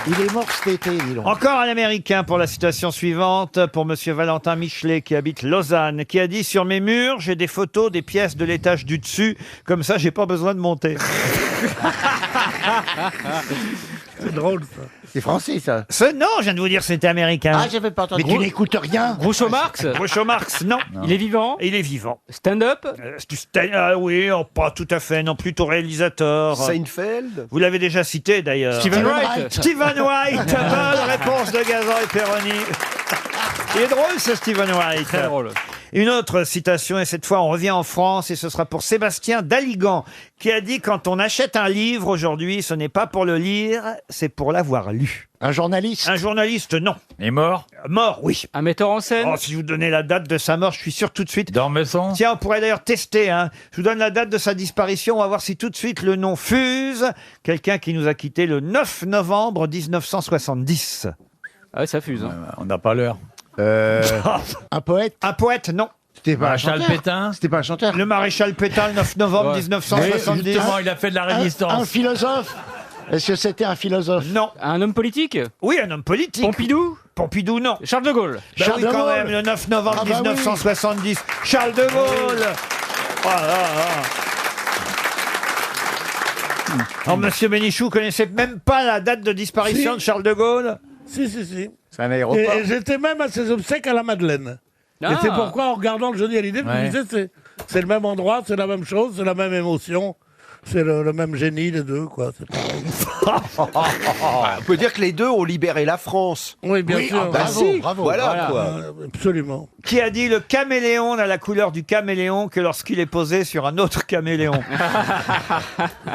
Il est mort cet été, dis donc. Encore un Américain pour la citation suivante, pour Monsieur Valentin Michelet, qui habite Lausanne, qui a dit « Sur mes murs, j'ai des photos des pièces de l'étage du dessus, comme ça, j'ai pas besoin de monter. » C'est drôle, ça. C'est français, ça. Non, je viens de vous dire c'était américain. Ah, j'avais pas entendu. Mais tu n'écoutes rien. Groucho Marx. Groucho Marx, non. Il est vivant. Il est vivant. Stand-up. Ah oui, oh, pas tout à fait, non, plutôt réalisateur. Seinfeld. Vous l'avez déjà cité d'ailleurs. Stephen Wright. Stephen Wright. Bonne réponse de Gazan et Perroni. Il est drôle ce Stephen Wright. Très drôle. Une autre citation, et cette fois on revient en France, et ce sera pour Sébastien Dalligan, qui a dit « Quand on achète un livre aujourd'hui, ce n'est pas pour le lire, c'est pour l'avoir lu. » Un journaliste. Un journaliste, non. Il est mort? Mort, oui. Un metteur en scène. Oh, si je vous donnais la date de sa mort, je suis sûr tout de suite. D'Ormesson? Tiens, on pourrait d'ailleurs tester. Hein. Je vous donne la date de sa disparition. On va voir si tout de suite le nom fuse. Quelqu'un qui nous a quittés le 9 novembre 1970. Ah ouais, ça fuse. Hein. On n'a pas l'heure. Un poète? Un poète, non. C'était pas Maréchal un chanteur. Pétain. C'était pas un chanteur. Le maréchal Pétain, le 9 novembre Ouais. 1970. Mais justement, il a fait de la résistance. Un philosophe? Est-ce que c'était un philosophe? Non. Un homme politique? Oui, un homme politique. Pompidou? Pompidou, non. Charles de Gaulle? Bah Charles oui, de quand Gaulle. même, le 9 novembre Ah bah oui. 1970. Charles de Gaulle. Oh là là. Alors, monsieur Bénichou, connaissait même pas la date de disparition Si. de Charles de Gaulle? Si, si, si. C'est un aéroport. Et j'étais même à ses obsèques à la Madeleine. Ah. Et c'est pourquoi, en regardant le jeudi à l'idée, je me disais, c'est le même endroit, c'est la même chose, c'est la même émotion. C'est le même génie, les deux, quoi. C'est pareil. On peut dire que les deux ont libéré la France. Oui, bien Oui, sûr. ah bah Bravo, si, bravo. voilà, quoi. Absolument. Qui a dit le caméléon n'a la couleur du caméléon que lorsqu'il est posé sur un autre caméléon?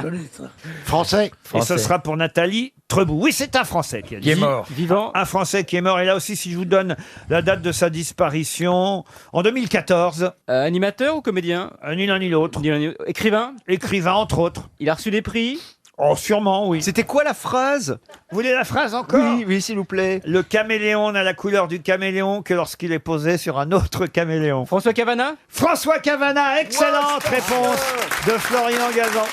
Joli, ça. Français. Et ce sera pour Nathalie Trebout. Oui, c'est un Français qui a dit. Qui est mort. Vivant? Un Français qui est mort. Et là aussi, si je vous donne la date de sa disparition, en 2014, Animateur ou comédien? ni l'un ni l'autre. Écrivain? Écrivain, entre autres. Il a reçu des prix? Oh, sûrement, oui. C'était quoi la phrase? Vous voulez la phrase encore? Oui, oui, s'il vous plaît. Le caméléon n'a la couleur du caméléon que lorsqu'il est posé sur un autre caméléon. François Cavana? François Cavana, excellente réponse de Florian Gazan.